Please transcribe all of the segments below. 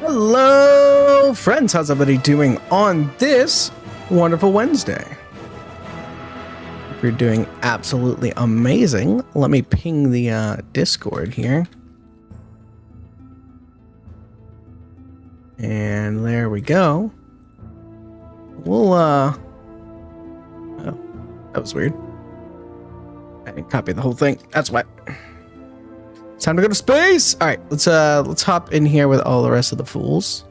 Hello, friends. How's everybody doing on this wonderful Wednesday? If you're doing absolutely amazing, let me ping the Discord here. And there we go. We'll, oh, that was weird. I didn't copy the whole thing. That's why. It's time to go to space. All right, let's hop in here with all the rest of the fools.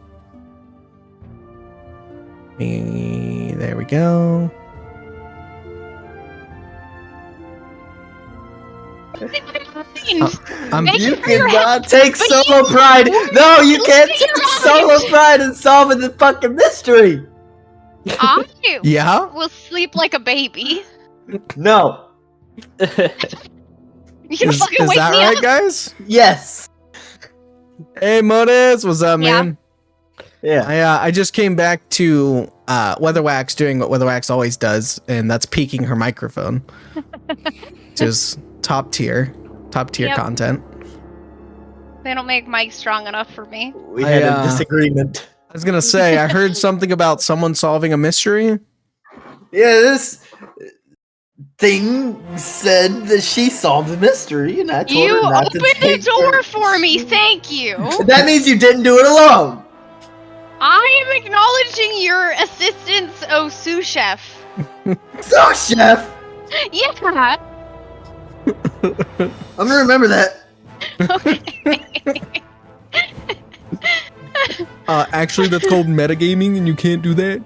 There we go. You cannot take solo pride. No, you can't take solo pride in solving the fucking mystery. I Yeah? will sleep like a baby. No. You can Is fucking wake that me right, up. guys? Yes. Hey, Modus, what's up, Yeah. man? Yeah. I just came back to Weatherwax doing what Weatherwax always does, and that's peeking her microphone, which is top tier Yep. content. They don't make Mike strong enough for me. We had a disagreement. I was gonna say, I heard something about someone solving a mystery. Yeah, this thing said that she solved the mystery, and I told You her not opened to the take door her. for me. Thank you. That means you didn't do it alone. I am acknowledging your assistance, oh sous chef. So, chef, Yeah. I'm gonna remember that. Actually, that's called metagaming, and you can't do that.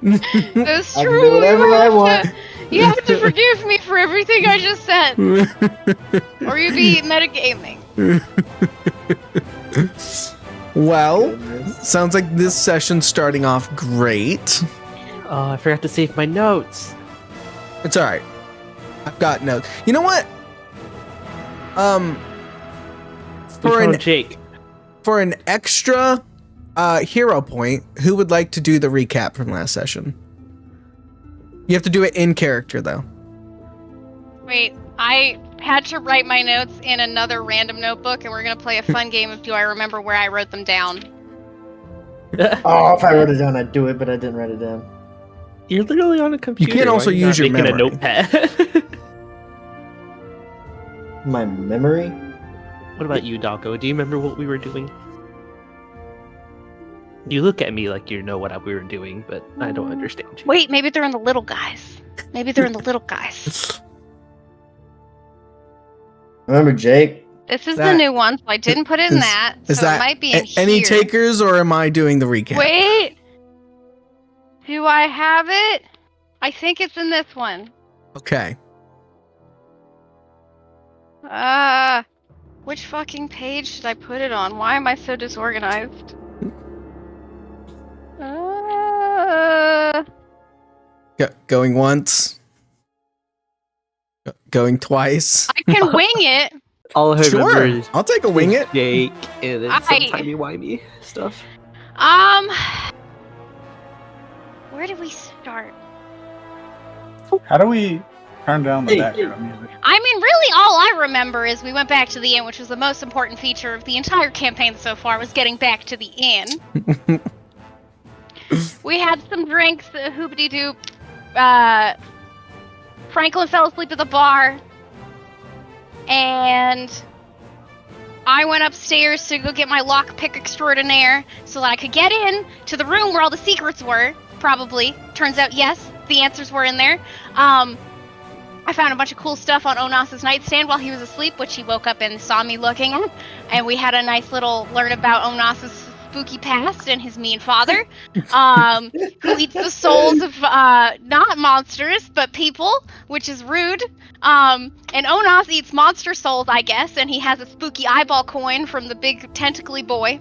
That's I can true. do whatever you I have want. You have to forgive me for everything I just said, or you be metagaming. Well, Goodness. sounds like this session's starting off great. Oh, I forgot to save my notes. It's all right. I've got notes. You know what? Jake. For an extra hero point, who would like to do the recap from last session? You have to do it in character, though. Wait, I had to write my notes in another random notebook, and we're gonna play a fun game of Do I Remember Where I Wrote Them Down? Oh, if I wrote it down, I'd do it, but I didn't write it down. You're literally on a computer. can't Why also are you use not your making memory. a notepad. My memory? What about you, Dalko? Do you remember what we were doing? You look at me like you know what we were doing, but I don't understand you. Wait, maybe they're in the little guys. Maybe they're in the little guys. Remember Jake? This is That- the new one, so I didn't put it in is- that. Is so that it might be in any here. takers, or am I doing the recap? Wait! Do I have it? I think it's in this one. Okay. Which fucking page should I put it on? Why am I so disorganized? Going once. Going twice. I can wing it. All I remember Sure, is I'll take a wing it. Jake and then some I- timey-wimey stuff. Where did we start? How do we turn down the background music? I mean, really, all I remember is we went back to the inn, which was the most important feature of the entire campaign so far, was getting back to the inn. We had some drinks, hoopity-doop. Franklin fell asleep at the bar. And I went upstairs to go get my lockpick extraordinaire so that I could get in to the room where all the secrets were, probably. Turns out, yes, the answers were in there. I found a bunch of cool stuff on Onas's nightstand while he was asleep, which he woke up and saw me looking at. And we had a nice little learn about Onas's spooky past and his mean father, who eats the souls of not monsters, but people, which is rude. And Onas eats monster souls, I guess, and he has a spooky eyeball coin from the big tentacly boy,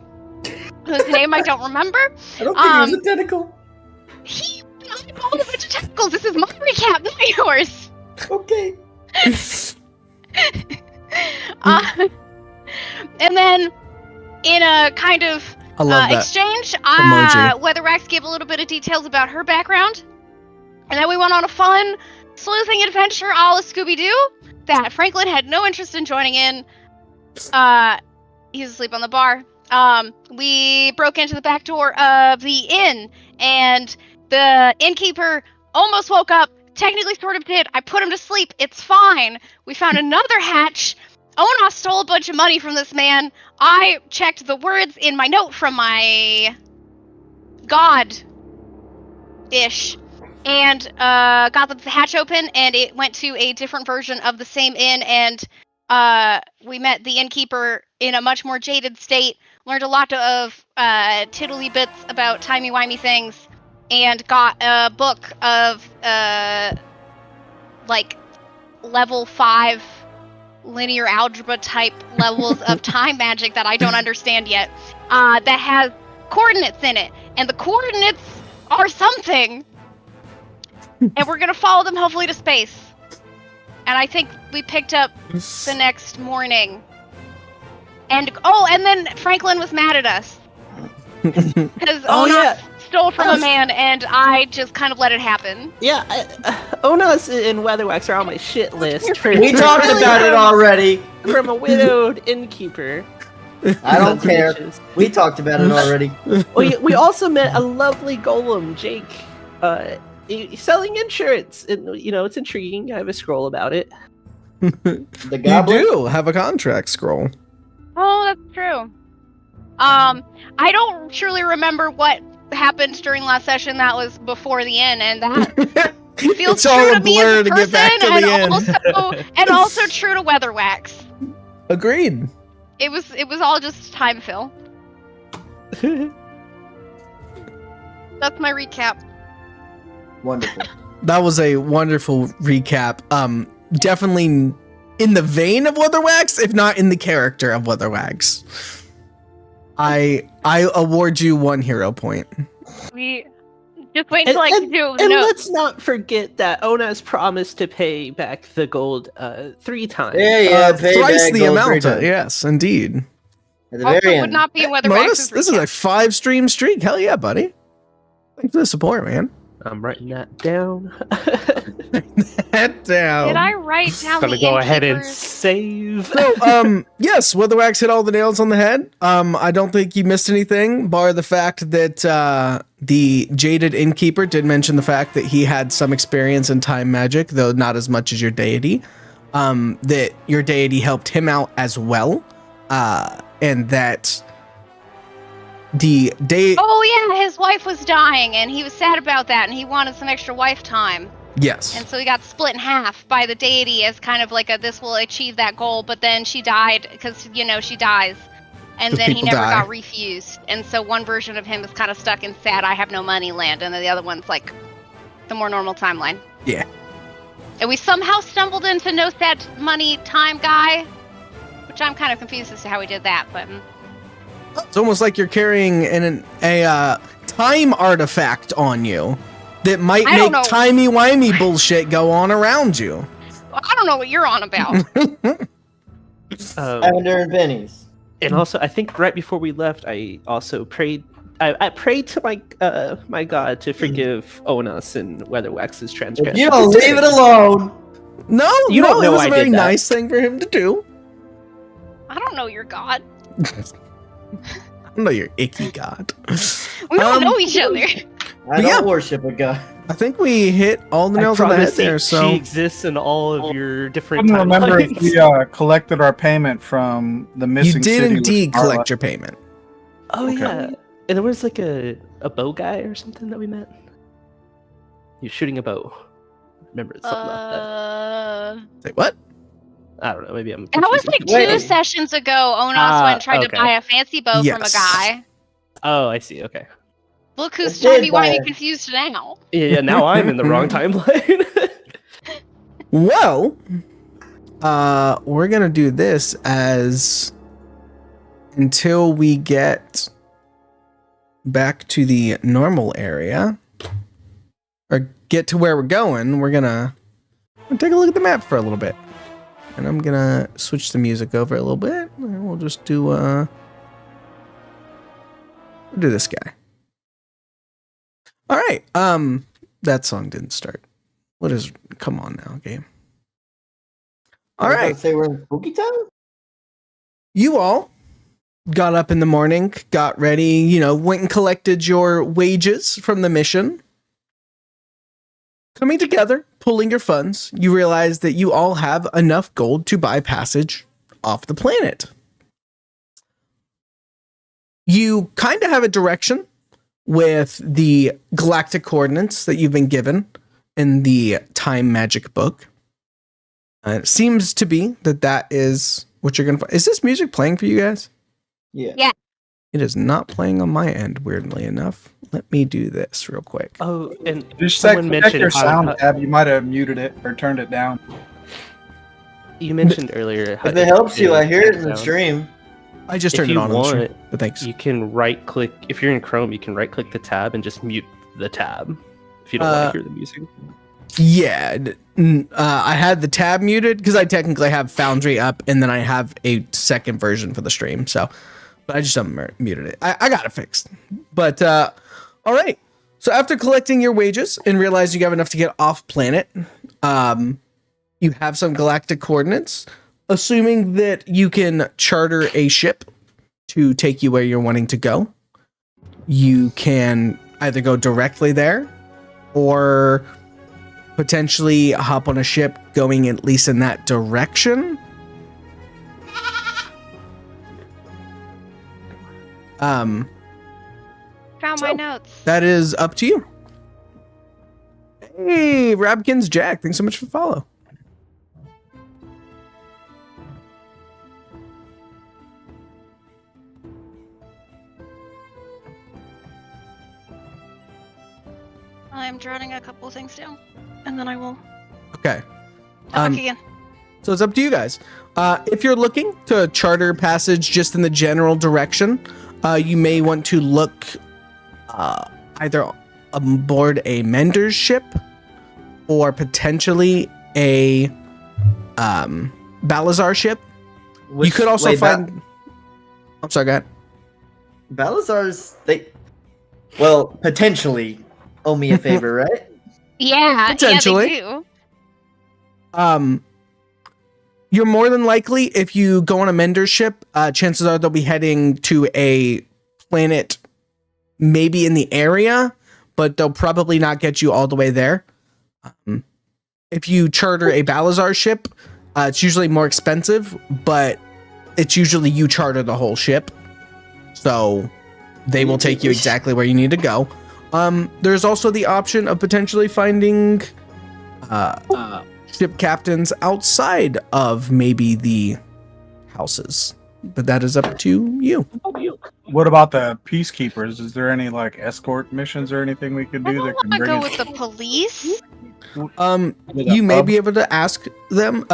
whose name I don't remember. I don't think it was a tentacle. He eyeballed a bunch of tentacles. This is my recap, not yours. Okay. And then, in a kind of I love that. exchange, emoji. Weatherwax gave a little bit of details about her background, and then we went on a fun sleuthing adventure a la Scooby-Doo that Franklin had no interest in joining in. He was asleep on the bar. we broke into the back door of the inn, and the innkeeper almost woke up. Technically, sort of did. I put him to sleep. It's fine. We found another hatch. Onos stole a bunch of money from this man. I checked the words in my note from my god-ish, and got the hatch open, and it went to a different version of the same inn, and we met the innkeeper in a much more jaded state, learned a lot of tiddly bits about timey-wimey things, and got a book of like level 5 linear algebra type levels of time magic that I don't understand yet, that has coordinates in it, and the coordinates are something, and we're gonna follow them hopefully to space. And I think we picked up the next morning. And then Franklin was mad at us. Because stole from a man, and I just kind of let it happen. Yeah, Onos and Weatherwax are on my shit list. We talked about it already. From a widowed innkeeper. I don't care. We talked about it already. We also met a lovely golem, Jake. He's selling insurance, and it's intriguing. I have a scroll about it. The goblin? You do have a contract scroll. Oh, that's true. I don't truly remember what happened during last session that was before the end, and that feels It's true all to a me as blur a to person, get back to the end. and also true to Weatherwax. Agreed. It was all just time fill. That's my recap. Wonderful. That was a wonderful recap. Definitely in the vein of Weatherwax, if not in the character of Weatherwax. I award you 1 hero point. We just wait until I can do the And notes. let's not forget that Onas promised to pay back the gold 3 times. Yeah, pay Thrice back the gold amount. 3 times. Yes, indeed. At the Also, very would end. not be in Weatherwax's Modus, this is recap. a 5 stream streak. Hell yeah, buddy. Thanks for the support, man. I'm writing that down. Head down. Did I write down Gonna the go ahead and innkeepers? save. So, yes, Weatherwax hit all the nails on the head. I don't think you missed anything, bar the fact that the jaded innkeeper did mention the fact that he had some experience in time magic, though not as much as your deity. That your deity helped him out as well, and that the day. Oh yeah, his wife was dying, and he was sad about that, and he wanted some extra wife time. Yes. And so he got split in half by the deity as kind of like this will achieve that goal, but then she died because, she dies. And 'Cause then he people never die. got refused. And so one version of him is kind of stuck in sad, I have no money land, and then the other one's like the more normal timeline. Yeah. And we somehow stumbled into no sad money time guy, which I'm kind of confused as to how we did that, but It's almost like you're carrying a time artifact on you that might I don't make know. timey-wimey bullshit go on around you. I don't know what you're on about. Lavender and pennies. And also, I think right before we left, I also prayed. I prayed to my God to forgive Onas and Weatherwax's transgression. If you don't leave it alone. No, You don't it know was I a very did that. nice thing for him to do. I don't know your god. I know you're icky god. We don't Um, know each other. I don't yeah. worship a god. I think we hit all the I nails on the head promise there. she So exists in all of your I different couldn't remember if timelines. we collected our payment from the you missing did city. indeed with Carla. collect your payment. Oh Okay. yeah, and there was like a bow guy or something that we met. He was shooting a bow. Remember something like that. Say what? I don't know. Maybe I'm. That was confusing like Wait. 2 sessions ago. Onos Ah, went and tried okay. to buy a fancy bow from a Yes. guy. Oh, I see. Okay. Look who's I did timey buy wimey it. confused now. Yeah. Now I'm in the wrong timeline. Well, we're gonna do this as until we get back to the normal area or get to where we're going. We're gonna take a look at the map for a little bit, and I'm gonna switch the music over a little bit, and we'll just do we'll do this guy. All right. That song didn't start. What is? Come on now, game. All I was about right. to say we're in spooky town? You all got up in the morning, got ready, went and collected your wages from the mission. Coming together, pulling your funds, you realize that you all have enough gold to buy passage off the planet. You kind of have a direction with the galactic coordinates that you've been given in the time magic book. It seems to be that is what you're going to find. Is this music playing for you guys? Yeah. It is not playing on my end, weirdly enough. Let me do this real quick. Oh, and Just someone check mentioned your how- sound tab. You might have muted it or turned it down. You mentioned earlier. How If it helps you, I hear it in the sound. stream. I just If turned it you on the stream, want, but thanks. You can right click if you're in Chrome. You can right click the tab and just mute the tab if you don't want to hear the music. Yeah, I had the tab muted because I technically have Foundry up, and then I have a second version for the stream. So, but I just muted it. I got it fixed. But all right. So after collecting your wages and realizing you have enough to get off planet, you have some galactic coordinates. Assuming that you can charter a ship to take you where you're wanting to go, you can either go directly there or potentially hop on a ship going at least in that direction. Found my notes. That is up to you. Hey, Rabkins Jack, thanks so much for the follow. I'm jotting a couple things down, and then I will Okay. talk again. So it's up to you guys. If you're looking to charter passage just in the general direction, you may want to look either aboard a mender's ship or potentially a Balazar ship. You could also find... I'm sorry, go ahead. Balazar's potentially owe me a favor, right? Yeah, Potentially. Yeah, they do. You're more than likely, if you go on a mender's ship, chances are they'll be heading to a planet maybe in the area, but they'll probably not get you all the way there. If you charter a Balazar ship, it's usually more expensive, but it's usually you charter the whole ship. So they will take you exactly where you need to go. There's also the option of potentially finding ship captains outside of maybe the houses, but that is up to you. What about the peacekeepers? Is there any escort missions or anything we could I do don't that can want to bring go us with the police. You may be able to ask them.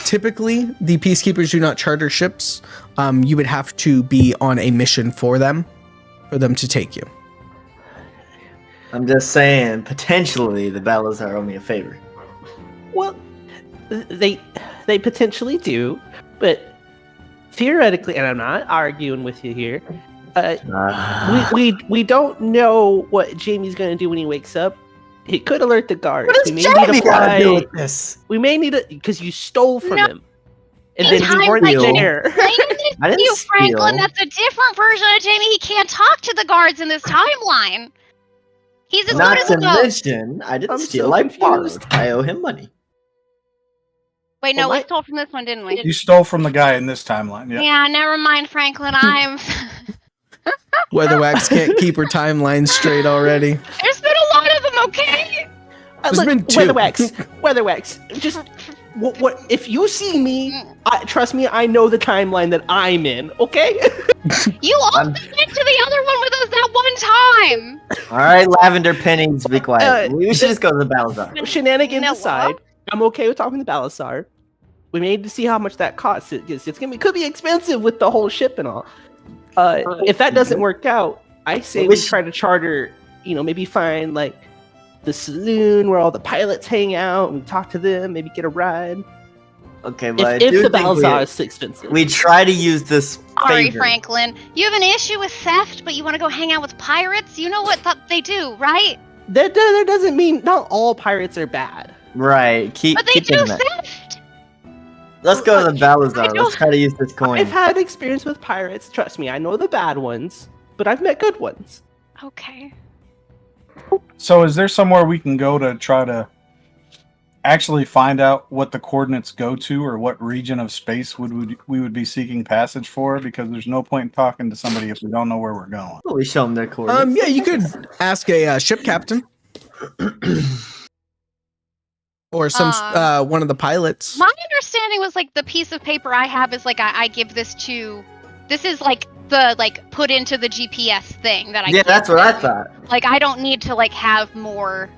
Typically, the peacekeepers do not charter ships. You would have to be on a mission for them to take you. I'm just saying, potentially the Balazar owe me a favor. Well, they potentially do, but theoretically, and I'm not arguing with you here. We don't know what Jamie's going to do when he wakes up. He could alert the guards. What does Jamie got to do with this? We may need to, because you stole from him, and In then you weren't hindsight- there. I didn't You, Franklin, steal. that's a different version of Jamie. He can't talk to the guards in this timeline. He's as good Not as to a ghost. mention, I didn't I'm steal. so I confused. borrowed. I owe him money. Wait, no, Well, we stole from this one, didn't we? You stole from the guy in this timeline. Yeah. Yeah, never mind, Franklin. I'm. Weatherwax can't keep her timeline straight already. There's been a lot of them, okay? There's Look, been two. Weatherwax. Just what? If you see me, trust me, I know the timeline that I'm in. Okay. You also I'm- went to the other one with us that one time. All right, Lavender Pennies, be quiet. We should just go to the Balazar. Shenanigans No, aside, I'm okay with talking to Balasar. We may need to see how much that costs. Could be expensive with the whole ship and all. If that doesn't work out, I say Well, we we should- try to charter. Maybe find the saloon where all the pilots hang out and talk to them. Maybe get a ride. Okay, but I If do the think Balasar is expensive, we try to use this Sorry, favor. Franklin. You have an issue with theft, but you want to go hang out with pirates? You know what they do, right? that doesn't mean not all pirates are bad. Right. Keep But they keep do in that. theft. Let's go to the Balazar. don't- Let's try to use this coin. I've had experience with pirates. Trust me, I know the bad ones, but I've met good ones. Okay. So, is there somewhere we can go to try to actually find out what the coordinates go to, or what region of space we would be seeking passage for? Because there's no point in talking to somebody if we don't know where we're going. We show them their coordinates. Yeah, you could ask a ship captain or some one of the pilots. My understanding was like the piece of paper I have is like I give this to. This is like the put into the GPS thing that I. Yeah, give that's what I them. thought. Like I don't need to have more.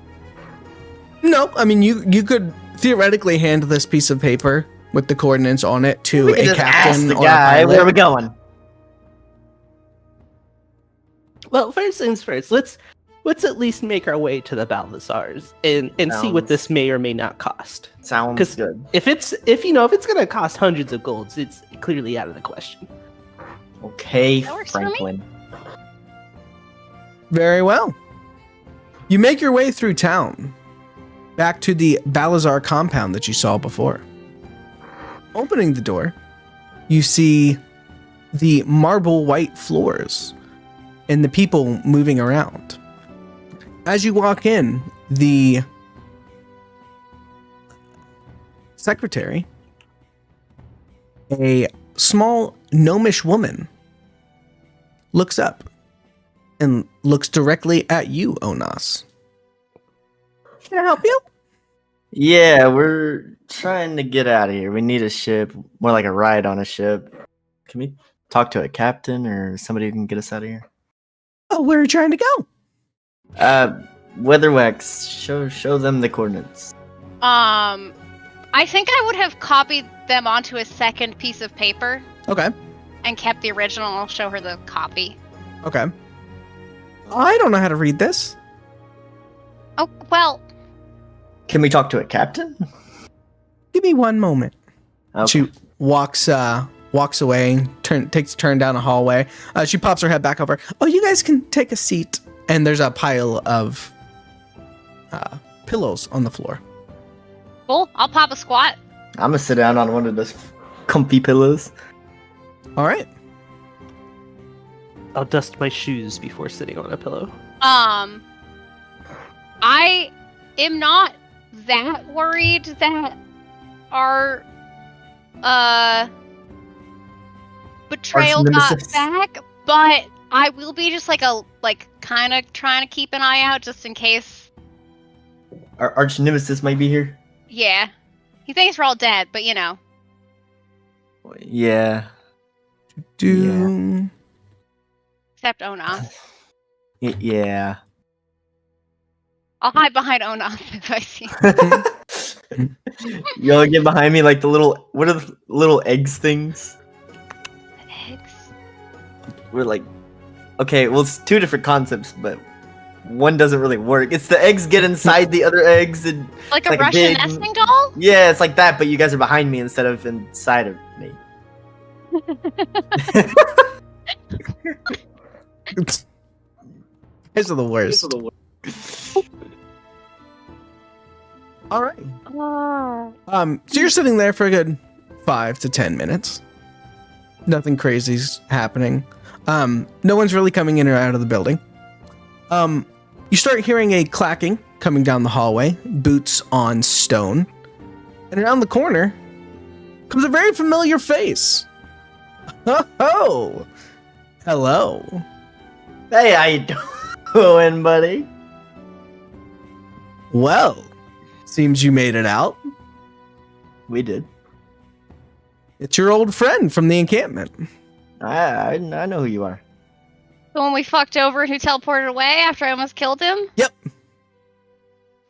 No, I mean you could theoretically hand this piece of paper with the coordinates on it to We can a just ask captain the or a guy, pilot. where are we going? Well, first things first, let's at least make our way to the Balazars and see what Sounds- this may or may not cost. Sounds 'Cause- good. If it's gonna cost hundreds of golds, it's clearly out of the question. Okay, That works for me. Franklin. Very well. You make your way through town, back to the Balazar compound that you saw before. Opening the door, you see the marble white floors and the people moving around. As you walk in, the secretary, a small gnomish woman, looks up and looks directly at you, Onas. Can I help you? Yeah, we're trying to get out of here. We need a ship, more like a ride on a ship. Can we talk to a captain or somebody who can get us out of here? Oh, where are you trying to go? Weatherwax, show them the coordinates. I think I would have copied them onto a second piece of paper Okay. and kept the original. I'll show her the copy. Okay. I don't know how to read this. Oh well. Can we talk to a captain? Give me one moment. Okay. She walks away, takes a turn down a hallway. She pops her head back over. Oh, you guys can take a seat. And there's a pile of pillows on the floor. Cool. I'll pop a squat. I'm gonna sit down on one of those comfy pillows. All right. I'll dust my shoes before sitting on a pillow. I am not that worried that our betrayal got nemesis. back, but I will be just kind of trying to keep an eye out just in case. Our arch nemesis might be here. Yeah. He thinks we're all dead, but Yeah. except Onoth. Yeah. I'll hide behind Onoth if I see him. Y'all get behind me like what are the little eggs things? Eggs. We're like, okay, well, it's two different concepts, but one doesn't really work. It's the eggs get inside the other eggs, and Like a like a Russian big- nesting doll? yeah, it's like that, but you guys are behind me instead of inside of me. These are the worst. All right. So you're sitting there for a good 5 to 10 minutes. Nothing crazy's happening. No one's really coming in or out of the building. You start hearing a clacking coming down the hallway, boots on stone. And around the corner comes a very familiar face. Oh, hello. Hey, how you doing, buddy? Well, seems you made it out. We did. It's your old friend from the encampment. I know who you are. The one we fucked over who teleported away after I almost killed him? Yep.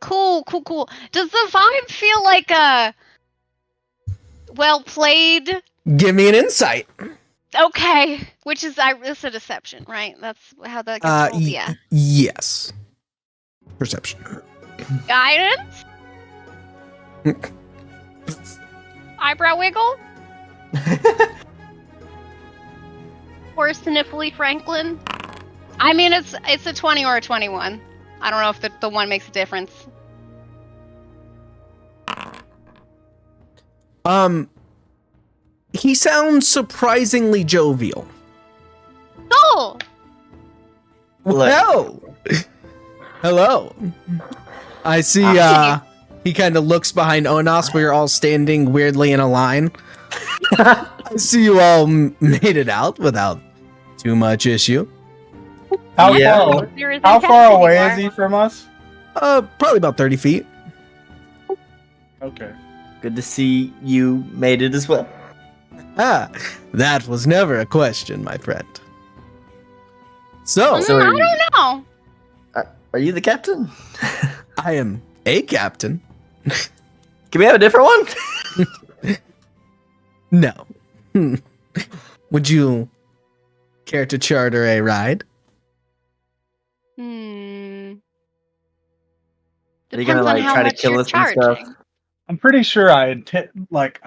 Cool. Does the vibe feel like well played? Give me an insight. Okay. Which is it's a deception, right? That's how that gets rolled, yeah. Yes. Perception. Guidance? Eyebrow wiggle? Or sniffly Franklin? I mean, it's a 20 or a 21. I don't know if the one makes a difference. He sounds surprisingly jovial. Oh, Well, hello. I see. He kind of looks behind Onos. We're all standing weirdly in a line. I see you all made it out without too much issue. How Yeah. far? there isn't How text far away anymore. is he from us? Probably about 30 feet. Okay. Good to see you made it as well. Ah, that was never a question, my friend. So, So I are you- don't know. Are you the captain? I am a captain. Can we have a different one? No. Would you care to charter a ride? Hmm. Are you Depends gonna on like how try to much kill you're us and stuff? charging. I'm pretty sure I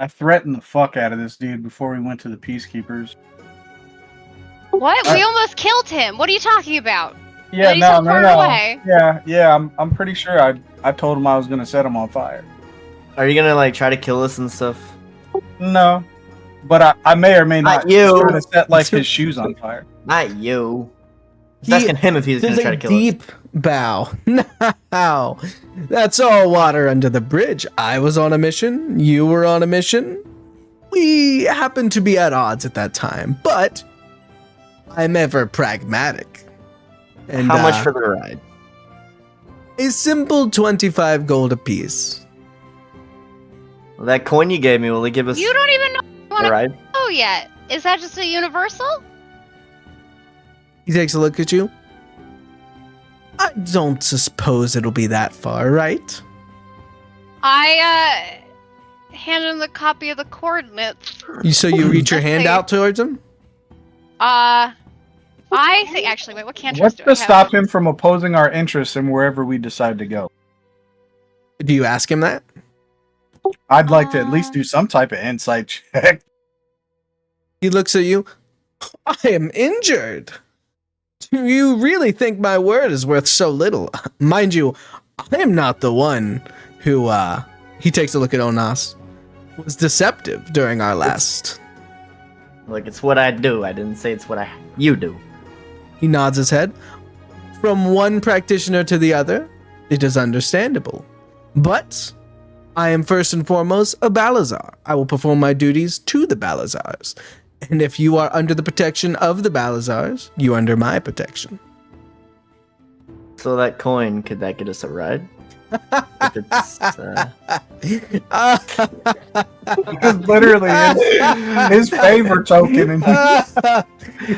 threatened the fuck out of this dude before we went to the Peacekeepers. What? We almost killed him. What are you talking about? Yeah, He's no, so no, far no. away. Yeah. I'm pretty sure I told him I was gonna set him on fire. Are you gonna like try to kill us and stuff? No, but I may or may not Not you. try to set like his shoes on fire. Not you. Just He- asking him if he's gonna There's try a to kill deep bow. Now, that's all water under the bridge. I was on a mission. You were on a mission. We happened to be at odds at that time, but I'm ever pragmatic. us. And How much for the ride? a simple 25 gold apiece. Well, that coin you gave me, will it give us You don't even know the what ride? Oh, yet. Is that just a universal? He takes a look at you. I don't suppose it'll be that far, right? I hand him the copy of the coordinates. So you reach your Let's hand see. out towards him? I think actually wait, what cantrips What's do I to have? stop him from opposing our interests in wherever we decide to go? Do you ask him that? I'd like to at least do some type of insight check. He looks at you. I am injured. Do you really think my word is worth so little? Mind you, I am not the one who, he takes a look at Onas, was deceptive during our last. Like it's what I do. I didn't say it's what you do. He nods his head. From one practitioner to the other, it is understandable. But I am first and foremost a Balazar. I will perform my duties to the Balazars. And if you are under the protection of the Balazars, you are under my protection. So that coin, could that get us a ride? If it's, It's literally his favor token. And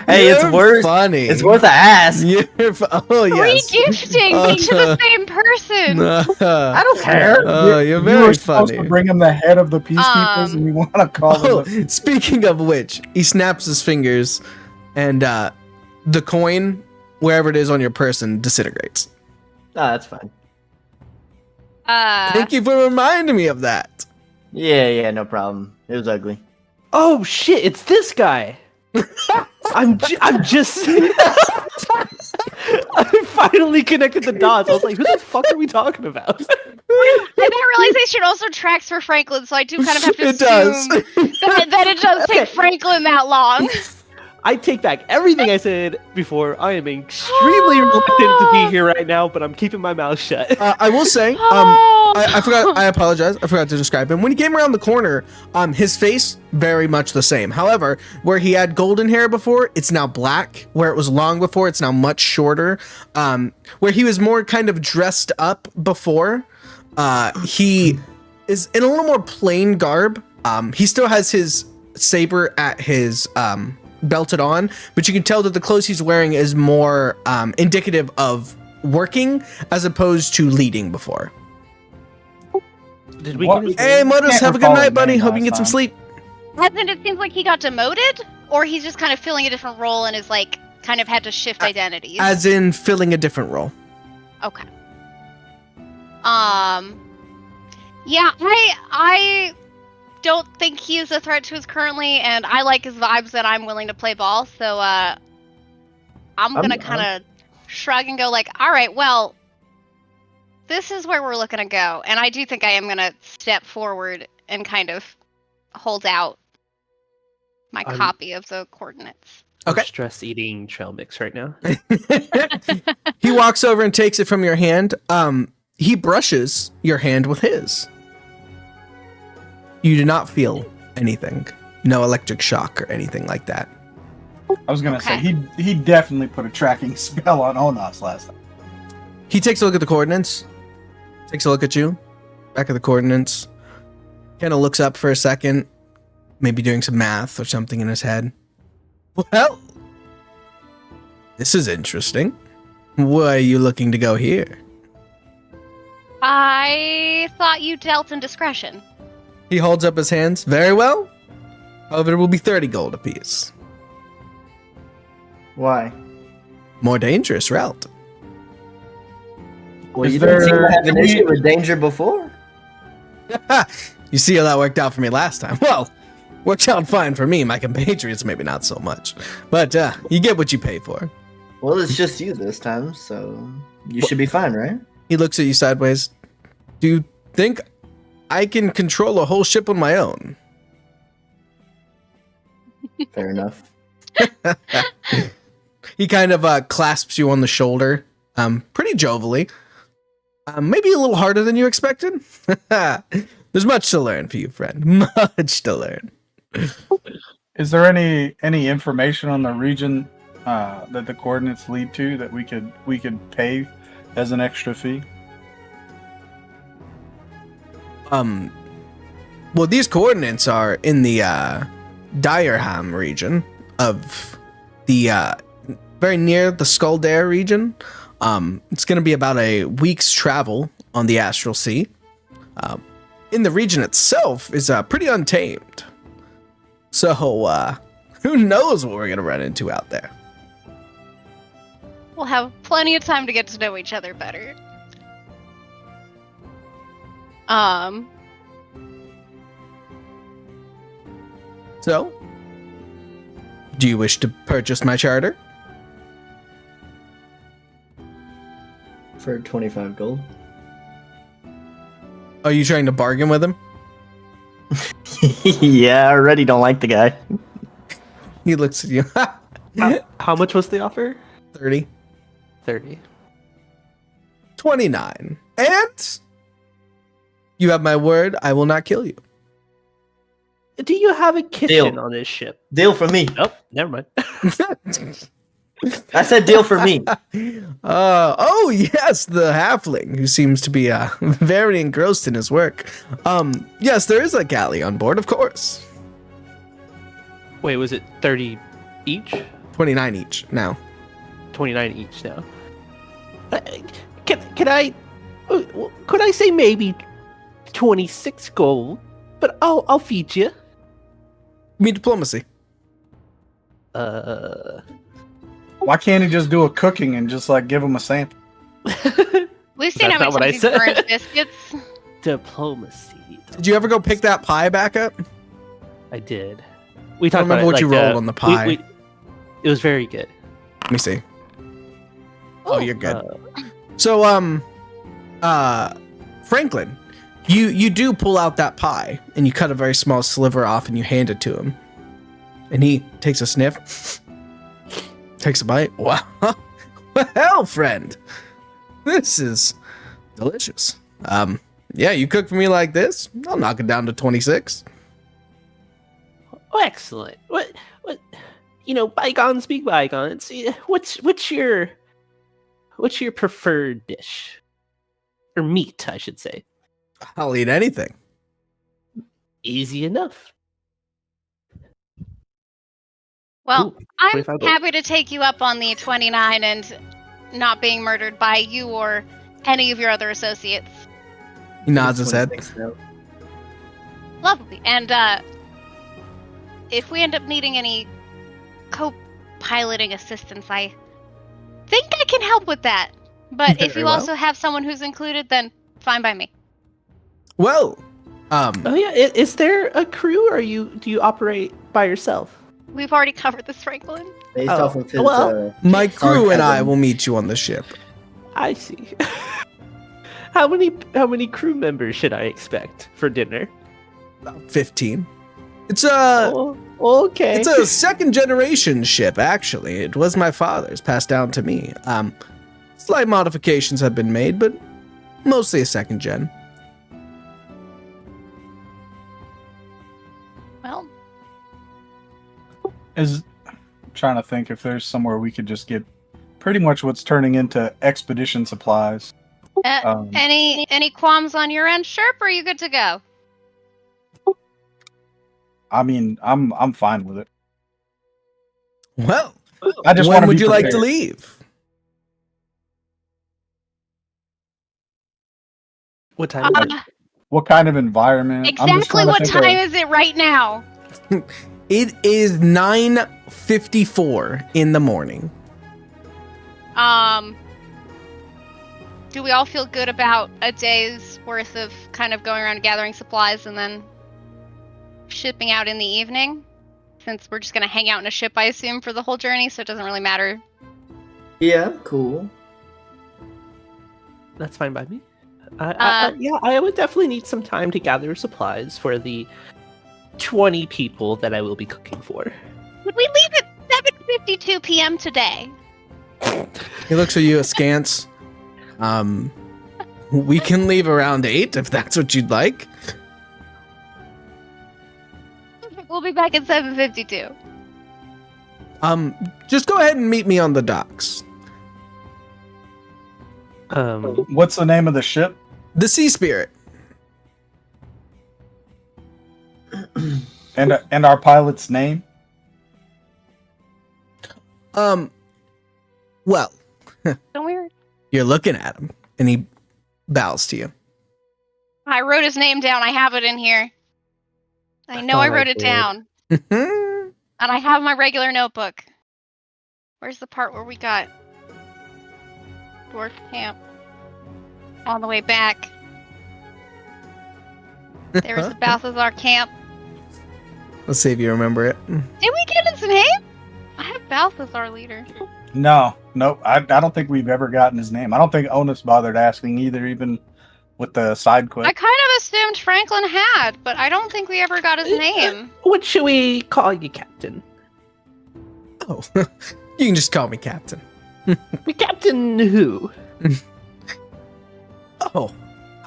Hey, it's You're worth- funny. it's worth a ask. Oh yes. Regifting me to the same person. I don't care. Oh, you're you very were supposed funny. to bring him the head of the Peacekeepers, and you want to call Oh, him. speaking of which, he snaps his fingers, and the coin, wherever it is on your person, disintegrates. Ah, that's fine. Thank you for reminding me of that. Yeah, no problem. It was ugly. Oh shit! It's this guy. I'm just. I finally connected the dots. I was like, who the fuck are we talking about? That realization also tracks for Franklin, so I do kind of have to It does. assume that it does take Franklin that long. I take back everything I said before. I am extremely reluctant to be here right now, but I'm keeping my mouth shut. I will say, Oh. I forgot. I apologize. I forgot to describe him. When he came around the corner, his face very much the same. However, where he had golden hair before, it's now black. Where it was long before, it's now much shorter. Where he was more kind of dressed up before, he is in a little more plain garb. He still has his saber at his belted on, but you can tell that the clothes he's wearing is more indicative of working as opposed to leading before. Did we What? get his Hey, name? Modus, Can't have a good recall night, his buddy. name Hope you can get last some time. sleep. Hasn't it seems like he got demoted, or he's just kind of filling a different role and is like kind of had to shift identities? As in filling a different role. Okay. Yeah, I don't think he is a threat to us currently, and I like his vibes and I'm willing to play ball, so I'm gonna kind of shrug and go like, all right, well, this is where we're looking to go, and I do think I am gonna step forward and kind of hold out. my I'm- copy of the coordinates. Okay. I'm stress eating trail mix right now. He walks over and takes it from your hand. He brushes your hand with his. You do not feel anything. No electric shock or anything like that. I was gonna Okay. say he definitely put a tracking spell on Onos last time. He takes a look at the coordinates. Takes a look at you. Back at the coordinates. Kind of looks up for a second. Maybe doing some math or something in his head. Well, this is interesting. Why are you looking to go here? I thought you dealt in discretion. He holds up his hands. Very well. However, it will be 30 gold apiece. Why? More dangerous route. Well, Is you didn't seem to there- have an did we- issue with danger before. You see how that worked out for me last time? Well, worked out fine for me. My compatriots, maybe not so much. But you get what you pay for. Well, it's just you this time, so you should be fine, right? He looks at you sideways. Do you think I can control a whole ship on my own? Fair enough. He kind of clasps you on the shoulder, pretty jovially. Maybe a little harder than you expected. There's much to learn for you, friend. Much to learn. Is there any information on the region that the coordinates lead to that we could pay as an extra fee? Well, these coordinates are in the Direham region of the very near the Skuldare region. It's going to be about a week's travel on the Astral Sea. In the region itself is pretty untamed. So, who knows what we're going to run into out there? We'll have plenty of time to get to know each other better. So, do you wish to purchase my charter? For 25 gold. Are you trying to bargain with him? Yeah, I already don't like the guy. He looks at you. How much was the offer? 30. 30. 29. And you have my word, I will not kill you. Do you have a kitchen Deal. on this ship? Deal for me. Oh, never mind. I said deal for me. Oh yes, the halfling who seems to be very engrossed in his work. Yes, there is a galley on board, of course. Wait, was it 30 each? 29 each now. 29 each now. Can I? Could I say maybe 26 gold? But I'll feed you. Me diplomacy. Why can't he just do a cooking and just like give him a sample? We've seen how That's not what many I times he's said. burned biscuits. Diplomacy. Did you ever go pick that pie back up? I did. We I talked don't remember about what it, you like, rolled on the pie. It was very good. Let me see. Oh, you're good. Uh, So, Franklin, you do pull out that pie and you cut a very small sliver off and you hand it to him, and he takes a sniff, takes a bite. Wow, well, friend, this is delicious. Yeah, you cook for me like this, I'll knock it down to 26. Oh, excellent. What? Bygones be bygones. What's your preferred dish? Or meat, I should say. I'll eat anything. Easy enough. Well, Ooh, I'm 25 gold. happy to take you up on the 29 and not being murdered by you or any of your other associates. He nods his head. 26 now. Lovely. And if we end up needing any co-piloting assistance, I think I can help with that. But if Very you well. also have someone who's included, then fine by me. Well, Oh yeah, is there a crew, or do you operate by yourself? We've already covered this, Franklin. Based Oh, off of his, well- my crew and I sarcasm. will meet you on the ship. I see. How many crew members should I expect for dinner? About 15. It's a Okay. it's a second generation ship, actually. It was my father's, passed down to me. Slight modifications have been made, but mostly a second gen. Well, I'm trying to think if there's somewhere we could just get pretty much what's turning into expedition supplies. any qualms on your end, Sherp, or are you good to go? I mean, I'm fine with it. Well, I just when want would be you like to prepared. leave? What time is it? What kind of environment? I'm just Exactly trying to what think time of- is it right now? It is 9:54 in the morning. Do we all feel good about a day's worth of kind of going around gathering supplies and then shipping out in the evening? Since we're just gonna hang out in a ship, I assume, for the whole journey, so it doesn't really matter. Yeah, cool. That's fine by me. I would definitely need some time to gather supplies for the 20 people that I will be cooking for. Would we leave at 7:52 p.m. today? He looks at you askance. We can leave around 8 if that's what you'd like. We'll be back at 7:52. Just go ahead and meet me on the docks. What's the name of the ship? The Sea Spirit. And our pilot's name? Well, Don't we? you're looking at him, and he bows to you. I wrote his name down. I have it in here. I know I thought I wrote it did. down. And I have my regular notebook. Where's the part where we got dwarf camp? On the way back. There was the Balthazar camp. Let's see if you remember it. Did we get his name? I have Balthazar leader. No, I don't think we've ever gotten his name. I don't think Onus bothered asking either, even with the side I quest. kind of assumed Franklin had, but I don't think we ever got his name. What should we call you, Captain? Oh, you can just call me Captain. Captain who? Oh,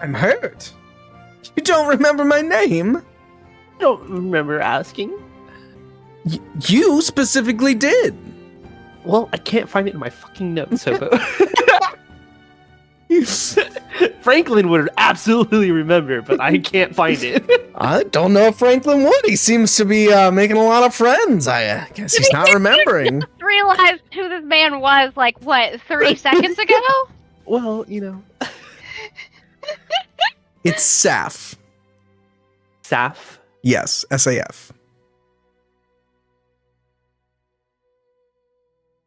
I'm hurt. You don't remember my name? I don't remember asking. You specifically did. Well, I can't find it in my fucking notes, Hobo. Franklin would absolutely remember, but I can't find it. I don't know if Franklin would. He seems to be making a lot of friends. I guess he's not remembering. Realized who this man was, like, what, 30 seconds ago? Well, you know. It's Saf. Saf. Yes, SAF.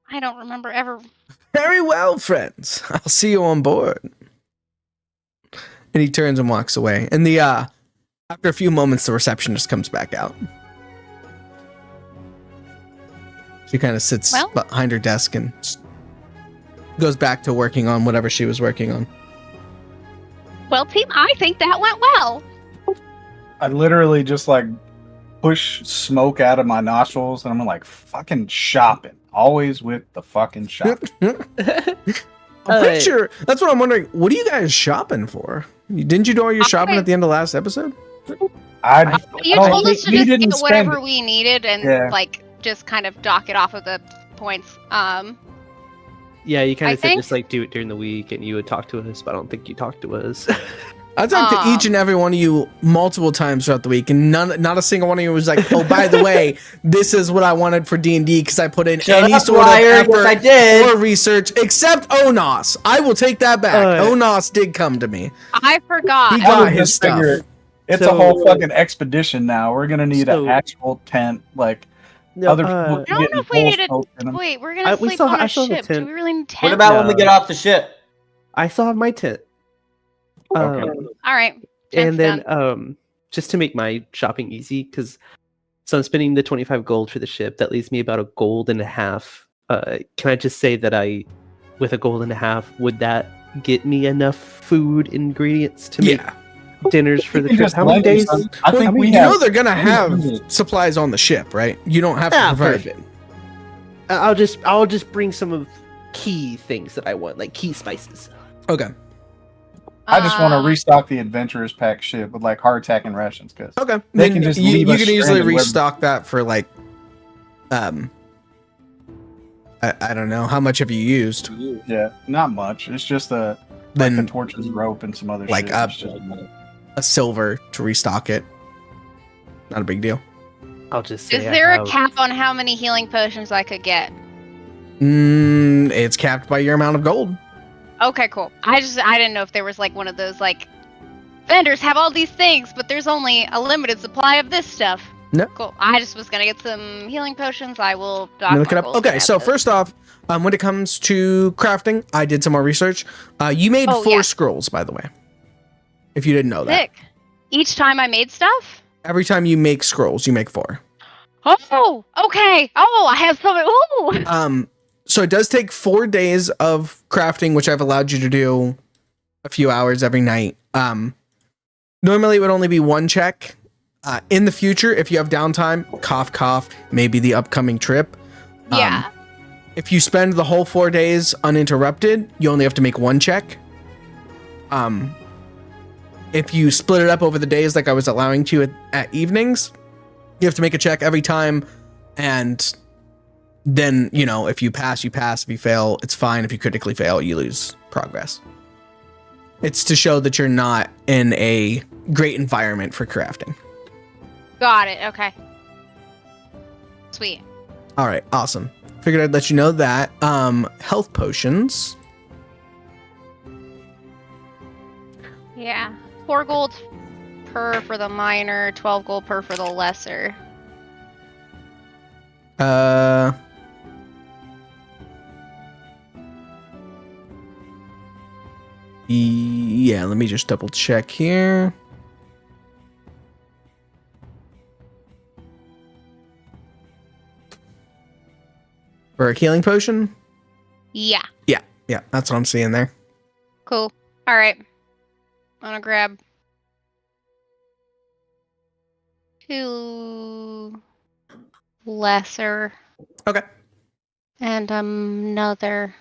I don't remember ever. Very well, friends. I'll see you on board. And he turns and walks away. And after a few moments, the receptionist comes back out. She kind of sits behind her desk and goes back to working on whatever she was working on. Well, team, I think that went well. I literally just like push smoke out of my nostrils and I'm like fucking shopping. Always with the fucking shopping. I'm pretty sure. That's what I'm wondering. What are you guys shopping for? Didn't you do all your shopping at the end of last episode? You told us to just get whatever we needed and like just kind of dock it off of the points. Yeah, you kind I of said think- just like do it during the week and you would talk to us, but I don't think you talked to us. I talked to each and every one of you multiple times throughout the week, and not a single one of you was like, "Oh, by the way, this is what I wanted for D&D," because I put in any sort of effort I did. or research, except Onos. I will take that back. Onos did come to me. I forgot. He got his stuff. It's a whole fucking expedition now. We're gonna need an actual tent, like other people. I don't know if we needed. Wait, we're gonna sleep on a ship. Do we really need tent? What about when we get off the ship? I still have my tent. Okay. All right. And then just to make my shopping easy, because so I'm spending the 25 gold for the ship. That leaves me about a gold and a half. Can I just say that with a gold and a half, would that get me enough food ingredients to make? dinners for the can trip. just How many lend you days? some. I think we you have. know they're gonna have limited. supplies on the ship, right? You don't have to Ah, provide perfect. it. I'll just bring some of key things that I want, like key spices. Okay. I just want to Uh, restock the adventurers pack ship with like hardtack and rations, because Okay. They Then can just you leave can us easily stranded where- restock that for like, I don't know, how much have you used? yeah, not much. It's just a Then the torches, rope, and some other like shit. It's just- a silver to restock it. Not a big deal. I'll just say. is I there a have- cap on how many healing potions I could get? It's capped by your amount of gold. Okay, cool. I didn't know if there was like one of those like vendors have all these things, but there's only a limited supply of this stuff. No. Cool. I just was gonna get some healing potions. I will Let me dock look my it up. gold Okay, and so add those. first off, when it comes to crafting, I did some more research. You made Oh, 4 yeah. scrolls, by the way. If you didn't know that. Sick. Each time I made stuff? Every time you make scrolls, you make 4. Oh, okay. Oh, I have some. Ooh. So it does take 4 days of crafting, which I've allowed you to do a few hours every night. Normally it would only be 1 check. In the future, if you have downtime, cough, cough, maybe the upcoming trip. Yeah. If you spend the whole 4 days uninterrupted, you only have to make 1 check. If you split it up over the days like I was allowing to at evenings, you have to make a check every time. And then, if you pass, you pass. If you fail, it's fine. If you critically fail, you lose progress. It's to show that you're not in a great environment for crafting. Got it. Okay. Sweet. All right, awesome. Figured I'd let you know that. Health potions. Yeah. 4 gold per for the minor, 12 gold per for the lesser. Yeah, let me just double check here. For a healing potion? Yeah. Yeah, that's what I'm seeing there. Cool. All right. I'm gonna grab 2 lesser. Okay. And another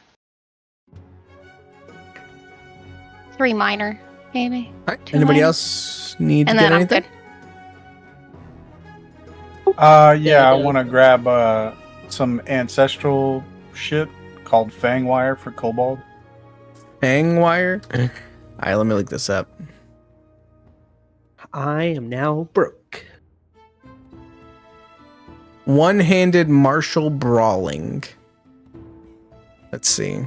3 minor, maybe. All right. 2 Anybody minor. else need to And get then I'm anything? good. Yeah, I want to grab some ancestral shit called fang wire for kobold. Hang wire. All right, let me look this up. I am now broke. One-handed martial brawling. Let's see.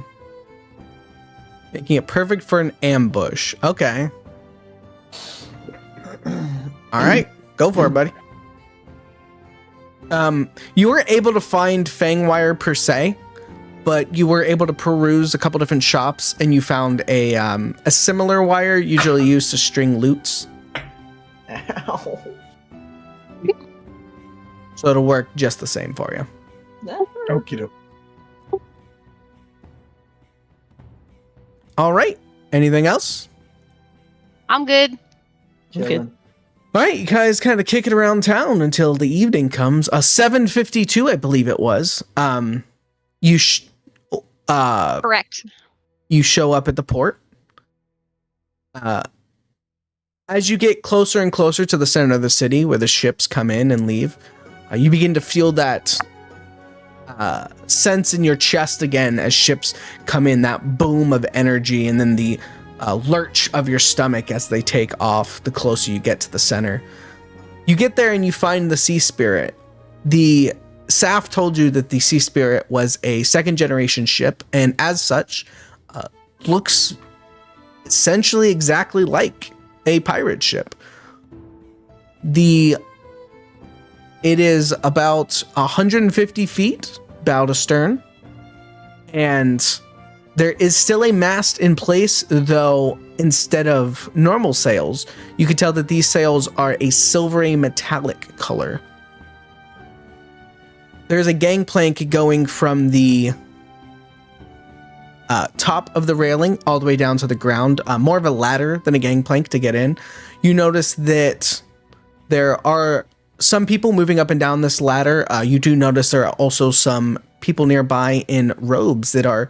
Making it perfect for an ambush. Okay. All right, go for it, buddy. You weren't able to find fang wire per se, but you were able to peruse a couple different shops, and you found a similar wire usually used to string loots. Ow. So it'll work just the same for you. Okie doke. All right. Anything else? I'm good. Chilling. All right, you guys kind of kick it around town until the evening comes. 7:52, I believe it was. Correct. You show up at the port. As you get closer and closer to the center of the city, where the ships come in and leave, you begin to feel that sense in your chest again as ships come in. That boom of energy, and then the lurch of your stomach as they take off the closer you get to the center. You get there and you find the Sea Spirit. The Saf told you that the Sea Spirit was a 2nd generation ship, and as such, looks essentially exactly like a pirate ship. It is about 150 feet bow to stern, and there is still a mast in place, though instead of normal sails, you can tell that these sails are a silvery metallic color. There's a gangplank going from the top of the railing all the way down to the ground, more of a ladder than a gangplank to get in. You notice that there are some people moving up and down this ladder. You do notice there are also some people nearby in robes that are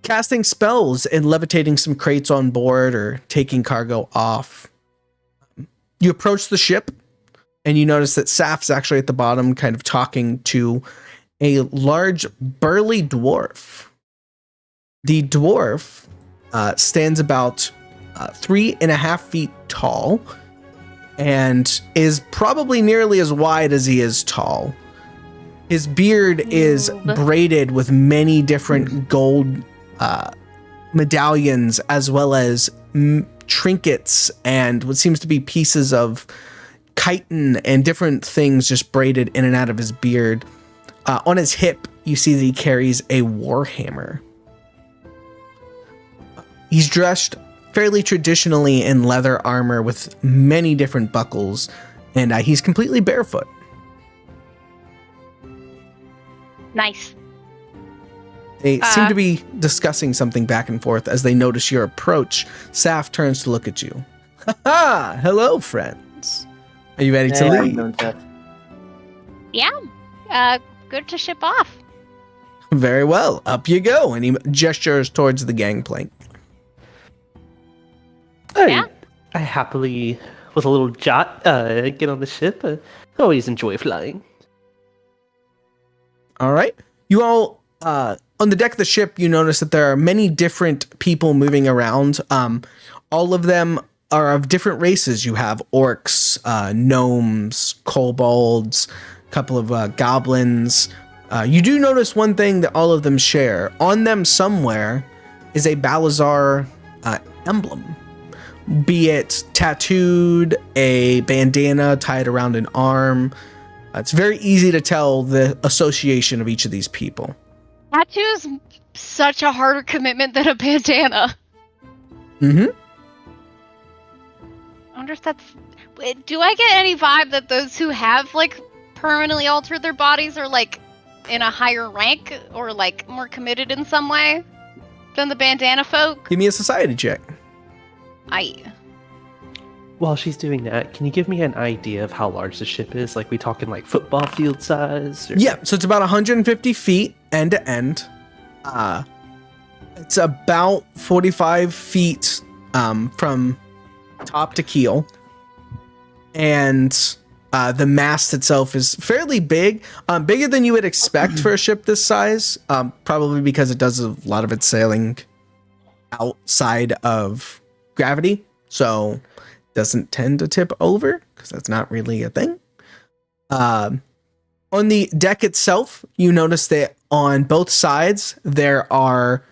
casting spells and levitating some crates on board or taking cargo off. You approach the ship and you notice that Saf's actually at the bottom, kind of talking to a large, burly dwarf. The dwarf stands about 3.5 feet tall and is probably nearly as wide as he is tall. His beard is braided with many different gold medallions, as well as trinkets and what seems to be pieces of chitin and different things just braided in and out of his beard. On his hip, you see that he carries a warhammer. He's dressed fairly traditionally in leather armor with many different buckles, and he's completely barefoot. Nice. They seem to be discussing something back and forth. As they notice your approach, Saf turns to look at you. Ha! Hello, friends. Are you ready to leave? Yeah. Good to ship off. Very well. Up you go. And he gestures towards the gangplank. Yeah. I happily, with a little jot, get on the ship. I always enjoy flying. All right. You all, on the deck of the ship, you notice that there are many different people moving around. All of them are of different races. You have orcs, gnomes, kobolds, a couple of goblins. You do notice one thing that all of them share. On them somewhere is a Balazar emblem. Be it tattooed, a bandana tied around an arm. It's very easy to tell the association of each of these people. Tattoo's such a harder commitment than a bandana. Mm-hmm. I wonder if that's... Do I get any vibe that those who have, like, permanently altered their bodies are, like, in a higher rank or, like, more committed in some way than the bandana folk? Give me a society check. While she's doing that, can you give me an idea of how large the ship is? Like, we talking like football field size? Or... Yeah, so it's about 150 feet end to end. It's about 45 feet from top to keel. And the mast itself is fairly big, bigger than you would expect for a ship this size, probably because it does a lot of its sailing outside of gravity. So doesn't tend to tip over because that's not really a thing. On the deck itself, you notice that on both sides there are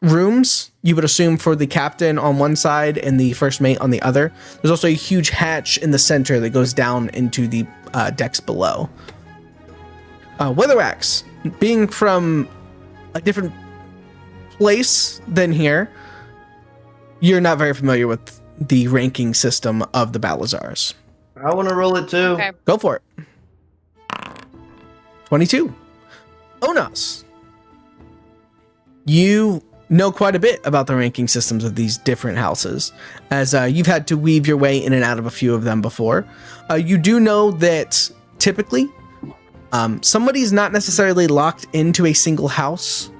rooms, you would assume, for the captain on one side and the first mate on the other. There's also a huge hatch in the center that goes down into the decks below. Weatheraxe, being from a different place than here, you're not very familiar with the ranking system of the Balazars. I want to roll it too. Okay. Go for it. 22. Onas. You know quite a bit about the ranking systems of these different houses, as you've had to weave your way in and out of a few of them before. You do know that typically somebody's not necessarily locked into a single house.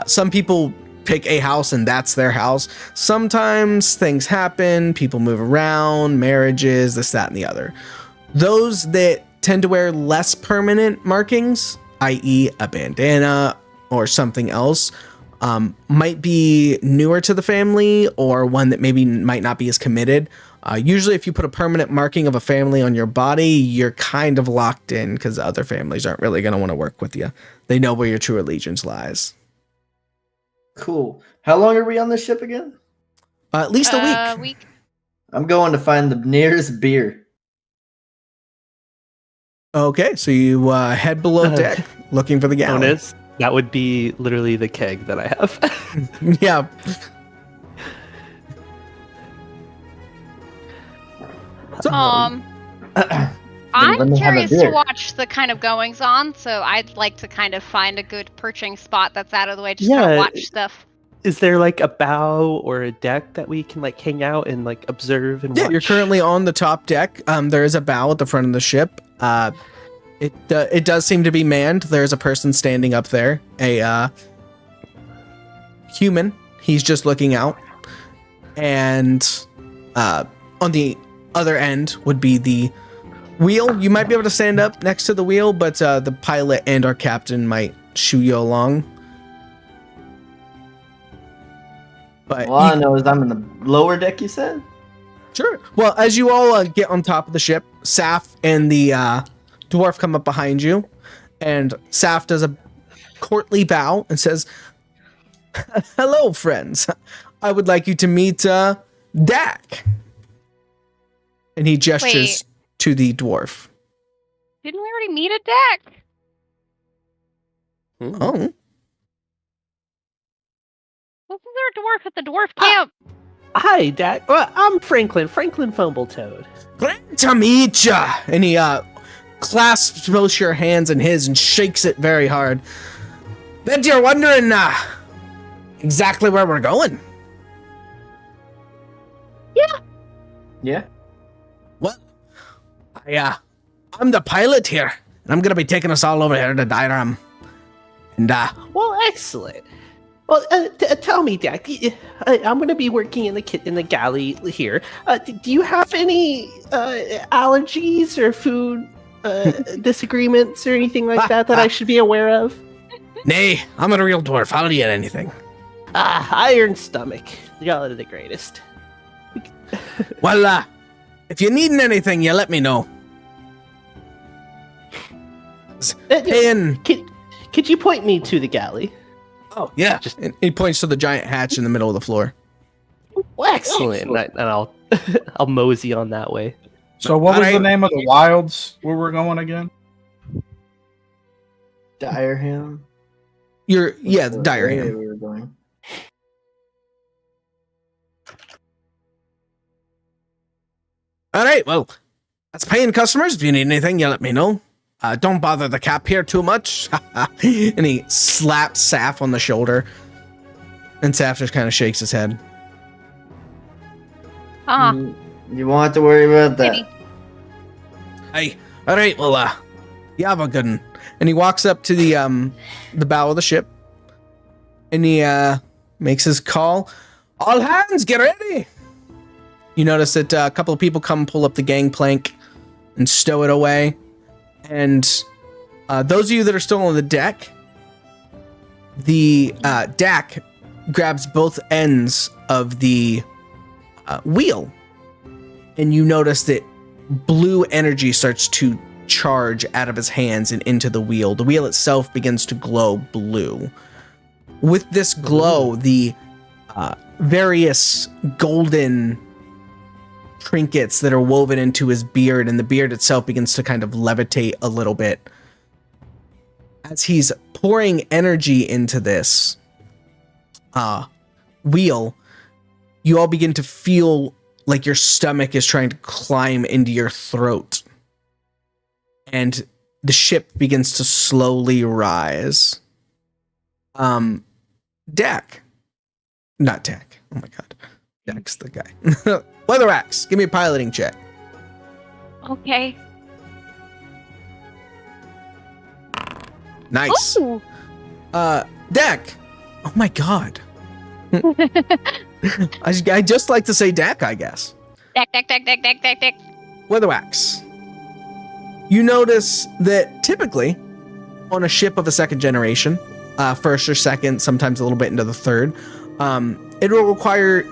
Some people pick a house and that's their house. Sometimes things happen, people move around, marriages, this, that, and the other. Those that tend to wear less permanent markings, i.e. a bandana or something else, might be newer to the family or one that maybe might not be as committed. Usually if you put a permanent marking of a family on your body, you're kind of locked in because other families aren't really going to want to work with you. They know where your true allegiance lies. Cool. How long are we on this ship again? At least a week. I'm going to find the nearest beer. Okay, so you head below deck looking for the gallon. Bonus, that would be literally the keg that I have. Yeah. So, I'm let me have a curious to beer. watch the kind of goings on, so I'd like to kind of find a good perching spot that's out of the way, just kind Yeah. of watch stuff. Is there like a bow or a deck that we can like hang out and like observe and Yeah, watch? you're currently on the top deck. There is a bow at the front of the ship. It does seem to be manned. There's a person standing up there, a human. He's just looking out, and on the other end would be the wheel. You might be able to stand up next to the wheel, but the pilot and our captain might shoo you along. But All I know is I'm in the lower deck. You said. sure. Well, as you all get on top of the ship, Saf and the dwarf come up behind you, and Saf does a courtly bow and says, "Hello, friends. I would like you to meet Dak." And he gestures Wait. to the dwarf. Didn't we already meet a deck? Oh, Wasn't there a dwarf at the dwarf camp? Hi, Dak. Well, I'm Franklin Fumbletoad. great to meet ya. And he clasps both your hands in his and shakes it very hard. Bet you're wondering exactly where we're going. Yeah. Well, I'm the pilot here, and I'm gonna be taking us all over here to Dyram. And Well, excellent. Well, tell me, Dak. I'm going to be working in the galley here. Do you have any allergies or food disagreements or anything like that I should be aware of? nay, I'm a real dwarf. I'll eat anything. Iron stomach. Y'all are the greatest. Well, if you're needing anything, you let me know. Hey, and Could you point me to the galley? oh yeah, and he points to the giant hatch in the middle of the floor. Well, excellent. And I'll I'll mosey on that way. So what was the Alright. name of the wilds where we're going again? Direham. The Where Dyram. we were going. All right, well, that's paying customers. If you need anything, you let me know. Don't bother the cap here too much. And he slaps Saf on the shoulder. And Saf just kind of shakes his head. You won't have to worry about that. Maybe. Hey, all right, well, you have a good one. And he walks up to the bow of the ship. And he makes his call. All hands, get ready. You notice that a couple of people come pull up the gangplank and stow it away. And those of you that are still on the deck, the Dak grabs both ends of the wheel. And you notice that blue energy starts to charge out of his hands and into the wheel. The wheel itself begins to glow blue. With this glow, the various golden trinkets that are woven into his beard, and the beard itself begins to kind of levitate a little bit. As he's pouring energy into this wheel, you all begin to feel like your stomach is trying to climb into your throat. And the ship begins to slowly rise. Dak. Not Dak. Oh my god. Dak's the guy. Weatheraxe, give me a piloting check. Okay. Nice. Ooh. Dak. Oh my god. I just like to say Dak, I guess. Deck. Weatherwax. You notice that typically on a ship of a second generation, first or second, sometimes a little bit into the third, it will require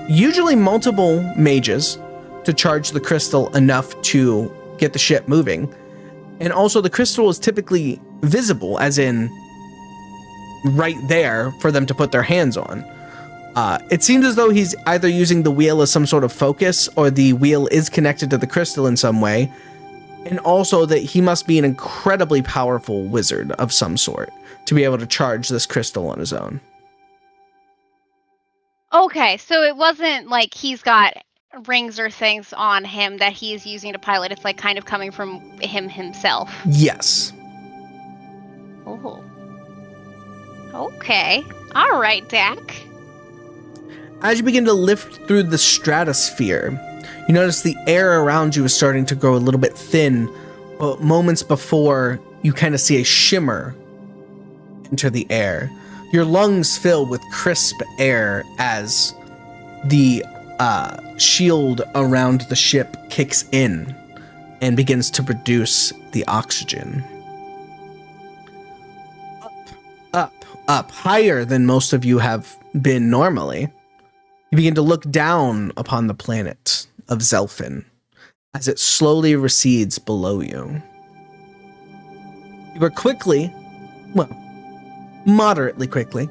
usually multiple mages to charge the crystal enough to get the ship moving. And also the crystal is typically visible, as in right there for them to put their hands on. It seems as though he's either using the wheel as some sort of focus, or the wheel is connected to the crystal in some way. And also that he must be an incredibly powerful wizard of some sort to be able to charge this crystal on his own. Okay, so it wasn't like he's got rings or things on him that he is using to pilot. It's like kind of coming from him himself. Yes. Oh. Okay. All right, Dak. As you begin to lift through the stratosphere, you notice the air around you is starting to grow a little bit thin, but moments before, you kind of see a shimmer enter the air. Your lungs fill with crisp air as the shield around the ship kicks in and begins to produce the oxygen. Up, higher than most of you have been normally. You begin to look down upon the planet of Zelfin as it slowly recedes below you. You are quickly, well, moderately quickly,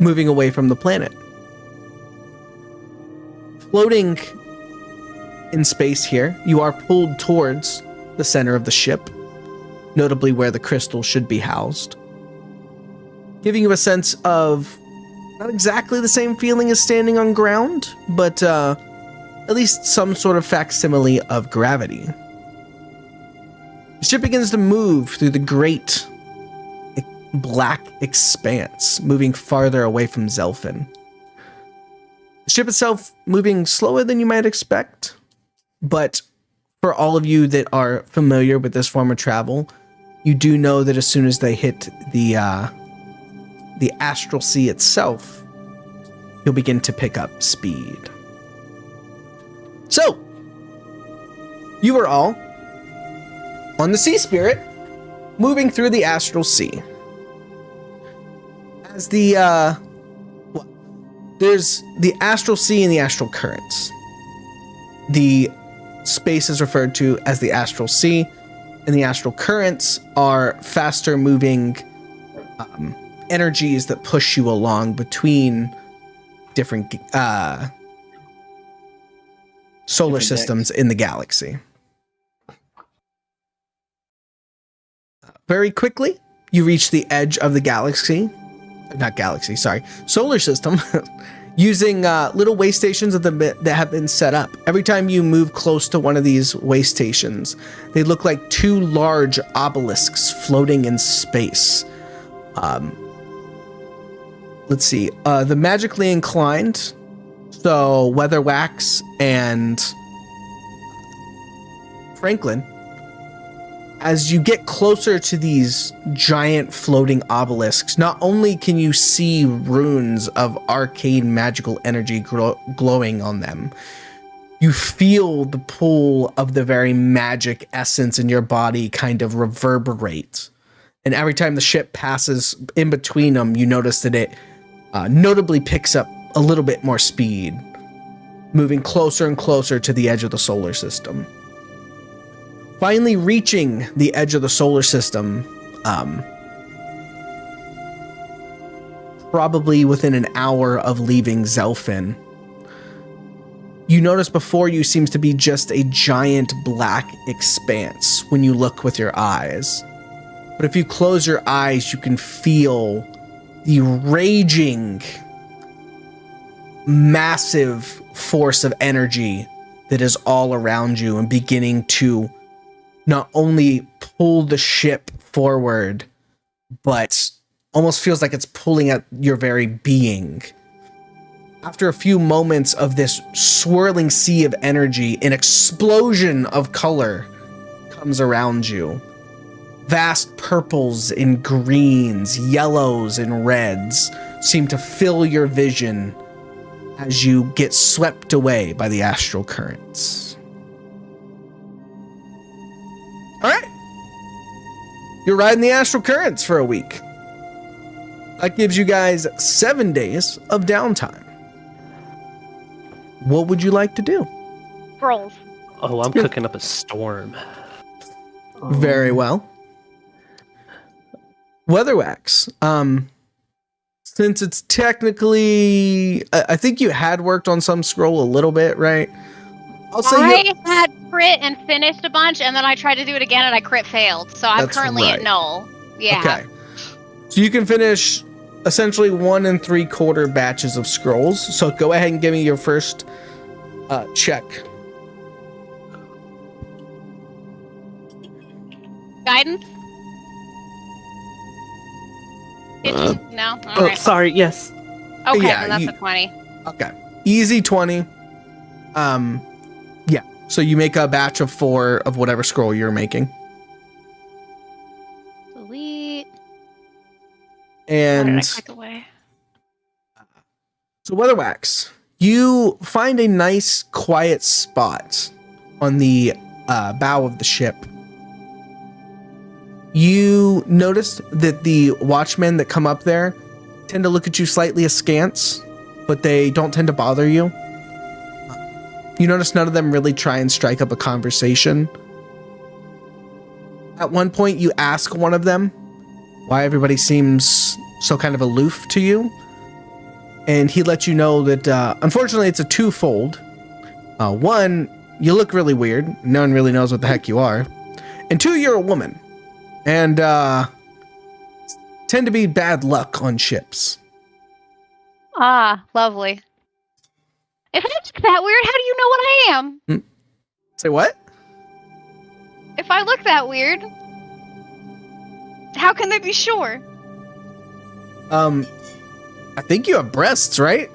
moving away from the planet. Floating in space here, you are pulled towards the center of the ship, notably where the crystal should be housed, giving you a sense of not exactly the same feeling as standing on ground, but at least some sort of facsimile of gravity. The ship begins to move through the great black expanse, moving farther away from Zelfin. The ship itself moving slower than you might expect, but for all of you that are familiar with this form of travel, you do know that as soon as they hit the astral sea itself, you'll begin to pick up speed. So, you are all on the Sea Spirit, moving through the astral sea. As there's the astral sea and the astral currents. The space is referred to as the astral sea, and the astral currents are faster moving energies that push you along between different solar systems in the galaxy. Very quickly, you reach the edge of the solar system, using little way stations that have been set up. Every time you move close to one of these way stations, they look like two large obelisks floating in space. Let's see, the magically inclined, so Weatherwax and Franklin, as you get closer to these giant floating obelisks, not only can you see runes of arcane magical energy glowing on them, you feel the pull of the very magic essence in your body kind of reverberate. And every time the ship passes in between them, you notice that it notably picks up a little bit more speed, moving closer and closer to the edge of the solar system. Finally reaching the edge of the solar system, probably within an hour of leaving Zelfin, you notice before you seems to be just a giant black expanse when you look with your eyes. But if you close your eyes, you can feel the raging, massive force of energy that is all around you and beginning to not only pull the ship forward, but almost feels like it's pulling at your very being. After a few moments of this swirling sea of energy, an explosion of color comes around you. Vast purples and greens, yellows and reds seem to fill your vision as you get swept away by the astral currents. All right. You're riding the astral currents for a week. That gives you guys 7 days of downtime. What would you like to do? Scrolls. Oh, I'm cooking up a storm. Very well. Weatherwax. Since it's technically, I think you had worked on some scroll a little bit, right? I'll say I had crit and finished a bunch, and then I tried to do it again, and I crit failed. So I'm That's currently right. at null. Yeah. Okay. So you can finish essentially 1 3/4 batches of scrolls. So go ahead and give me your first check. Guidance? No? Oh, Alright. sorry. Yes. Okay, yeah, then that's you- a 20. Okay. Easy 20. Yeah. So you make a batch of 4 of whatever scroll you're making. Delete. Why did I And click away? so Weatherwax, you find a nice quiet spot on the bow of the ship. You notice that the watchmen that come up there tend to look at you slightly askance, but they don't tend to bother you. You notice none of them really try and strike up a conversation. At one point, you ask one of them why everybody seems so kind of aloof to you. And he lets you know that, unfortunately, it's a twofold. One, you look really weird. No one really knows what the heck you are. And 2, you're a woman. And tend to be bad luck on ships. Ah, lovely. If I look that weird, how do you know what I am? Say what? If I look that weird, how can they be sure? I think you have breasts, right?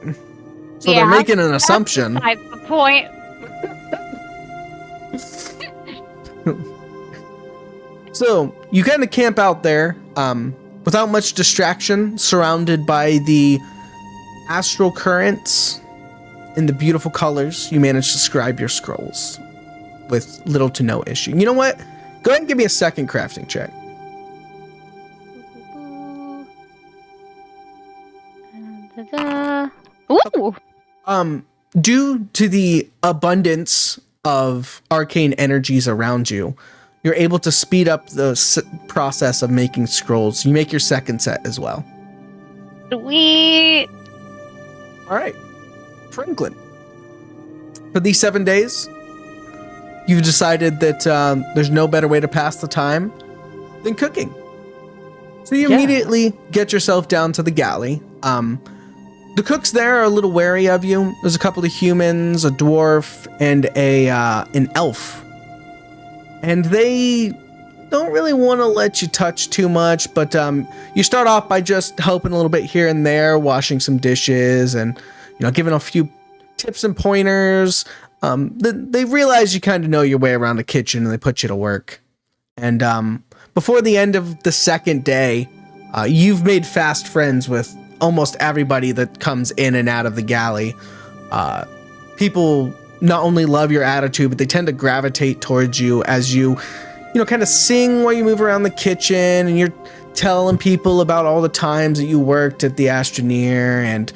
So Yeah, they're making an assumption. That's the point. So you kind of camp out there without much distraction, surrounded by the astral currents and the beautiful colors. You manage to scribe your scrolls with little to no issue. You know what? Go ahead and give me a second crafting check. Ooh! Due to the abundance of arcane energies around you, you're able to speed up the process of making scrolls. You make your second set as well. Sweet! All right. Franklin. For these 7 days, you've decided that there's no better way to pass the time than cooking. So you immediately get yourself down to the galley. The cooks there are a little wary of you. There's a couple of humans, a dwarf, and an elf. And they don't really want to let you touch too much, but you start off by just helping a little bit here and there, washing some dishes, and giving a few tips and pointers. They realize you kind of know your way around the kitchen, and they put you to work. And before the end of the second day, you've made fast friends with almost everybody that comes in and out of the galley. People not only love your attitude, but they tend to gravitate towards you as you kind of sing while you move around the kitchen, and you're telling people about all the times that you worked at the Astroneer, and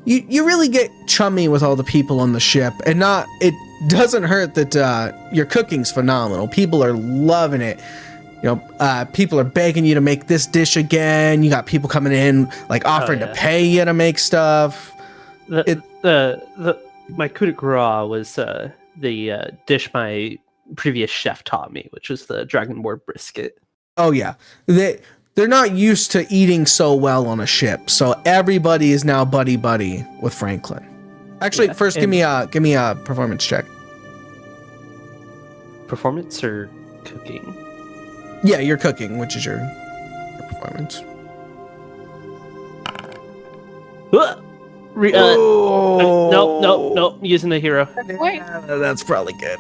you really get chummy with all the people on the ship. And it doesn't hurt that your cooking's phenomenal. People are loving it. People are begging you to make this dish again. You got people coming in offering to pay you to make stuff. My coup de grace was the dish my previous chef taught me, which was the dragonborn brisket. Oh yeah, they're not used to eating so well on a ship, so everybody is now buddy with Franklin. Actually, first give me a performance check. Performance or cooking? Yeah, you're cooking, which is your performance. Nope. Using the hero. Yeah, that's probably good.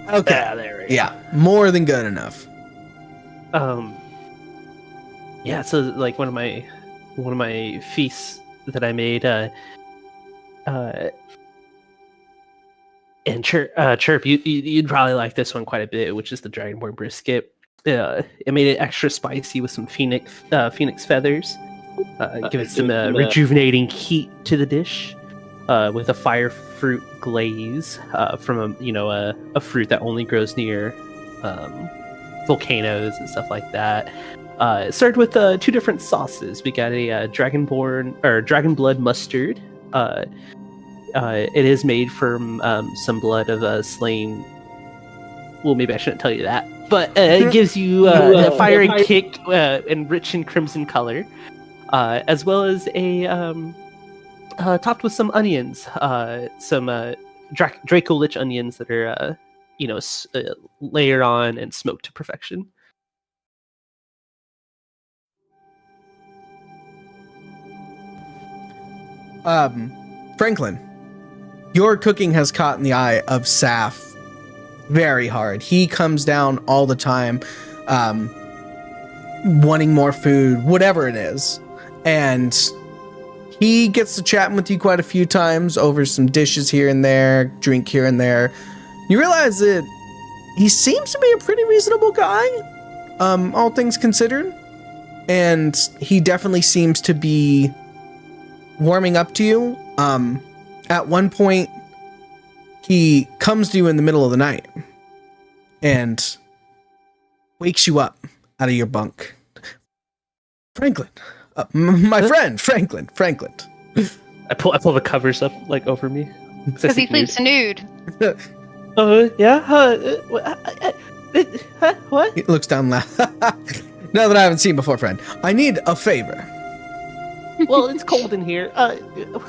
Okay. There we go. Yeah, more than good enough. Yeah. So like one of my feasts that I made. And Chirp, you'd probably like this one quite a bit, which is the dragonborn brisket. It made it extra spicy with some phoenix feathers. Give it some rejuvenating heat to the dish, with a fire fruit glaze from a fruit that only grows near volcanoes and stuff like that. It served with 2 different sauces. We got a dragon blood mustard. It is made from some blood of a slain. Well, maybe I shouldn't tell you that, but it gives you a fiery kick and rich in crimson color, as well as a topped with some onions, some Draco Lich onions that are, layered on and smoked to perfection. Franklin, your cooking has caught in the eye of Saf very hard. He comes down all the time, wanting more food, whatever it is. And he gets to chatting with you quite a few times over some dishes here and there, drink here and there. You realize that he seems to be a pretty reasonable guy, all things considered. And he definitely seems to be warming up to you. At one point, he comes to you in the middle of the night and wakes you up out of your bunk. Franklin, my friend, Franklin. I pull the covers up like over me Because he sleeps nude. Yeah. What? He looks down loud. Now that I haven't seen before, friend, I need a favor. Well, it's cold in here.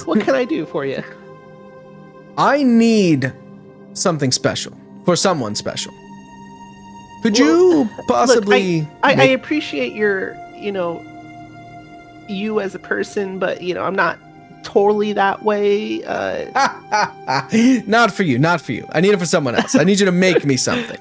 What can I do for you? I need something special for someone special. Could you possibly? Look, I appreciate your, you as a person, but I'm not totally that way. Not for you. I need it for someone else. I need you to make me something.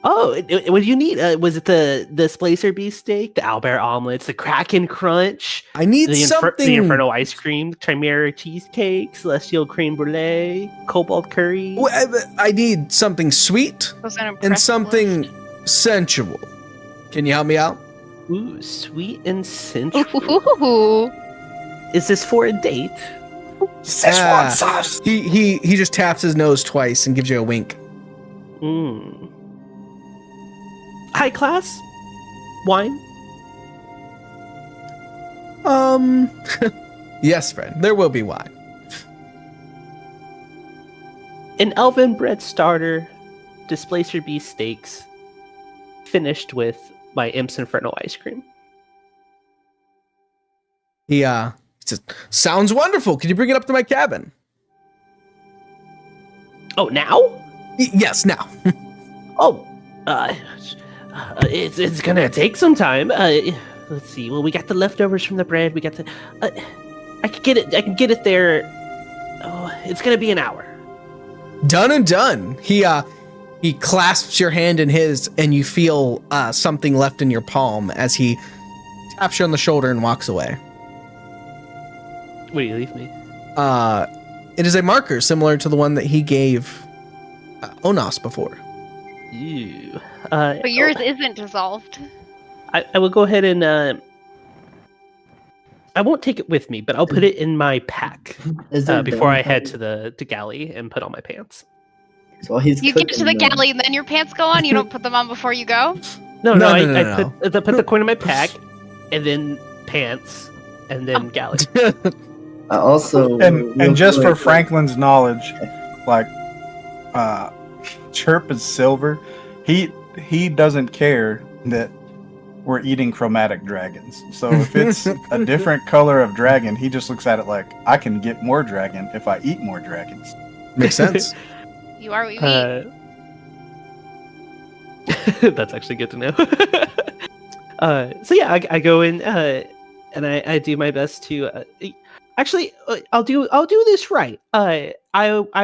Oh, what do you need? Was it the Splacer beefsteak, the Owlbear omelets, the Kraken Crunch? I need something. The Inferno ice cream, Chimera cheesecake, Celestial creme brulee, Cobalt curry. I need something sweet and something list. sensual. Can you help me out? Ooh, sweet and sensual. Ooh. Is this for a date? Szechuan sauce. He just taps his nose twice and gives you a wink. High class wine. Yes, friend. There will be wine. An elven bread starter, Displacer beef steaks, finished with my Imps Inferno ice cream. He says, "Sounds wonderful. Can you bring it up to my cabin?" Oh, now? Yes, now. It's gonna take some time. Let's see. Well, we got the leftovers from the bread. We got the. I can get it there. Oh, it's gonna be an hour. Done and done. He clasps your hand in his, and you feel something left in your palm as he taps you on the shoulder and walks away. Where do you leave me? It is a marker similar to the one that he gave Onos before. Ew. But yours isn't dissolved. I will go ahead and I won't take it with me, but I'll put it in my pack before I head to the galley and put on my pants. So he's You get to the galley and then your pants go on? You don't put them on before you go? No. No. Put the coin in my pack, and then pants, and then galley. Also, and just for Franklin's knowledge, like Chirp is silver. He doesn't care that we're eating chromatic dragons. So if it's a different color of dragon, he just looks at it like, I can get more dragon if I eat more dragons. Makes sense. You are what you eat. That's actually good to know. So yeah, I go in and I do my best to. Actually, I'll do this right. I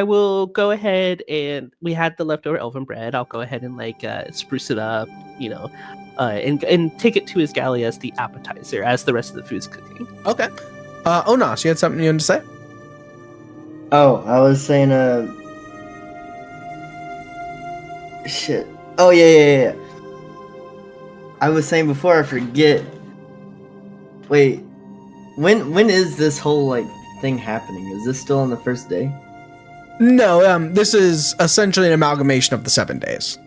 will go ahead, and we had the leftover elven bread. I'll go ahead and spruce it up, and take it to his galley as the appetizer, as the rest of the food's cooking. Okay. Onos, you had something you wanted to say? Oh, I was saying, shit. Oh, yeah. I was saying before I forget. Wait, when is this whole, thing happening? Is this still on the first day? No, this is essentially an amalgamation of the 7 days.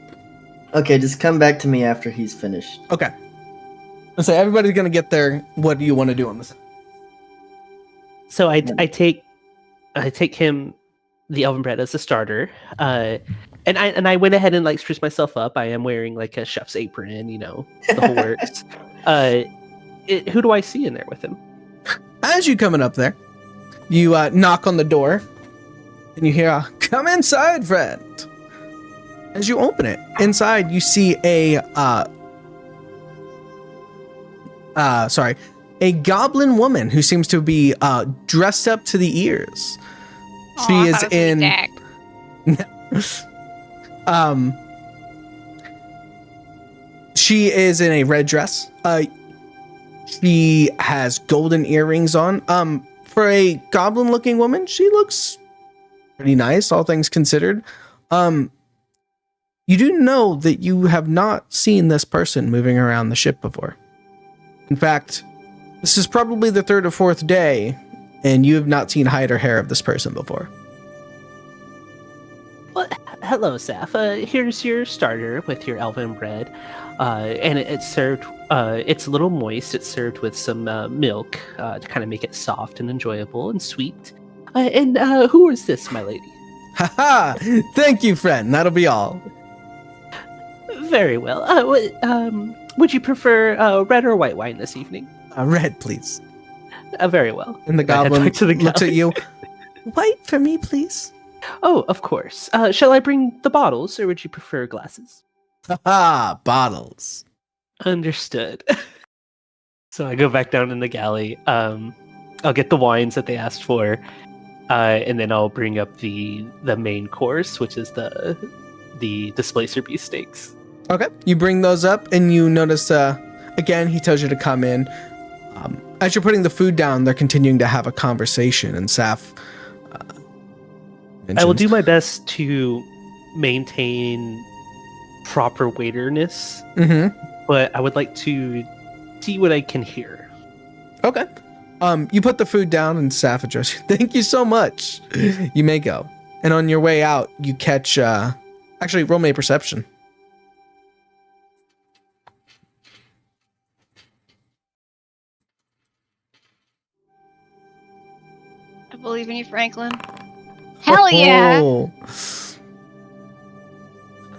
Okay, just come back to me after he's finished. Okay. So everybody's gonna get there. What do you want to do on this? So I take him the elven bread as a starter, and I went ahead and spruced myself up. I am wearing a chef's apron, the whole works. Who do I see in there with him? As you coming up there, You knock on the door, and you hear, "Come inside, friend." As you open it, inside you see a goblin woman who seems to be dressed up to the ears. She Aw, I is thought it was gonna be Dak. She is in a red dress. She has golden earrings on. For a goblin-looking woman, she looks pretty nice, all things considered. You do know that you have not seen this person moving around the ship before. In fact, this is probably the third or fourth day, and you have not seen hide or hair of this person before. Well, hello, Saf. Here's your starter with your elven bread, and it's served. It's a little moist. It's served with some milk to kind of make it soft and enjoyable and sweet. And who is this, my lady? Haha! Thank you, friend. That'll be all. Very well. Would you prefer red or white wine this evening? Red, please. Very well. And the I head goblin back to the looks at galley. you. White for me, please. Oh, of course. Shall I bring the bottles, or would you prefer glasses? Haha! Bottles. Understood. So I go back down in the galley. I'll get the wines that they asked for, and then I'll bring up the main course, which is the Displacer beef steaks. Okay. You bring those up, and you notice, again, he tells you to come in. As you're putting the food down, they're continuing to have a conversation, and Saf I will mentions, do my best to maintain proper waiterness, but I would like to see what I can hear. Okay. You put the food down, and Saf addresses you. Thank you so much. You may go. And on your way out, you catch, actually, roll me a perception. I believe in you, Franklin. Hell yeah! Oh.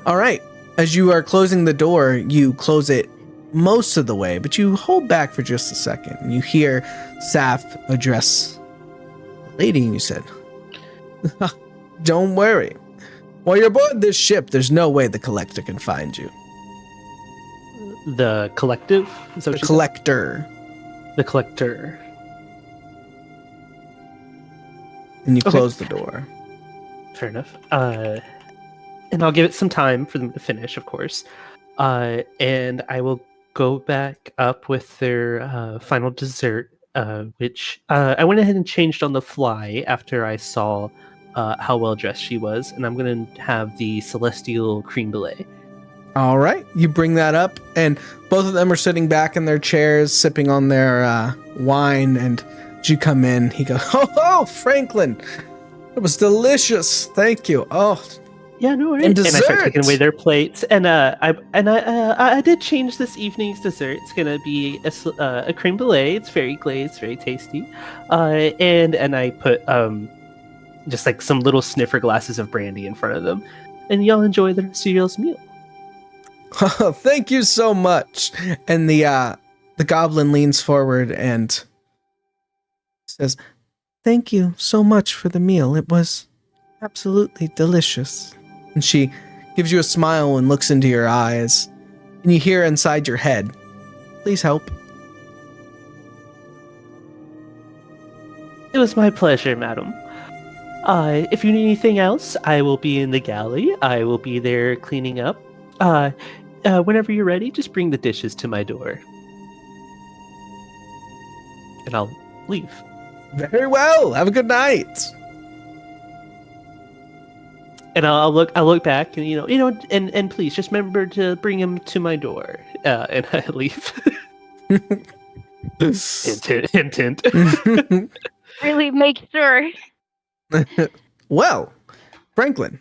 All right. As you are closing the door, you close it most of the way, but you hold back for just a second. And you hear Saf address the lady, and you said, "Don't worry. While you're aboard this ship, there's no way the collector can find you." The collective? Is that The what you said? collector. The collector. And you Okay. close the door. Fair enough. And I'll give it some time for them to finish, of course. And I will go back up with their final dessert, which I went ahead and changed on the fly after I saw how well dressed she was. And I'm going to have the celestial cream brulee. All right. You bring that up, and both of them are sitting back in their chairs, sipping on their wine. And as you come in, he goes, "Oh, Franklin, it was delicious. Thank you. Oh, Yeah, no worries. And And I start dessert! taking away their plates. And I did change this evening's dessert. It's gonna be a creme brulee. It's very glazed, very tasty. And I put just like some little sniffer glasses of brandy in front of them, and y'all enjoy the rest of y'all's meal. thank you so much." And the goblin leans forward and says, "Thank you so much for the meal. It was absolutely delicious." And she gives you a smile and looks into your eyes, and you hear inside your head, "Please help." It was my pleasure, madam. If you need anything else, I will be in the galley. I will be there cleaning up. Whenever you're ready, just bring the dishes to my door, and I'll leave. Very well. Have a good night. And I'll look back, and and please just remember to bring him to my door. And I leave. Hint, hint. Really make sure. Well, Franklin,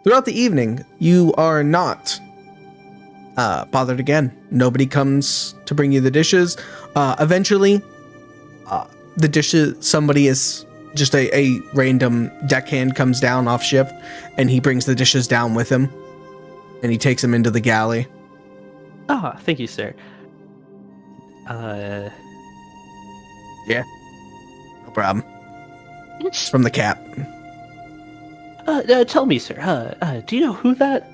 throughout the evening, you are not bothered again. Nobody comes to bring you the dishes. Eventually, the dishes, somebody is just a random deckhand comes down off shift, and he brings the dishes down with him, and he takes them into the galley. Ah, thank you, sir. No No problem. It's from the cap. Tell me, sir. Do you know who that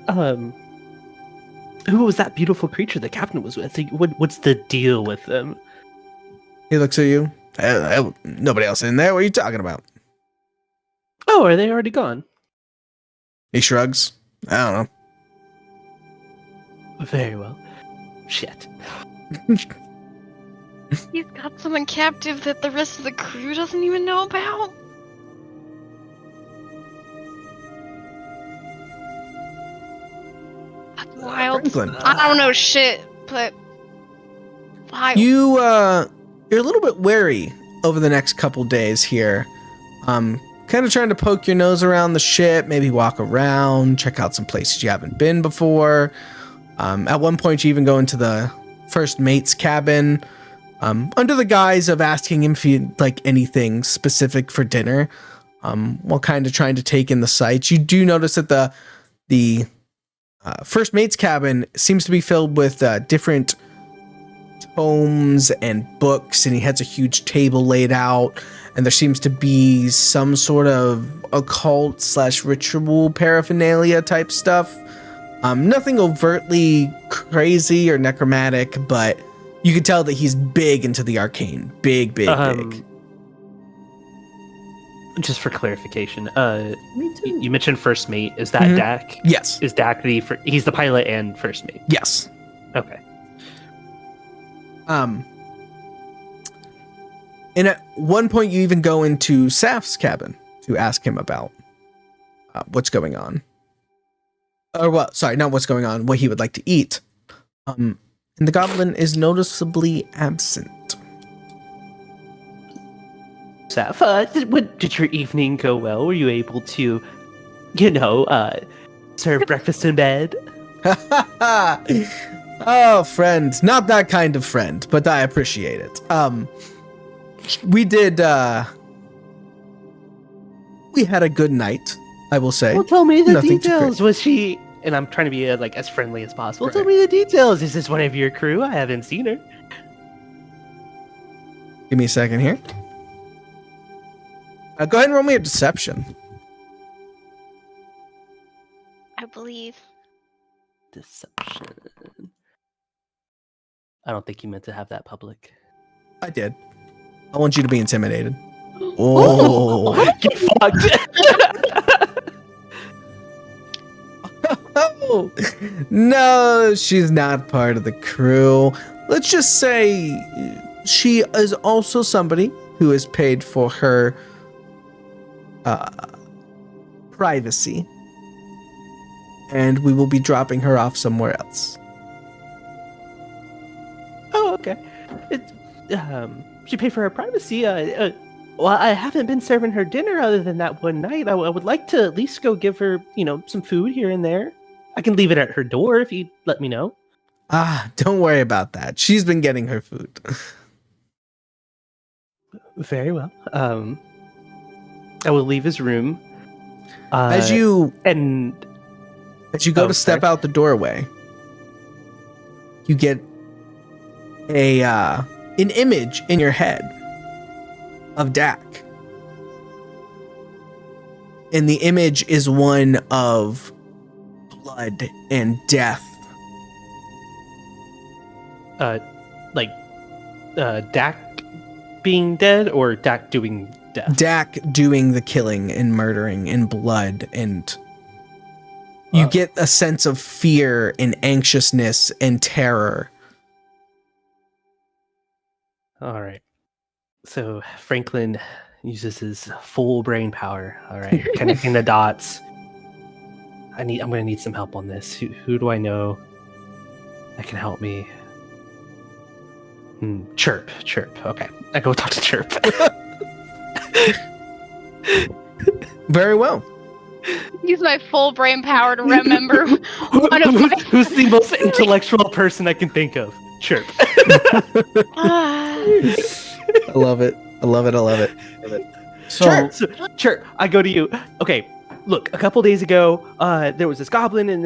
who was that beautiful creature the captain was with? What's the deal with them? He looks at you. Nobody else in there. What are you talking about? Oh, are they already gone? He shrugs. I don't know. Very well. Shit. He's got someone captive that the rest of the crew doesn't even know about. That's wild. Franklin. I don't know shit, but wild. You're a little bit wary over the next couple days here. Kind of trying to poke your nose around the ship, maybe walk around, check out some places you haven't been before. At one point, you even go into the first mate's cabin, under the guise of asking him if he'd like anything specific for dinner, while kind of trying to take in the sights. You do notice that the first mate's cabin seems to be filled with different tomes and books, and he has a huge table laid out, and there seems to be some sort of occult / ritual paraphernalia type stuff. Nothing overtly crazy or necromantic, but you can tell that he's big into the arcane. Big. Just for clarification, you mentioned first mate. Is that Dak? Yes. Is Dak he's the pilot and first mate? Yes. Okay. And at one point, you even go into Saf's cabin to ask him about what's going on. Or what? Sorry, not what's going on. What he would like to eat. And the goblin is noticeably absent. Saf, did your evening go well? Were you able to, serve breakfast in bed? Oh, friend. Not that kind of friend, but I appreciate it. We did, we had a good night, I will say. Well, tell me the Nothing too details. crazy. Was she, and I'm trying to be as friendly as possible. Right. Tell me the details. Is this one of your crew? I haven't seen her. Give me a second here. Go ahead and roll me a deception. I believe. Deception. I don't think you meant to have that public. I did. I want you to be intimidated. Oh. Get fucked. Oh. No, she's not part of the crew. Let's just say she is also somebody who is paid for her privacy. And we will be dropping her off somewhere else. Oh, okay. She paid for her privacy. Well, I haven't been serving her dinner other than that one night. I would like to at least go give her, some food here and there. I can leave it at her door if you let me know. Don't worry about that. She's been getting her food. Very well. I will leave his room. As you go to step out the doorway, you get an image in your head of Dak. And the image is one of blood and death. Dak being dead or Dak doing death? Dak doing the killing and murdering and blood, and you get a sense of fear and anxiousness and terror. All right. So Franklin uses his full brain power. All right, connecting the dots. I'm gonna need some help on this. Who do I know that can help me? Chirp. Okay, I go talk to Chirp. Very well. Use my full brain power to remember one of my. Who's the most intellectual person I can think of? Chirp. I love it. So Chirp, I go to you. Okay, look, a couple days ago, there was this goblin, and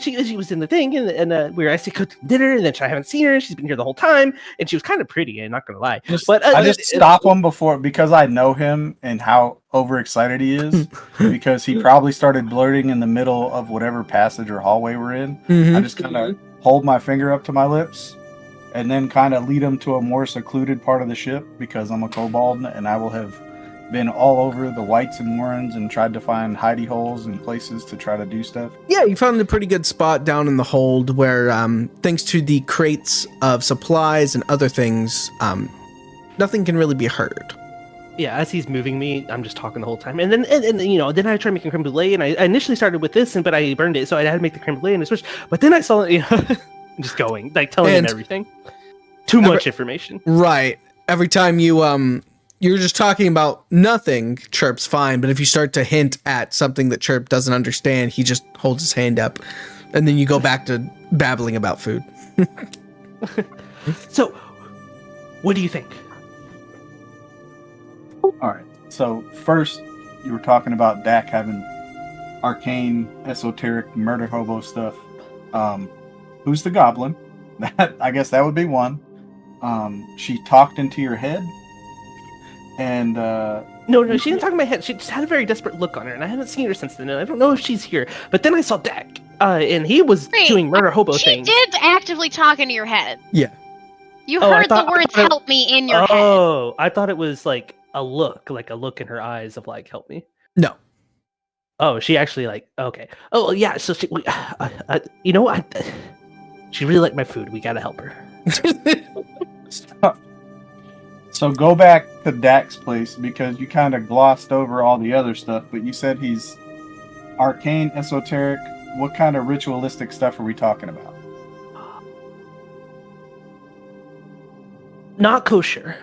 she was in the thing, and we were actually cooking dinner, and then I haven't seen her. She's been here the whole time, and she was kind of pretty. I'm not gonna lie, but I just stop him before because I know him and how overexcited he is because he probably started blurting in the middle of whatever passage or hallway we're in. I just kind of hold my finger up to my lips and then kind of lead him to a more secluded part of the ship because I'm a kobold and I will have been all over the whites and warrens and tried to find hidey holes and places to try to do stuff. Yeah, you found a pretty good spot down in the hold where, thanks to the crates of supplies and other things, nothing can really be heard. Yeah, as he's moving me, I'm just talking the whole time, and then then I tried making creme brulee, and I initially started with this, but I burned it, so I had to make the creme brulee and I switched. But then I saw I'm just going telling him everything. Too much information. Right. Every time you're just talking about nothing, Chirp's fine, but if you start to hint at something that Chirp doesn't understand, he just holds his hand up, and then you go back to babbling about food. So, what do you think? All right. So first, you were talking about Dak having arcane, esoteric, murder hobo stuff. Who's the goblin? I guess that would be one. She talked into your head. And No, she didn't talk in my head. She just had a very desperate look on her, and I haven't seen her since then. And I don't know if she's here. But then I saw Dak, and he was doing murder hobo things. She did actively talk into your head. Yeah. You heard the words "help me" in your head. Oh, I thought it was like a look in her eyes of like "help me." No. Oh, she actually okay. Oh yeah, so she, she really liked my food. We gotta help her. So go back to Dak's place because you kind of glossed over all the other stuff, but you said he's arcane, esoteric. What kind of ritualistic stuff are we talking about? Not kosher.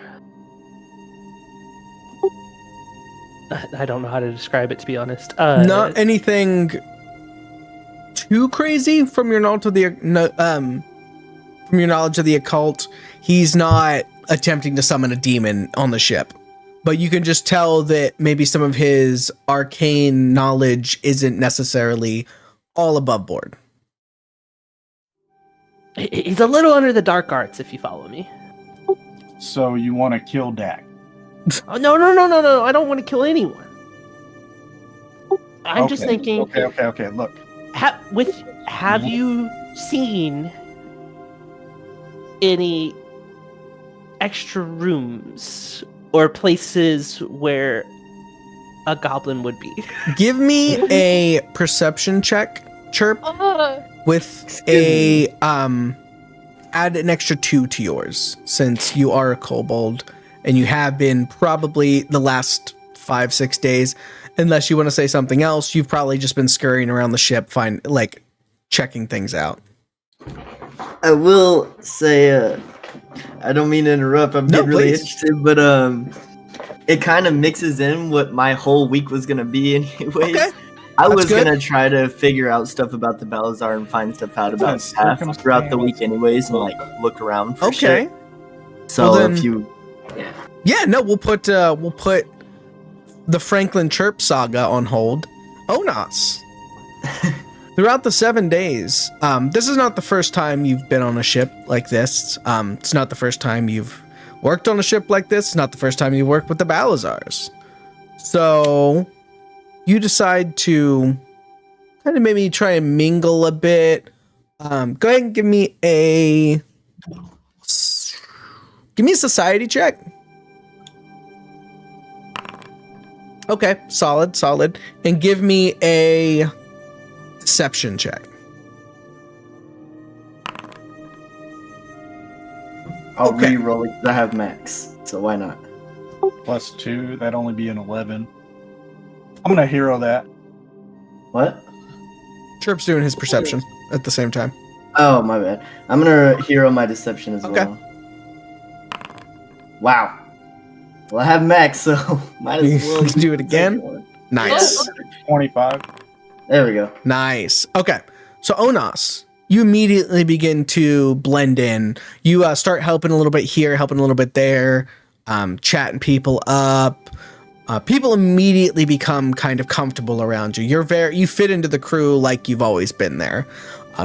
I don't know how to describe it, to be honest. Not anything too crazy from your knowledge of the occult. He's not attempting to summon a demon on the ship, but you can just tell that maybe some of his arcane knowledge isn't necessarily all above board. He's a little under the dark arts, if you follow me. So you want to kill Dak? Oh, no! I don't want to kill anyone. I'm just thinking. Okay. Look, have you seen any extra rooms or places where a goblin would be? Give me a perception check, Chirp, with Excuse a add an extra 2 to yours, since you are a kobold and you have been probably the last 5-6 days. Unless you want to say something else, you've probably just been scurrying around the ship, checking things out. I will say, I don't mean to interrupt. I'm getting really interested, but it kind of mixes in what my whole week was gonna be, anyways. Okay. I was gonna try to figure out stuff about the Balazar and find stuff out about Path throughout the week, anyways, and look around for shit. So well, then, if you, we'll put the Franklin Chirp saga on hold. Onas. Throughout the 7 days, this is not the first time you've been on a ship like this. It's not the first time you've worked on a ship like this. It's not the first time you worked with the Balazars. So you decide to kind of maybe try and mingle a bit. Go ahead and give me a society check. Okay, solid. And give me a deception check. I'll re-roll it because I have max, so why not? +2, that'd only be an 11. I'm gonna hero that. What? Chirp's doing his perception at the same time. Oh, my bad. I'm gonna hero my deception as well. Wow. Well, I have max, so might as well do it again. Nice. 25. There we go. Nice. Okay. So Onas, you immediately begin to blend in. You start helping a little bit here, helping a little bit there, chatting people up. people immediately become kind of comfortable around you. You fit into the crew like you've always been there.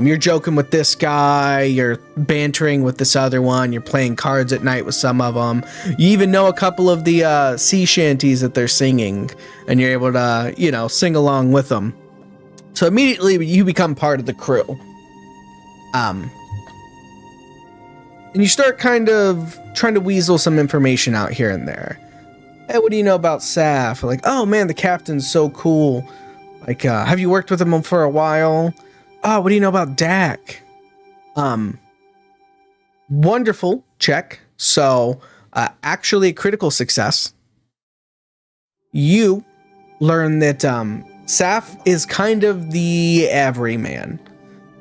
You're joking with this guy, you're bantering with this other one, you're playing cards at night with some of them. You even know a couple of the sea shanties that they're singing, and you're able to, sing along with them. So immediately you become part of the crew. And you start kind of trying to weasel some information out here and there. Hey, what do you know about Saf? Like, oh man, the captain's so cool. Like, have you worked with him for a while? Oh, what do you know about Dak? Wonderful, check. So, actually a critical success. You learn that Saf is kind of the everyman.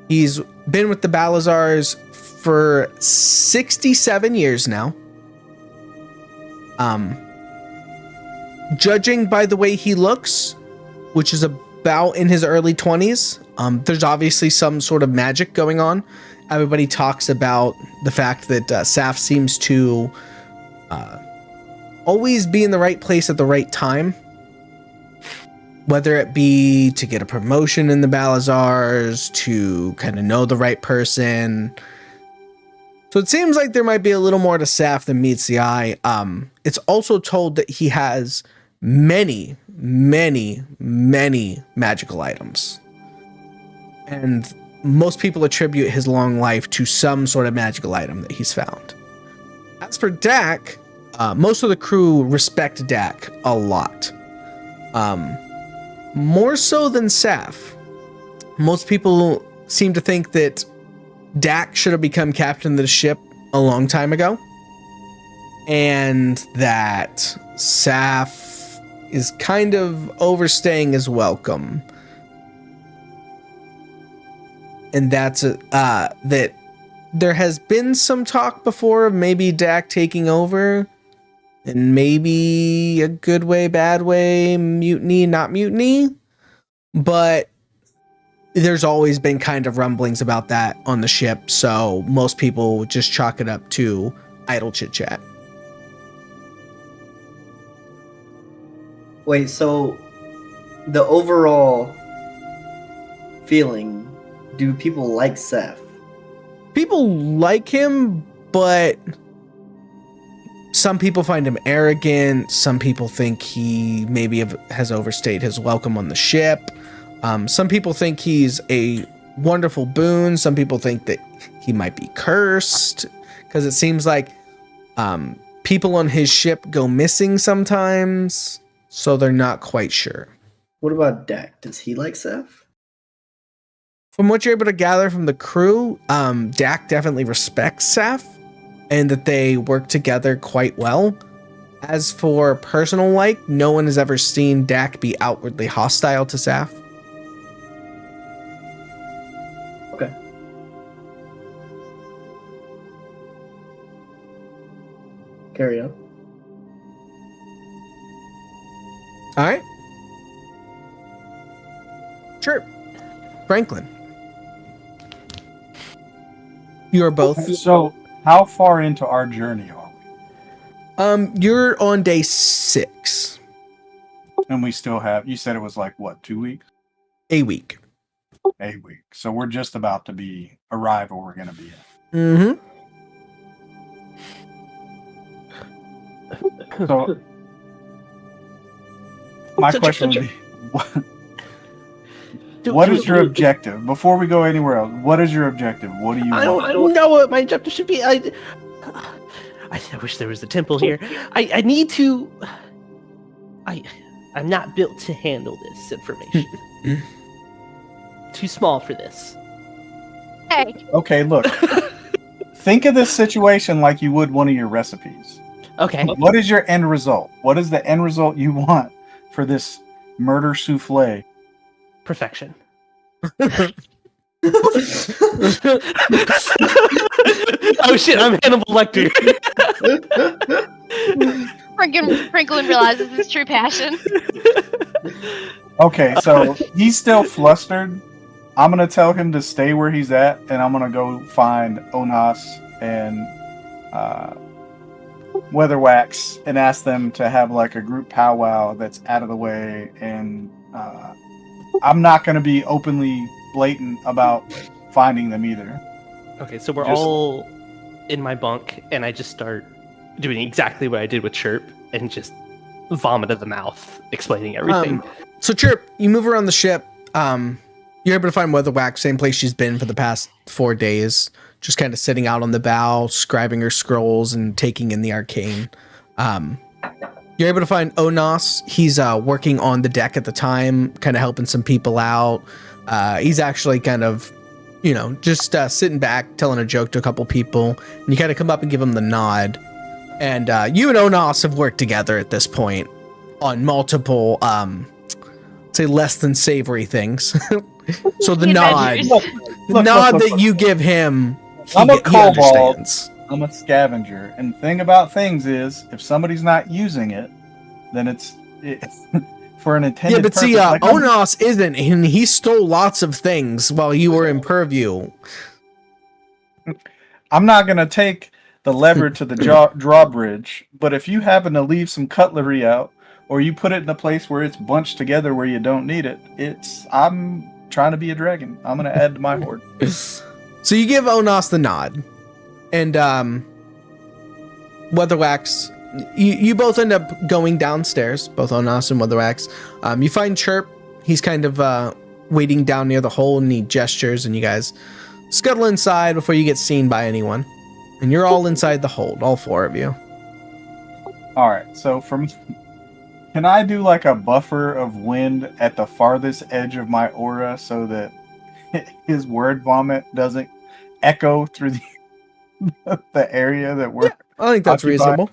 He's been with the Balazars for 67 years now. Judging by the way he looks, which is about in his early 20s, there's obviously some sort of magic going on. Everybody talks about the fact that Saf seems to always be in the right place at the right time, whether it be to get a promotion in the Balazars, to kind of know the right person. So it seems like there might be a little more to Saf than meets the eye. It's also told that he has many magical items. And most people attribute his long life to some sort of magical item that he's found. As for Dak, most of the crew respect Dak a lot. More so than Saf. Most people seem to think that Dak should have become captain of the ship a long time ago, and that Saf is kind of overstaying his welcome. And that's that there has been some talk before of maybe Dak taking over, and maybe a good way, bad way, mutiny, not mutiny, but there's always been kind of rumblings about that on the ship, so most people just chalk it up to idle chit chat. Wait, so the overall feeling, do people like Seth? People like him, but some people find him arrogant. Some people think he maybe has overstayed his welcome on the ship. Some people think he's a wonderful boon. Some people think that he might be cursed, because it seems like people on his ship go missing sometimes, so they're not quite sure. What about Dak? Does he like Seth? From what you're able to gather from the crew, Dak definitely respects Saf, and that they work together quite well. As for personal like, no one has ever seen Dak be outwardly hostile to Saf. Okay. Carry on. All right. Sure. Franklin. You are both. So, how far into our journey are we? You're on day 6. And we still have, you said it was like, what, 2 weeks? A week. A week. So we're just about to arrive where we're going to be at. Mm-hmm. So, my question would be, what is your objective? Before we go anywhere else, what is your objective? What do you want? I don't know what my objective should be. I wish there was a temple here. I need to... I'm not built to handle this information. Too small for this. Hey, Okay, look. Think of this situation like you would one of your recipes. Okay. What is your end result? What is the end result you want for this murder souffle? Perfection. Oh shit, I'm Hannibal Lecter. Franklin realizes his true passion. Okay, so he's still flustered. I'm going to tell him to stay where he's at, and I'm going to go find Onas and Weatherwax and ask them to have like a group powwow that's out of the way, and I'm not going to be openly blatant about finding them either. Okay, so we're Just- all in my bunk, and I just start doing exactly what I did with Chirp, and just vomit of the mouth, explaining everything. So Chirp, you move around the ship. You're able to find Weatherwax, same place she's been for the past 4 days, just kind of sitting out on the bow, scribing her scrolls and taking in the arcane. You're able to find Onos. He's working on the deck at the time, kind of helping some people out. He's actually kind of, just sitting back, telling a joke to a couple people. And you kind of come up and give him the nod. And you and Onos have worked together at this point on multiple, say, less than savory things. So the nod, Adventures. that you give him, I'm a he kobold. understands. I'm a scavenger, and the thing about things is, if somebody's not using it, then it's for an intended Yeah, but purpose. see, Like, I'm- Onos isn't, and he stole lots of things while you were in Purview. I'm not gonna take the lever to the drawbridge, but if you happen to leave some cutlery out, or you put it in a place where it's bunched together where you don't need it, I'm trying to be a dragon. I'm gonna add to my horde. So you give Onos the nod, and Weatherwax, you both end up going downstairs, both Onos and Weatherwax. You find Chirp. He's kind of waiting down near the hole, and he gestures, and you guys scuttle inside before you get seen by anyone. And you're all inside the hold, all 4 of you. All right, so can I do like a buffer of wind at the farthest edge of my aura so that his word vomit doesn't echo through the area that we're I think that's occupied? reasonable.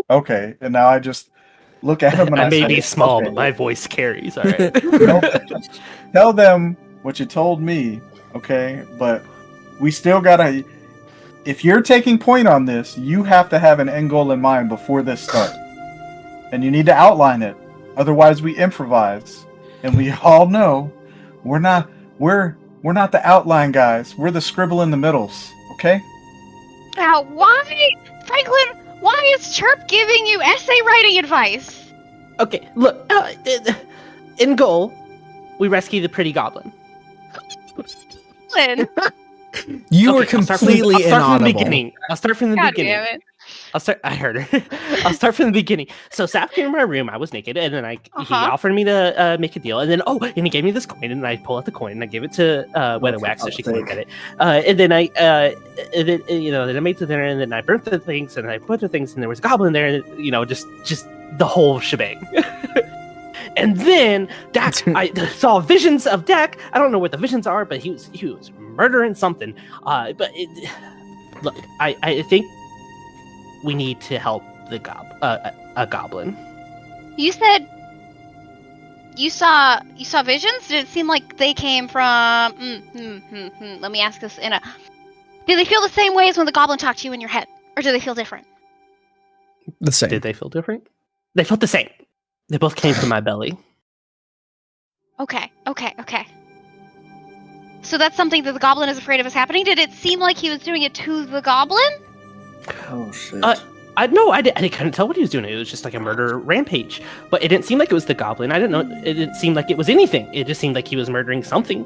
Okay, and now I just look at him and I may say, be small, okay, but my voice carries. All right. nope. Tell them what you told me, okay? But we still gotta. If you're taking point on this, you have to have an end goal in mind before this starts, and you need to outline it. Otherwise, we improvise, and we all know we're not the outline guys. We're the scribble in the middles, okay? Now, Franklin, why is Chirp giving you essay writing advice? Okay, look. In goal, we rescue the pretty goblin. Lynn, You were Okay, I'll start completely from the inaudible. beginning. I'll start from the God beginning. damn it. I heard her. I'll start from the beginning. So Saf came in my room. I was naked, and then he Uh-huh. offered me to make a deal, and then and he gave me this coin, and I pull out the coin, and I gave it to Weatherwax so she can look at it. And then then I made the dinner, and then I burnt the things, and I put the things, and there was a goblin there, and just the whole shebang. And then Dak, I saw visions of Dak. I don't know what the visions are, but he was murdering something. Look, I think we need to help the a goblin. You said you saw visions? Did it seem like they came from? Let me ask this Did they feel the same way as when the goblin talked to you in your head, or do they feel different? The same. Did they feel different? They felt the same. They both came from my belly. Okay. So that's something that the goblin is afraid of is happening. Did it seem like he was doing it to the goblin? Oh shit. I couldn't tell what he was doing. It was just like a murder rampage. But it didn't seem like it was the goblin. I didn't know. It didn't seem like it was anything. It just seemed like he was murdering something.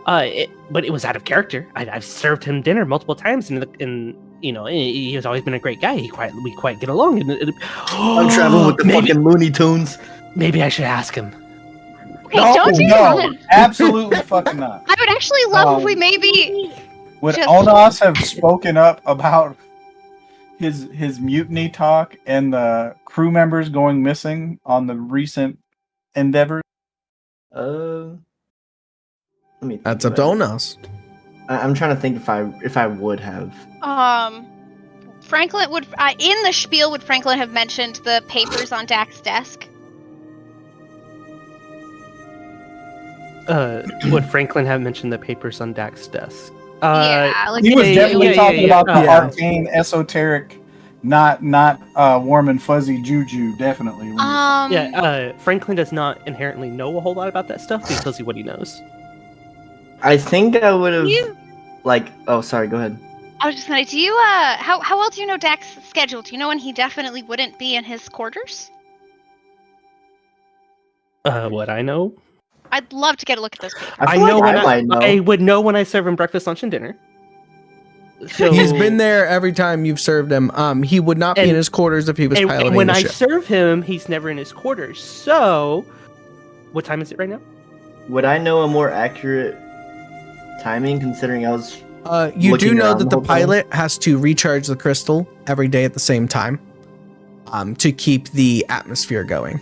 But it was out of character. I've served him dinner multiple times, and he has always been a great guy. We quite get along. I'm traveling with the fucking Looney Tunes. Maybe I should ask him. Hey, don't do that. Absolutely fucking not. I would actually love if we maybe. Would Just- Onos have spoken up about his mutiny talk and the crew members going missing on the recent endeavors? Let me. think That's up to about it. Onos. I'm trying to think if I would have. Franklin would in the spiel would Franklin have mentioned the papers on Dak's desk? Would Franklin have mentioned the papers on Dak's desk? Yeah, like He was they- definitely yeah, talking yeah, about the yeah. arcane, esoteric, not warm and fuzzy juju. Definitely. Franklin does not inherently know a whole lot about that stuff, but he tells you what he knows. I think I would have. You- Like, oh, sorry. Go ahead. I was just gonna. Do you how well do you know Dak's schedule? Do you know when he definitely wouldn't be in his quarters? What I know? I'd love to get a look at those papers. I I feel know like when I might know. I would know when I serve him breakfast, lunch, and dinner. So He's been there every time you've served him. He would not be in And- his quarters if he was and piloting when the I ship. serve him, he's never in his quarters. So, what time is it right now? Would I know a more accurate timing considering I was You do looking know around that the the whole time? pilot has to recharge the crystal every day at the same time to keep the atmosphere going.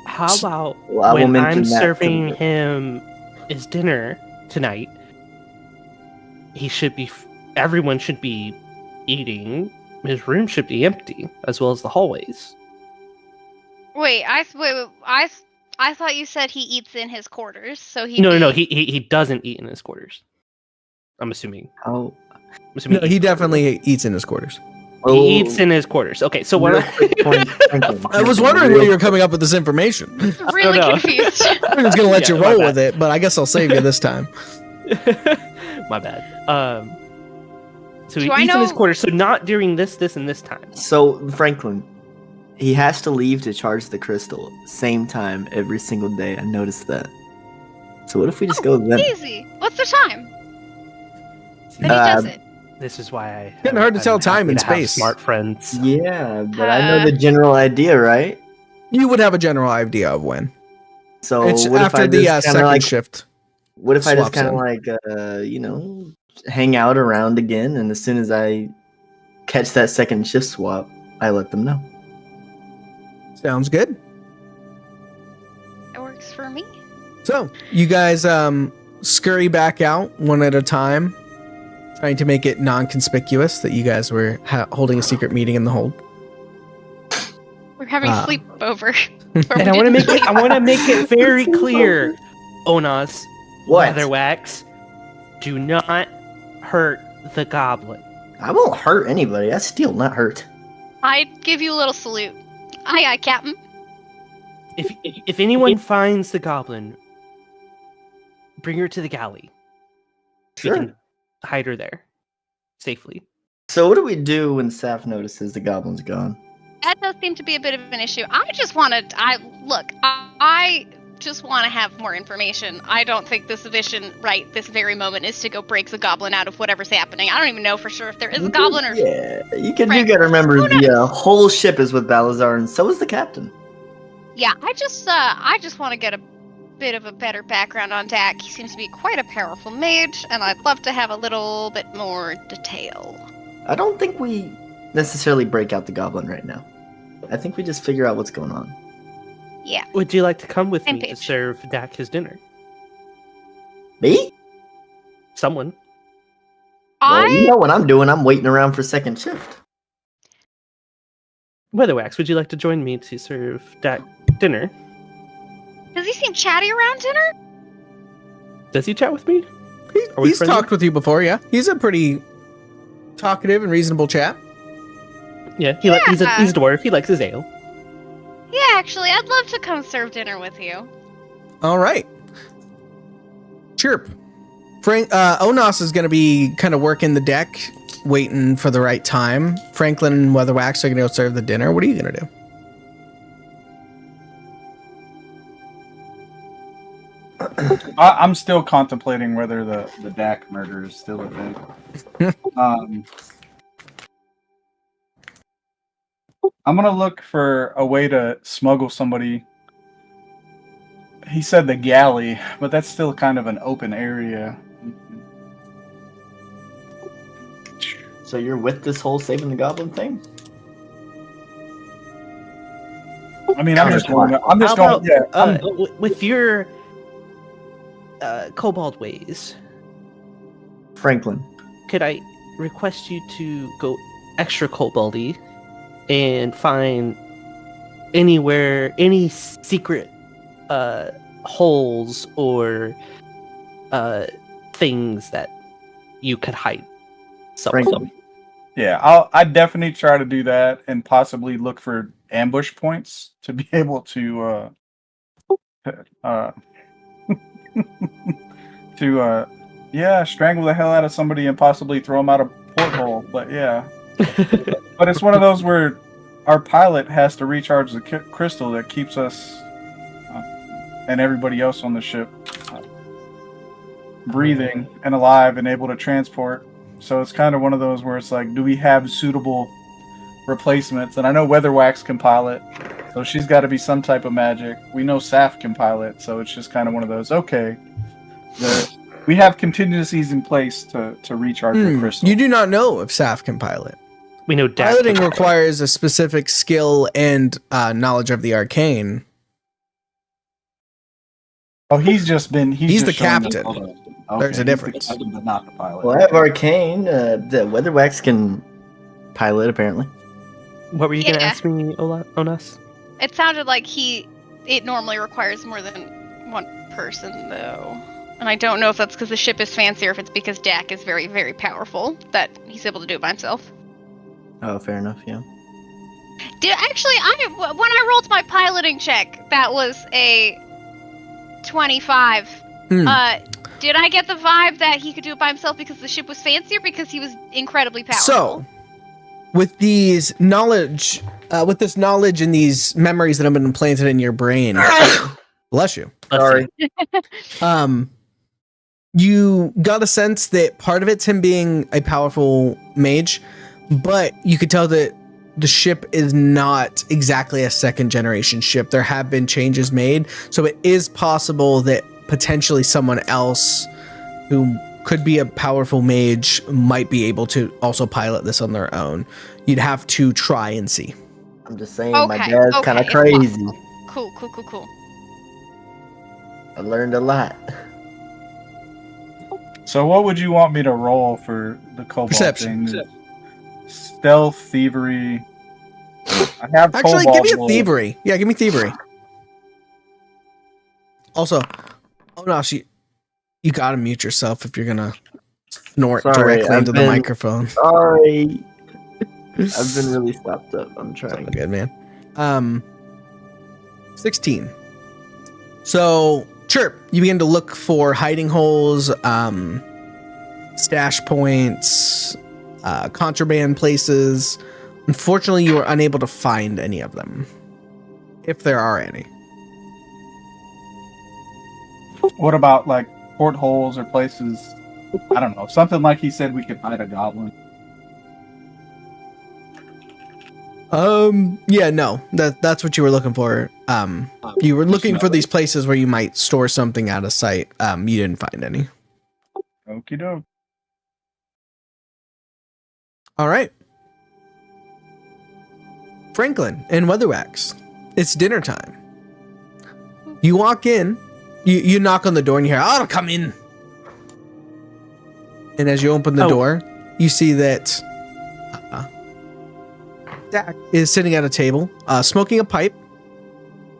How about Well, I will when mention I'm that to serving the- him his dinner tonight? He should be. Everyone should be eating. His room should be empty, as well as the hallways. Wait, I thought you said he eats in his quarters, so he. No. He doesn't eat in his quarters. I'm assuming. Oh, No, he eats definitely eats in his quarters. He eats in his quarters. Okay, so what? Real quick point, Franklin. I was wondering where you're coming up with this information. Really no. confused. I'm just gonna let Yeah, you my roll bad. with it, but I guess I'll save you this time. My bad. So he Do I eats in his know- quarters. So not during this, and this time. So Franklin, he has to leave to charge the crystal same time every single day. I noticed that. So what if we just go then? Easy. What's the time? Then he Uh, does it. This is why I. Getting hard to I'm tell time happy in to have space. Smart friends. Yeah, but I know the general idea, right? You would have a general idea of when. So It's what if after I the just kind second of like shift. what if I just swaps kind of in. like hang out around again, and as soon as I catch that second shift swap, I let them know. Sounds good. It works for me. So you guys scurry back out one at a time, trying to make it non-conspicuous that you guys were holding a secret meeting in the hold. We're having Ah. sleepover. And I want to make it. I want to make it very clear, Onas, What? Weatherwax, do not hurt the goblin. I won't hurt anybody. I still not hurt. I'd give you a little salute. Aye, aye, Captain. If anyone finds the goblin, bring her to the galley. We Sure. can hide her there safely. So what do we do when Saf notices the goblin's gone? That does seem to be a bit of an issue. I just want to. I just want to have more information. I don't think this mission right this very moment is to go break the goblin out of whatever's happening. I don't even know for sure if there is a goblin or. Yeah, you can. You Frank, gotta remember who the knows? whole ship is with Balazar, and so is the captain. Yeah, I just want to get a bit of a better background on Dak. He seems to be quite a powerful mage, and I'd love to have a little bit more detail. I don't think we necessarily break out the goblin right now. I think we just figure out what's going on. Yeah. Would you like to come with Same me to page. serve Dak his dinner? Me? Someone. Well, you I know what I'm doing. I'm waiting around for second shift. Weatherwax, would you like to join me to serve Dak dinner? does he seem chatty around dinner? Does he chat with me? Are we He's friendly? talked with you before, yeah. He's a pretty talkative and reasonable chap. Yeah, he's a dwarf. He likes his ale. Yeah, actually, I'd love to come serve dinner with you. All right. Chirp. Onos is going to be kind of working the deck, waiting for the right time. Franklin and Weatherwax are going to go serve the dinner. What are you going to do? I'm still contemplating whether the Dak murder is still a thing. I'm gonna look for a way to smuggle somebody. He said the galley, but that's still kind of an open area. So you're with this whole saving the goblin thing? I mean, I'm just going. I'm just How going. Yeah, about, with your kobold ways, Franklin. could I request you to go extra koboldy and find any secret holes or things that you could hide somewhere? Franklin. yeah. I'd definitely try to do that and possibly look for ambush points to be able to to Yeah, strangle the hell out of somebody and possibly throw them out a porthole. But yeah. But it's one of those where our pilot has to recharge the crystal that keeps us and everybody else on the ship breathing and alive and able to transport. So it's kind of one of those where it's like, do we have suitable replacements? And I know Weatherwax can pilot, so she's got to be some type of magic. We know Saf can pilot, so it's just kind of one of those, okay, we have contingencies in place to recharge the crystal. You do not know if Saf can pilot. We know Dak Piloting can- requires a specific skill and knowledge of the arcane. Oh, he's just been... He's the just shown captain. Okay, There's a he's the difference. captain, but not the pilot. Well, I have Arcane. The Weatherwax can pilot, apparently. What were you going to Yeah. ask me, Onas? It sounded like it normally requires more than one person, though. And I don't know if that's because the ship is fancy or if it's because Dak is very, very powerful that he's able to do it by himself. Oh, fair enough, yeah. Actually, when I rolled my piloting check, that was a 25. Hmm. Did I get the vibe that he could do it by himself because the ship was fancy or because he was incredibly powerful? So, with this knowledge and these memories that have been implanted in your brain, bless you. Sorry. You got a sense that part of it's him being a powerful mage, but you could tell that the ship is not exactly a second generation ship. There have been changes made, so it is possible that potentially someone else who could be a powerful mage might be able to also pilot this on their own. You'd have to try and see. I'm just saying, my Okay, dad's okay, kind of it's crazy. Cool. I learned a lot. So what would you want me to roll for the cobalt Perception. thing? Stealth, thievery. I have Actually, cobalt give me a roll. thievery. Yeah, give me thievery. Also, oh no, you gotta mute yourself if you're gonna snort Sorry, directly I've into the been- microphone. Sorry. I've been really stopped up. I'm trying. Good, man. 16. So, Chirp, you begin to look for hiding holes, stash points, contraband places. Unfortunately, you are unable to find any of them, if there are any. What about like portholes or places? I don't know. Something like he said we could hide a goblin. Yeah, no, that's what you were looking for. You were looking for these places where you might store something out of sight. You didn't find any. Okie doke. All right. Franklin and Weatherwax, it's dinner time. You walk in, you knock on the door and you hear, "I'll come in." And as you open the door, you see that Dak is sitting at a table, smoking a pipe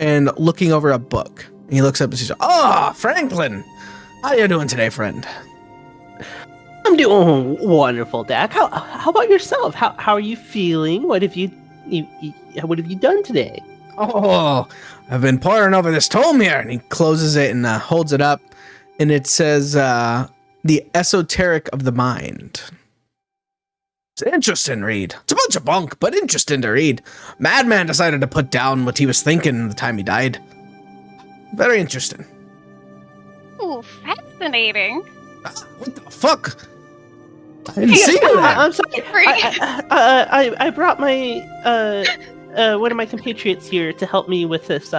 and looking over a book. And he looks up and says, "Oh, Franklin, how you doing today, friend?" I'm doing wonderful, Dak. How about yourself? How are you feeling? What have you done today? "Oh, I've been poring over this tome here." And he closes it and holds it up. And it says, "The Esoteric of the Mind." It's an interesting read. It's a bunch of bunk, but interesting to read. Madman decided to put down what he was thinking the time he died. Very interesting. Ooh, fascinating. What the fuck? I didn't see you there. I'm sorry. I brought my one of my compatriots here to help me with this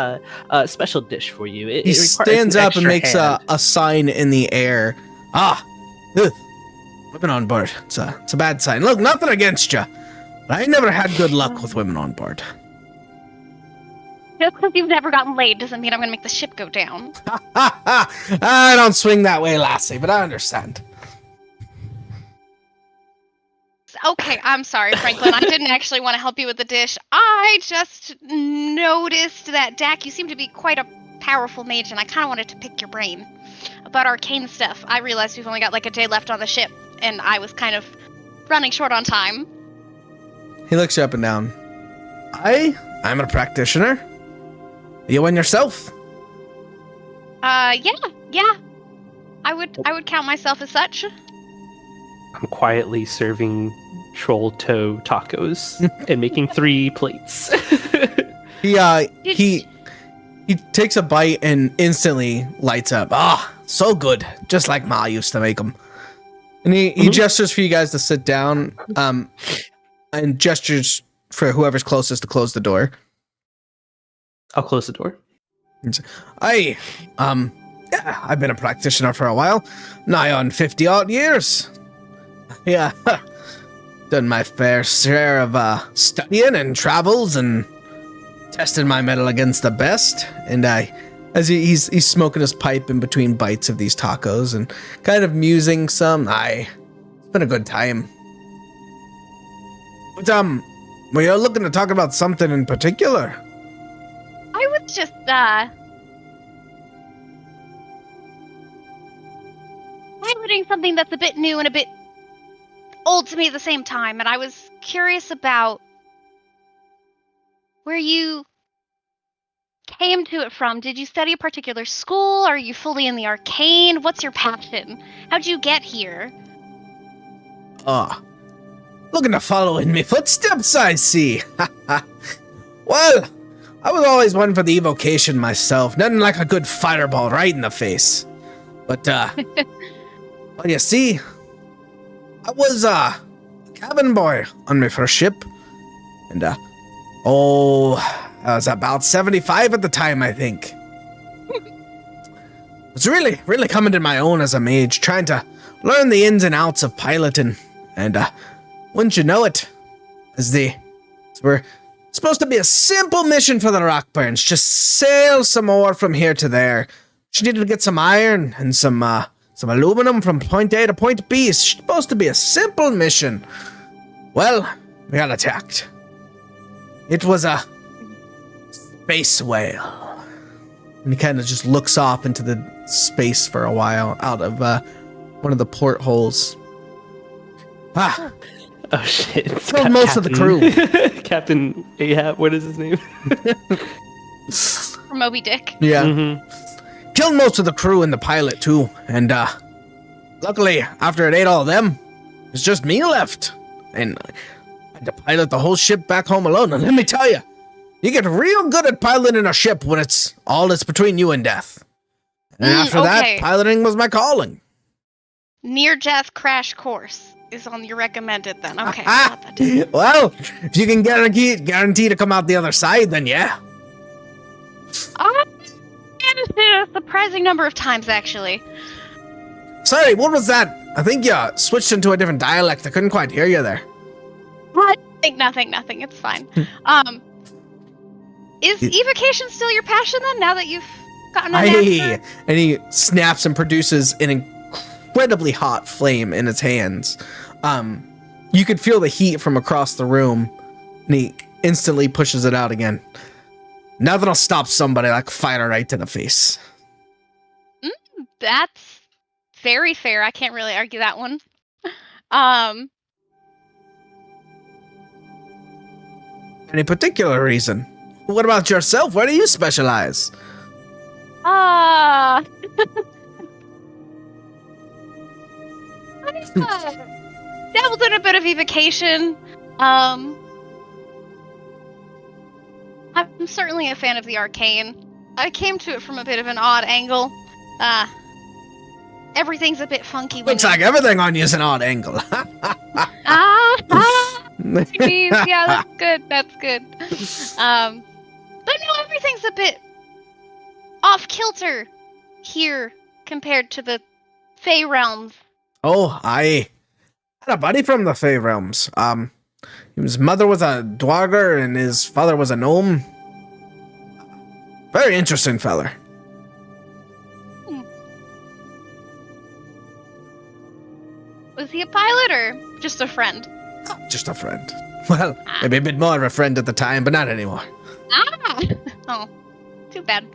special dish for you. It He requires stands an up and extra makes hand. a sign in the air. Women on board. It's a bad sign. Look, nothing against you, but I never had good luck with women on board. Just because you've never gotten laid doesn't mean I'm gonna make the ship go down. I don't swing that way, lassie, but I understand. Okay, I'm sorry, Franklin. I didn't actually want to help you with the dish. I just noticed that, Dak, you seem to be quite a powerful mage, and I kind of wanted to pick your brain about arcane stuff. I realized we've only got like a day left on the ship, and I was kind of running short on time. He looks you up and down. I'm a practitioner. You and yourself? Yeah. I would count myself as such. I'm quietly serving troll toe tacos and making 3 plates. He takes a bite and instantly lights up. Ah, so good, just like Ma used to make them. And he gestures for you guys to sit down, and gestures for whoever's closest to close the door. I'll close the door. Yeah, I've been a practitioner for a while, nigh on 50 odd years. Yeah, done my fair share of studying and travels and tested my mettle against the best. And as he's smoking his pipe in between bites of these tacos and kind of musing some. It's been a good time. But were you looking to talk about something in particular? I was just piloting something that's a bit new and a bit old to me at the same time, and I was curious about where you came to it from. Did you study a particular school? Are you fully in the arcane? What's your passion? How'd you get here? Looking to follow in my footsteps, I see. Well, I was always one for the evocation myself. Nothing like a good fireball right in the face. But, well, you see, I was a cabin boy on my first ship. And, I was about 75 at the time, I think. I was really coming to my own as a mage, trying to learn the ins and outs of piloting. And, wouldn't you know it, we're supposed to be a simple mission for the Rockburns. Just sail some ore from here to there. She needed to get some iron and some aluminum from point A to point B. It's supposed to be a simple mission. Well, we got attacked. It was a space whale. And he kind of just looks off into the space for a while out of one of the portholes. Oh shit! It's Killed most of the crew. Captain Ahab. What is his name? From Moby Dick. Yeah. Mm-hmm. Killed most of the crew and the pilot too. And luckily, after it ate all of them, it's just me left. And I had to pilot the whole ship back home alone. And let me tell you, you get real good at piloting a ship when it's between you and death. And after that, piloting was my calling. Near-death crash course is on your recommended then. Okay. Got that down. Well, if you can guarantee to come out the other side, then yeah. Managed it a surprising number of times, actually. Sorry, what was that? I think you switched into a different dialect. I couldn't quite hear you there. What? Nothing. It's fine. Is evocation still your passion then? Now that you've gotten an answer? And he snaps and produces an incredibly hot flame in his hands. You could feel the heat from across the room, and he instantly pushes it out again. Nothing'll stop somebody like fire right to the face. That's very fair. I can't really argue that one. Any particular reason? What about yourself? Where do you specialize? I dabbled in a bit of evocation. I'm certainly a fan of the arcane. I came to it from a bit of an odd angle. Everything's a bit funky. Looks like everything on you is an odd angle. Jeez, yeah, that's good. But no, everything's a bit off kilter here compared to the Fey realms. Oh, I had a buddy from the Fey realms. His mother was a dwarger and his father was a gnome. Very interesting feller. Was he a pilot or just a friend? Just a friend. Well, maybe a bit more of a friend at the time, but not anymore. Oh, too bad.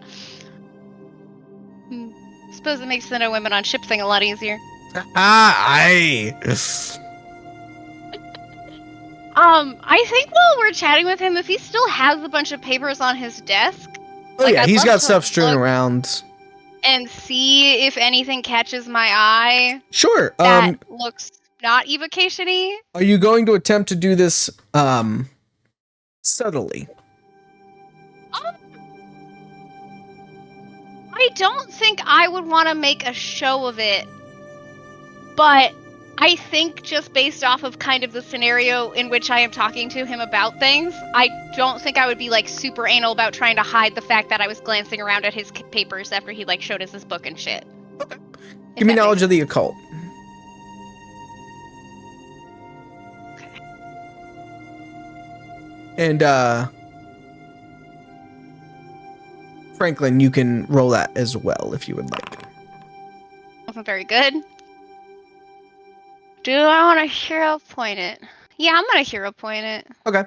Suppose it makes the no women on ship thing a lot easier. Aye. I think while we're chatting with him, if he still has a bunch of papers on his desk. Oh, like, yeah, I'd he's love got to stuff strewn look around. and see if anything catches my eye Sure. that looks not evocation-y. Are you going to attempt to do this subtly? I don't think I would want to make a show of it, but I think just based off of kind of the scenario in which I am talking to him about things, I don't think I would be like super anal about trying to hide the fact that I was glancing around at his papers after he like showed us his book and shit. Okay. Give me knowledge of the occult. Okay. And Franklin, you can roll that as well if you would like. Wasn't very good. Do I want to hero point it? Yeah, I'm gonna hero point it. Okay.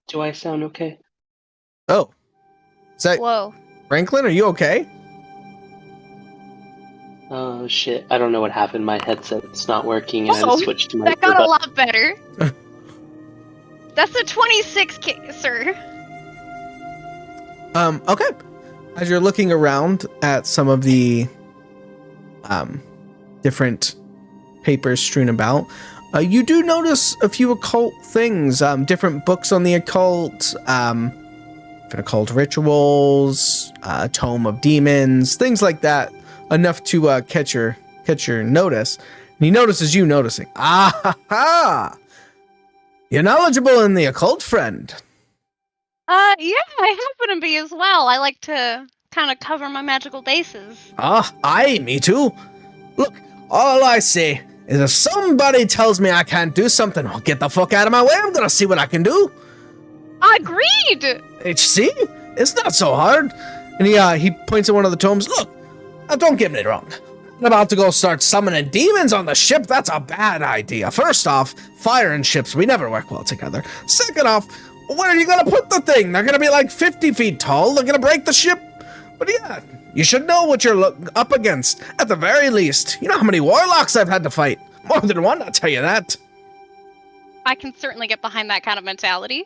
Do I sound okay? Oh. Is that Whoa. Franklin? Are you okay? Oh shit! I don't know what happened. My headset's not working, and I Oh, switched to my That got a earbud. lot better. That's a 26, sir. Okay. As you're looking around at some of the different papers strewn about, you do notice a few occult things, different books on the occult, different occult rituals, tome of demons, things like that, enough to catch your notice. And he notices you noticing. Ah ha ha! You're knowledgeable in the occult, friend. Yeah, I happen to be as well. I like to kind of cover my magical bases. Ah, aye, me too. Look, all I say is if somebody tells me I can't do something, I'll get the fuck out of my way. I'm gonna see what I can do. Agreed! See? It's not so hard. And he points at one of the tomes. Look, don't get me wrong. I'm about to go start summoning demons on the ship. That's a bad idea. First off, fire and ships, we never work well together. Second off, where are you gonna put the thing? They're gonna be like 50 feet tall. They're gonna break the ship. But yeah, you should know what you're up against. At the very least, you know how many warlocks I've had to fight? More than one, I'll tell you that. I can certainly get behind that kind of mentality.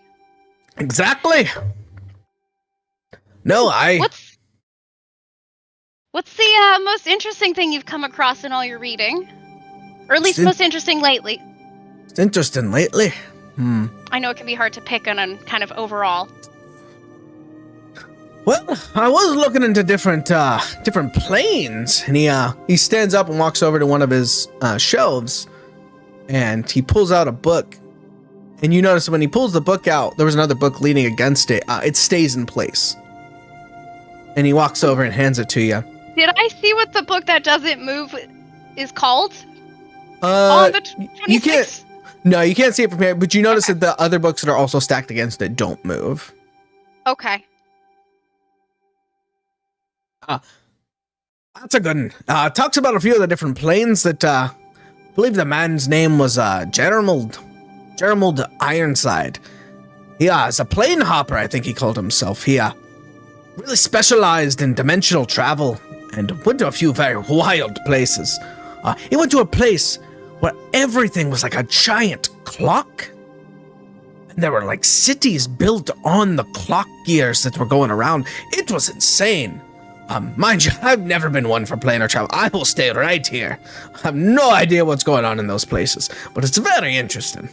Exactly. No, What's the most interesting thing you've come across in all your reading? Or at least most interesting lately? It's interesting lately. I know it can be hard to pick on kind of overall. Well, I was looking into different planes, and he stands up and walks over to one of his shelves, and he pulls out a book. And you notice when he pulls the book out, there was another book leaning against it. It stays in place. And he walks over and hands it to you. Did I see what the book that doesn't move is called? On the 26th? You can't. No, you can't see it from here. But you notice that the other books that are also stacked against it don't move. Okay. That's a good one. Talks about a few of the different planes that I believe the man's name was Gerald Ironside. He is a plane hopper, I think he called himself. He really specialized in dimensional travel and went to a few very wild places. He went to a place where everything was like a giant clock. And there were like cities built on the clock gears that were going around. It was insane. Mind you, I've never been one for planar travel. I will stay right here. I have no idea what's going on in those places, but it's very interesting.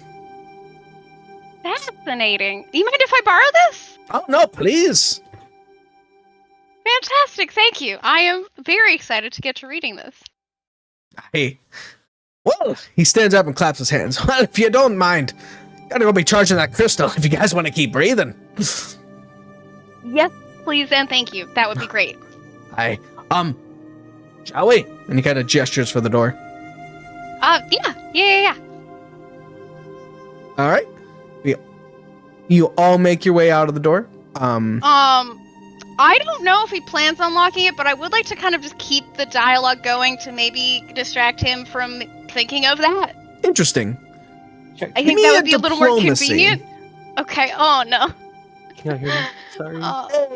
Fascinating. You mind if I borrow this? Oh, no, please. Fantastic, thank you. I am very excited to get to reading this. Hey. Well, he stands up and claps his hands. Well, if you don't mind, gotta go be charging that crystal if you guys want to keep breathing. Yes, please and thank you. That would be great. Shall we? And he kind of gestures for the door. Yeah. All right. You all make your way out of the door. I don't know if he plans on locking it, but I would like to kind of just keep the dialogue going to maybe distract him from thinking of that. Interesting. I think that would be a little more convenient. Okay, oh no. Can I hear you? Sorry.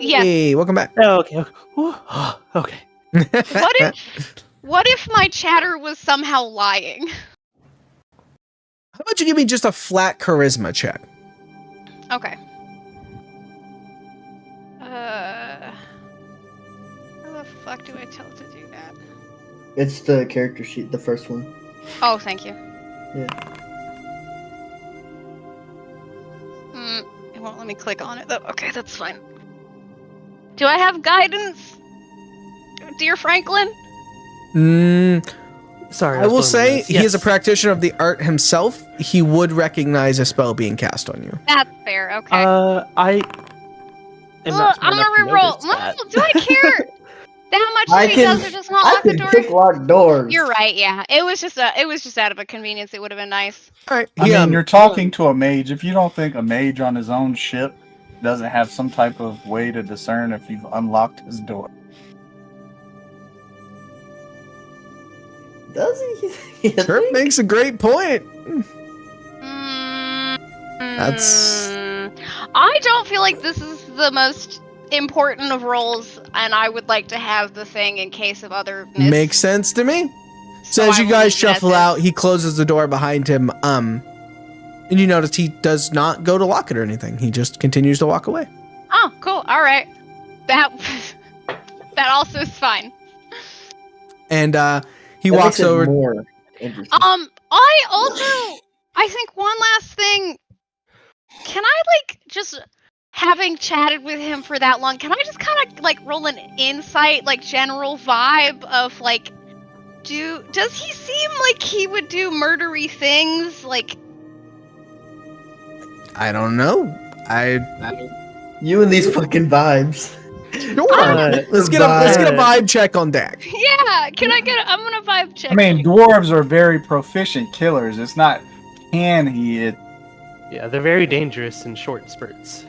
Yes. Hey, welcome back. Oh, okay. Okay. What if my chatter was somehow lying? How about you give me just a flat charisma check? Okay. How the fuck do I tell it to do that? It's the character sheet, the first one. Oh, thank you. Yeah. It won't let me click on it though. Okay, that's fine. Do I have guidance, dear Franklin? Sorry, I will was blowing my say nose. he is a Yes. practitioner of the art himself. He would recognize a spell being cast on you. That's fair. Okay. I am not smart I'm enough gonna to reroll. notice that. Do I care that much I if he can- does or does not I lock the can door? pick lock doors. You're right. Yeah, it was just out of a convenience. It would have been nice. All right. I mean, you're talking to a mage. If you don't think a mage on his own ship doesn't have some type of way to discern if you've unlocked his door. Does he? You Sure think? makes a great point. That's. I don't feel like this is the most important of roles, and I would like to have the thing in case of other. Makes sense to me. So as I you will guys leave it as shuffle is. out, he closes the door behind him. And you notice he does not go to lock it or anything. He just continues to walk away. Oh, cool. All right. That also is fine. And he That walks makes it over. more interesting. I think one last thing. Can I just having chatted with him for that long? Can I just kind of roll an insight, general vibe of does he seem like he would do murdery things? I don't know. You and these fucking vibes. Sure. Uh, let's get a vibe check on deck. Yeah. I'm gonna vibe check. I mean, dwarves are very proficient killers. It's not can he? Yeah, they're very dangerous in short spurts.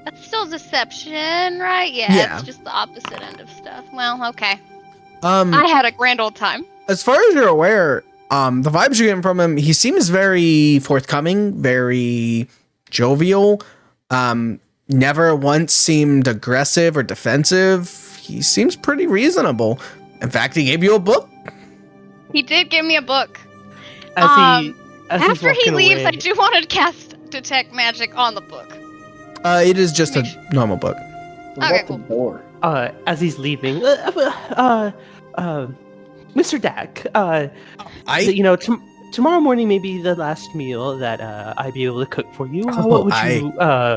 That's still deception, right? Yeah. Yeah. It's just the opposite end of stuff. Well, okay. Um, I had a grand old time. as far as you're aware, the vibes you're getting from him, he seems very forthcoming, very jovial. Never once seemed aggressive or defensive. He seems pretty reasonable. In fact, he gave you a book. He did give me a book. As he's After he walking leaves, away, I do want to cast Detect Magic on the book. It is just a normal book. What Okay, about cool. the door? as he's leaving, Mr. Dak, tomorrow morning may be the last meal that I'd be able to cook for you. Oh, What would you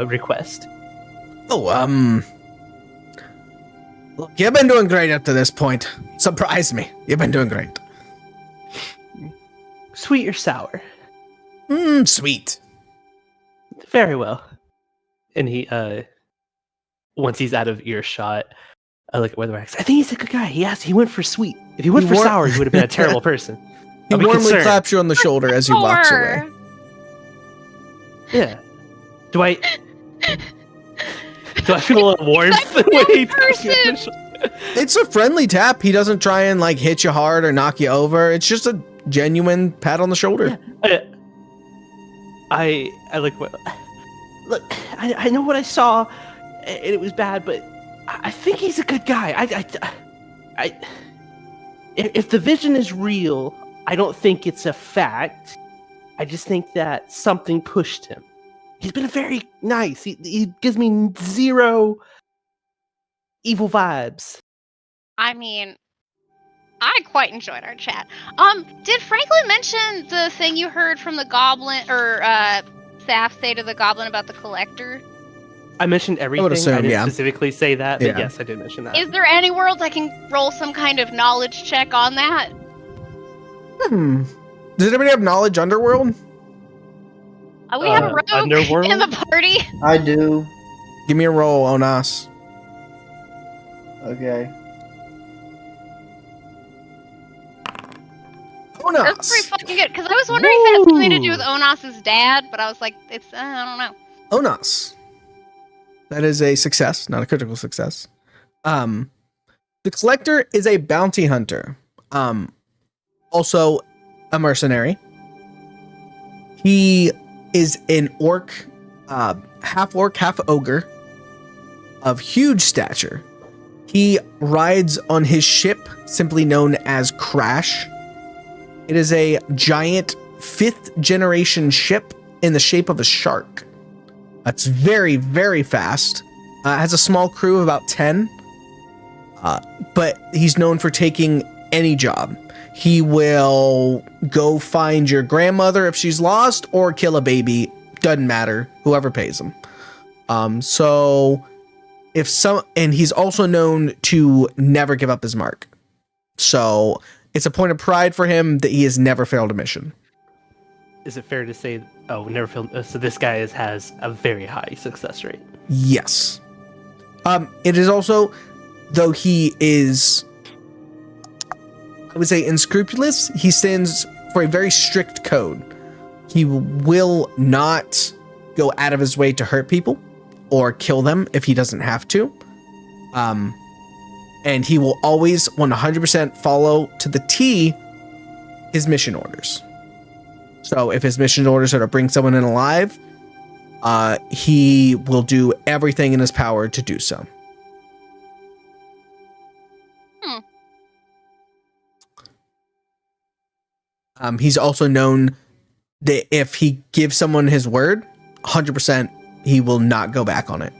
request? Look, you've been doing great up to this point. Surprise me. You've been doing great. Sweet or sour? Sweet. Very well. And he, once he's out of earshot, I look at Weatherwax. I think he's a good guy. He went for sweet. If he went He for wa- sour, he would have been a terrible person. He I'll be warmly concerned. claps you on the shoulder as he walks away. Or- Yeah. Do I feel a little warmth Like a when he good taps me on the person. shoulder? It's a friendly tap. He doesn't try and hit you hard or knock you over. It's just a genuine pat on the shoulder. I look. Look, I know what I saw, and it was bad, but I think he's a good guy. If the vision is real, I don't think it's a fact. I just think that something pushed him. He's been very nice. He gives me zero evil vibes. I mean, I quite enjoyed our chat. Did Franklin mention the thing you heard from the goblin, or Saf say to the goblin about the collector? I mentioned everything. assume, I didn't yeah. specifically say that, but Yeah. yes, I did mention that. Is there any worlds I can roll some kind of knowledge check on that? Does anybody have knowledge underworld? We have a rogue Underworld? in the party. I do. Give me a roll on us. Okay. That's pretty Onas. fucking good. Because I was wondering if it had something to do with Onas's dad, but I was like, I don't know. Onas. That is a success, not a critical success. The collector is a bounty hunter. Also a mercenary. He is an orc, half ogre, of huge stature. He rides on his ship, simply known as Crash. It is a giant 5th generation ship in the shape of a shark. It's very, very fast. Has a small crew of about 10. But he's known for taking any job. He will go find your grandmother if she's lost or kill a baby. Doesn't matter. Whoever pays him. And he's also known to never give up his mark. So it's a point of pride for him that he has never failed a mission. Is it fair to say, never failed? So this guy has a very high success rate. Yes. It is also, though he is, I would say, unscrupulous, he stands for a very strict code. He will not go out of his way to hurt people or kill them if he doesn't have to. And he will always 100% follow to the T his mission orders. So if his mission orders are to bring someone in alive, he will do everything in his power to do so. He's also known that if he gives someone his word, 100% he will not go back on it.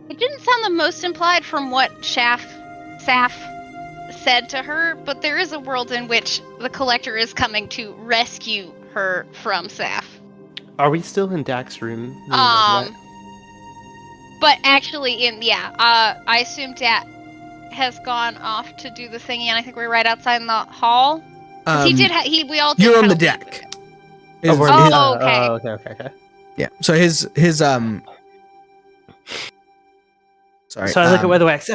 It didn't sound the most implied from what Saf said to her, but there is a world in which the Collector is coming to rescue her from Saf. Are we still in Dak's room? But actually, I assume Dak has gone off to do the thingy, and I think we're right outside in the hall. We all did. You're on the kinda deck. leave it. Okay. Yeah. So his sorry. So I look at Weatherwax.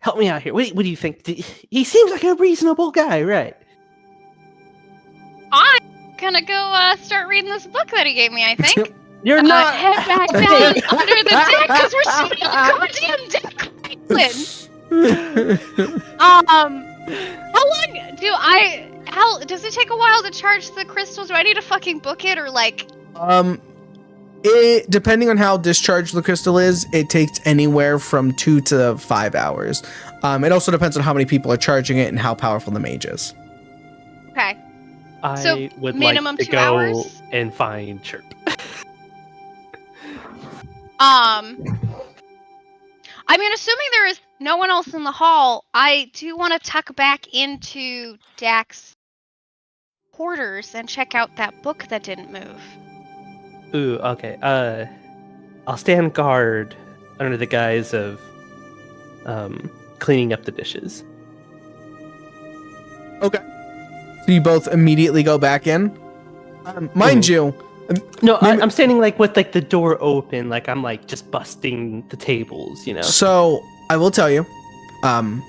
Help me out here. What do you think? He seems like a reasonable guy, right? I'm gonna go start reading this book that he gave me, I think. You're not. Head back down under the deck because we're sitting on the goddamn deck. How does it take a while to charge the crystals? Do I need to fucking book it or like? Depending on how discharged the crystal is, it takes anywhere from 2 to 5 hours. It also depends on how many people are charging it and how powerful the mage is. Okay. I would minimum like to 2 go hours? and find Chirp. I mean, assuming there is no one else in the hall, I do want to tuck back into Dak's quarters and check out that book that didn't move. Ooh, okay. I'll stand guard under the guise of cleaning up the dishes. Okay. So you both immediately go back in. Mind you. No, I'm standing with the door open, I'm just busting the tables, you know. So I will tell you, the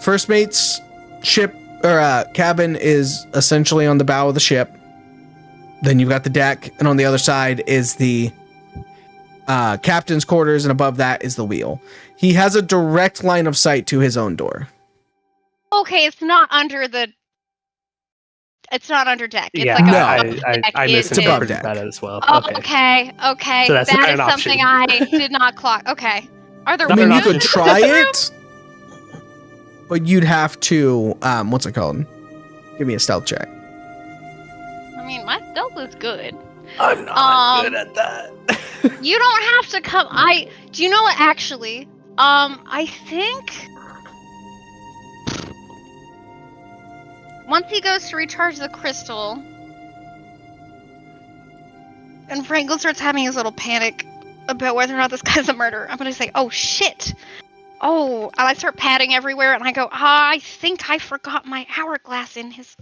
first mate's ship or cabin is essentially on the bow of the ship. Then you've got the deck, and on the other side is the captain's quarters, and above that is the wheel. He has a direct line of sight to his own door. Okay, it's not under deck. It's Yeah, like I misinterpreted that as well. Oh, okay. So that's not That is an option. something I did not clock. Okay. Are there I mean, you windows could in try this room? it, but you'd have to, what's it called? Give me a stealth check. I mean, my stealth is good. I'm not good at that. You don't have to come. Do you know what? Actually, I think once he goes to recharge the crystal, and Franklin starts having his little panic about whether or not this guy's a murderer, I'm gonna say, "Oh shit!" Oh, and I start patting everywhere, and I go, I think I forgot my hourglass in his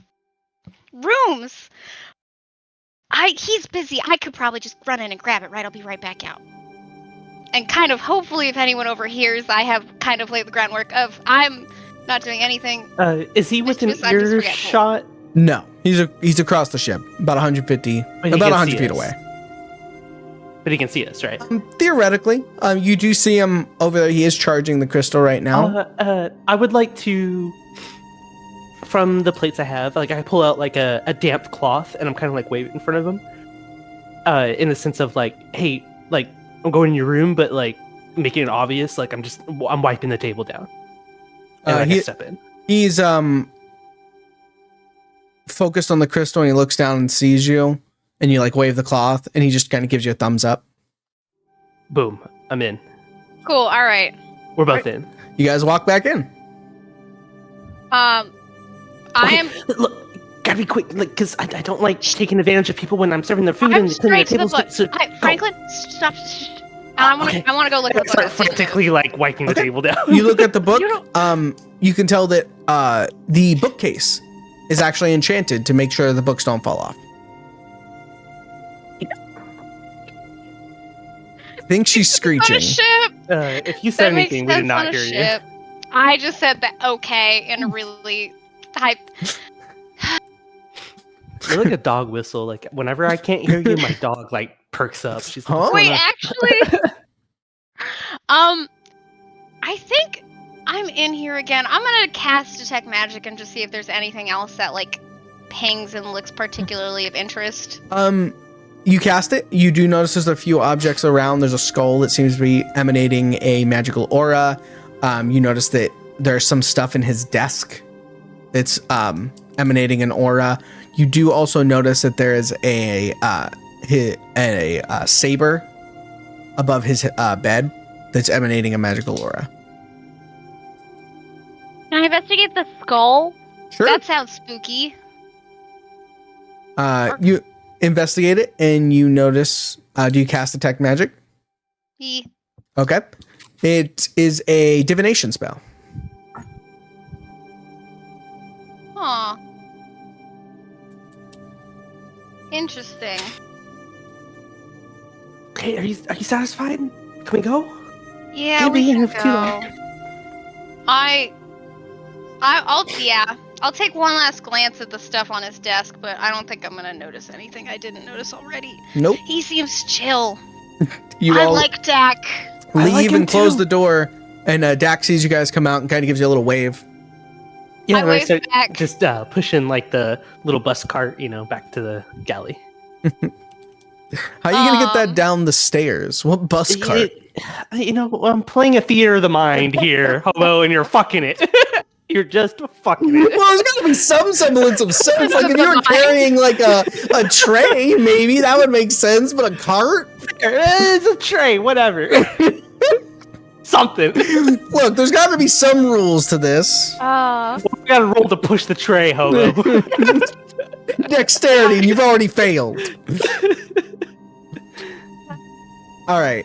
rooms. He's busy. I could probably just run in and grab it, right? I'll be right back out. And kind of, hopefully, if anyone overhears, I have kind of laid the groundwork of, I'm not doing anything. Is he within I'm just forgetful. earshot? No, he's across the ship, about 150, But he about can 100 see feet us. away. But he can see us, right? Theoretically, you do see him over there. He is charging the crystal right now. I would like to, from the plates I have, I pull out a damp cloth and I'm kind of wave it in front of him, in the sense of hey, I'm going in your room, but making it obvious, I'm wiping the table down. And I step in. He's focused on the crystal and he looks down and sees you. And you like wave the cloth, and he just kind of gives you a thumbs up. Boom. I'm in. Cool. All right. We're both in. You guys walk back in. I Okay, am. Look, gotta be quick, because I don't like taking advantage of people when I'm serving their food I'm and cleaning their straight to the tables. book. So Hi, Franklin, stop. I want to. Okay. I want to go look at the Start book. frantically wiping the Okay. table down. You look at the book. You You can tell that the bookcase is actually enchanted to make sure the books don't fall off. I think she's On a screeching. ship. If you said That makes anything, we did sense not on a hear you. ship. I just said that okay in a really hype. You're like a dog whistle. Like whenever I can't hear you, my dog like perks up. She's like, Huh? "What's Wait, going on?" actually, I think I'm in here again. I'm gonna cast detect magic and just see if there's anything else that like pings and looks particularly of interest. You cast it. You do notice there's a few objects around. There's a skull that seems to be emanating a magical aura. You notice that there's some stuff in his desk that's emanating an aura. You do also notice that there is a saber above his bed that's emanating a magical aura. Can I investigate the skull? Sure. That sounds spooky. You investigate it and you notice. Do you cast detect magic? He. Okay. It is a divination spell. Aw. Interesting. Okay, are you satisfied? Can we go? Yeah, Can't we be can in here for too long. go. I'll take one last glance at the stuff on his desk, but I don't think I'm gonna notice anything I didn't notice already. Nope. He seems chill. You I all like Dak. I leave like him and close too. the door, and Dak sees you guys come out and kind of gives you a little wave. Yeah, I and I wave start back. just pushing like the little bus cart, back to the galley. How are you gonna get that Um, down the stairs? What bus cart? I'm playing a theater of the mind here, hobo, and you're fucking it. You're just fucking Well, it. there's gotta be some semblance of sense. Like if you were Mind. carrying like a tray, maybe that would make sense. But a cart? It's a tray, whatever. Something. Look, there's got to be some rules to this. We gotta roll to push the tray, hobo. Dexterity, and you've already failed. All right.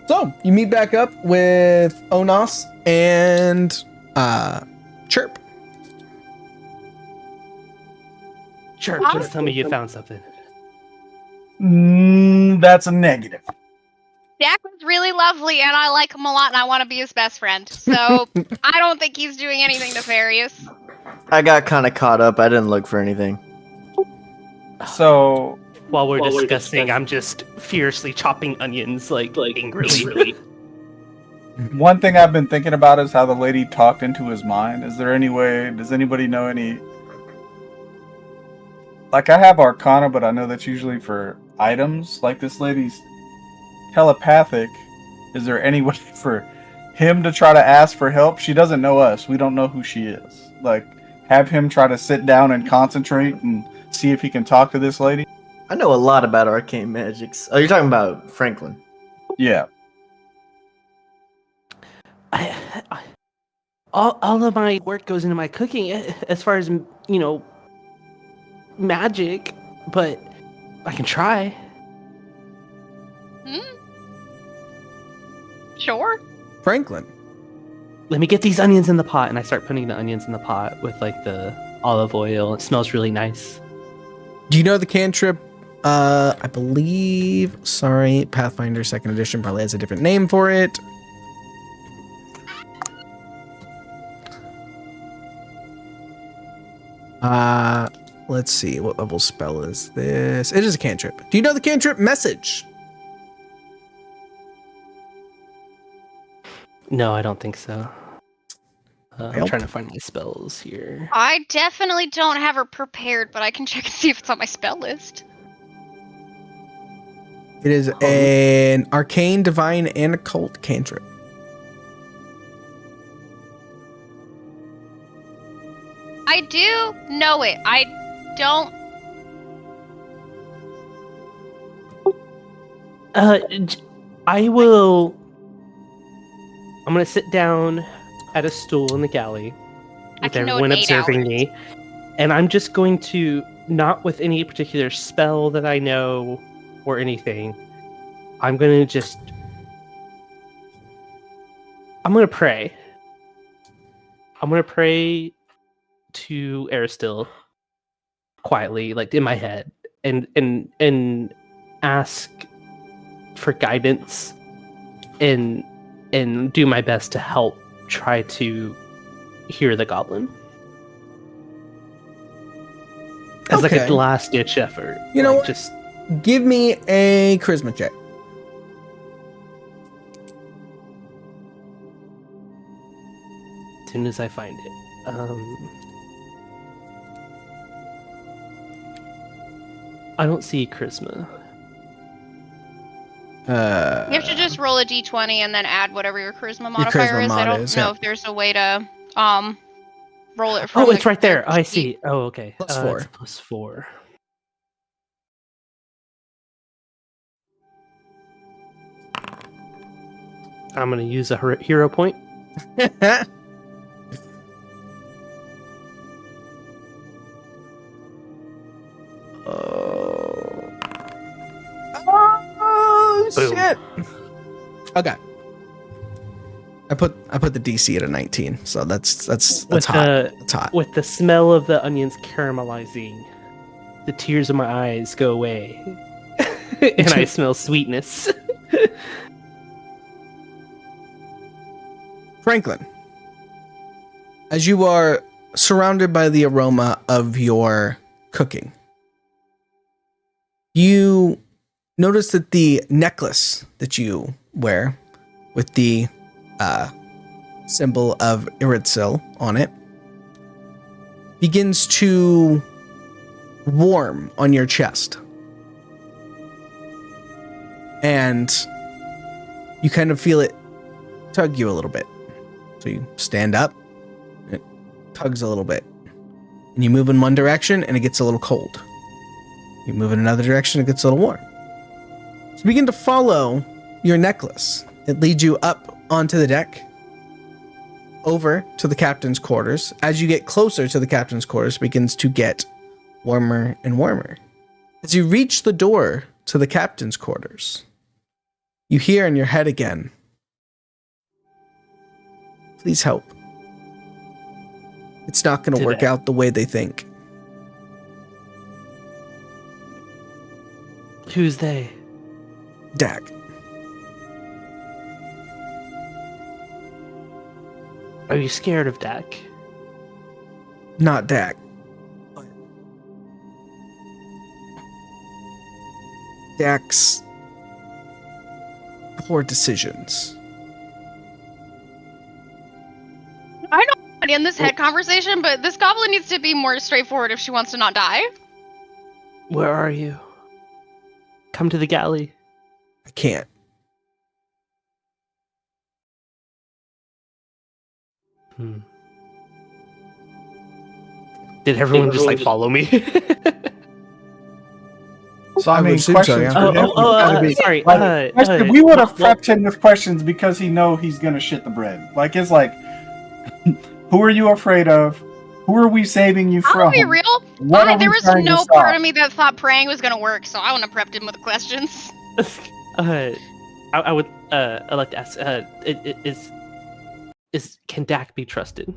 So you meet back up with Onos and Chirp. Sure, just tell me you found something. That's a negative. Dak was really lovely, and I like him a lot, and I want to be his best friend. So I don't think he's doing anything nefarious. I got kind of caught up. I didn't look for anything. So While we're discussing, I'm just fiercely chopping onions, like angrily. one thing I've been thinking about is how the lady talked into his mind. Is there any way? Does anybody know any? Like I have Arcana, but I know that's usually for items. Like this lady's telepathic. Is there any way for him to try to ask for help? She doesn't know us. We don't know who she is. Like have him try to sit down and concentrate and see if he can talk to this lady. I know a lot about arcane magics. Oh, you're talking about Franklin. Yeah. All of my work goes into my cooking, as far as magic, but I can try. Sure. Franklin. Let me get these onions in the pot, and I start putting the onions in the pot with like the olive oil. It smells really nice. Do you know the cantrip? I believe. Sorry, Pathfinder 2nd Edition probably has a different name for it. Let's see. What level spell is this? It is a cantrip. Do you know the cantrip message? No, I don't think so. I'm Nope. trying to find my spells here. I definitely don't have her prepared, but I can check and see if it's on my spell list. It is an arcane, divine, and occult cantrip. I do know it. I don't I will. I'm gonna sit down at a stool in the galley I with can know everyone in 8 observing hours. me, and I'm just going to, not with any particular spell that I know or anything. I'm gonna pray. I'm gonna pray to Aristil quietly, like in my head, and ask for guidance and do my best to help try to hear the goblin as like Okay. a last ditch effort. You know like, what? just Give me a charisma check. as soon as I find it. I don't see charisma. You have to just roll a d20 and then add whatever your charisma modifier charisma is. I mod don't is, know yeah. if there's a way to roll it from. Oh, it's the right there. character I sheet. see. Oh, okay. +4. It's +4. I'm gonna use a hero point. Oh Boom. shit. Okay. I put the DC at a 19, so that's With hot. the That's hot. with the smell of the onions caramelizing, the tears in my eyes go away, and I smell sweetness. Franklin, as you are surrounded by the aroma of your cooking, you notice that the necklace that you wear with the symbol of Iritsil on it begins to warm on your chest. And you kind of feel it tug you a little bit. So you stand up, and it tugs a little bit. And you move in one direction and it gets a little cold. You move in another direction, it gets a little warm. So begin to follow your necklace. It leads you up onto the deck, over to the captain's quarters. As you get closer to the captain's quarters, it begins to get warmer and warmer. As you reach the door to the captain's quarters, you hear in your head again, "Please help. It's not going to work out the way they think." Who's they? Dak. Are you scared of Dak? Not Dak. But Dak's poor decisions. I know I'm in this head conversation, but this goblin needs to be more straightforward if she wants to not die. Where are you? Come to the galley. I can't. Did everyone just like follow me? So I I mean, would assume questions. so, yeah. for him gotta be- sorry. like, we would have prepped him with questions because he know he's gonna shit the bread. Like it's like, who are you afraid of? Who are we saving you I'm from? gonna be real. What are There we was trying to no stop? part of me that thought praying was gonna work, so I wouldn't have prepped him with questions. I would. I'd like to ask. Can Dak be trusted?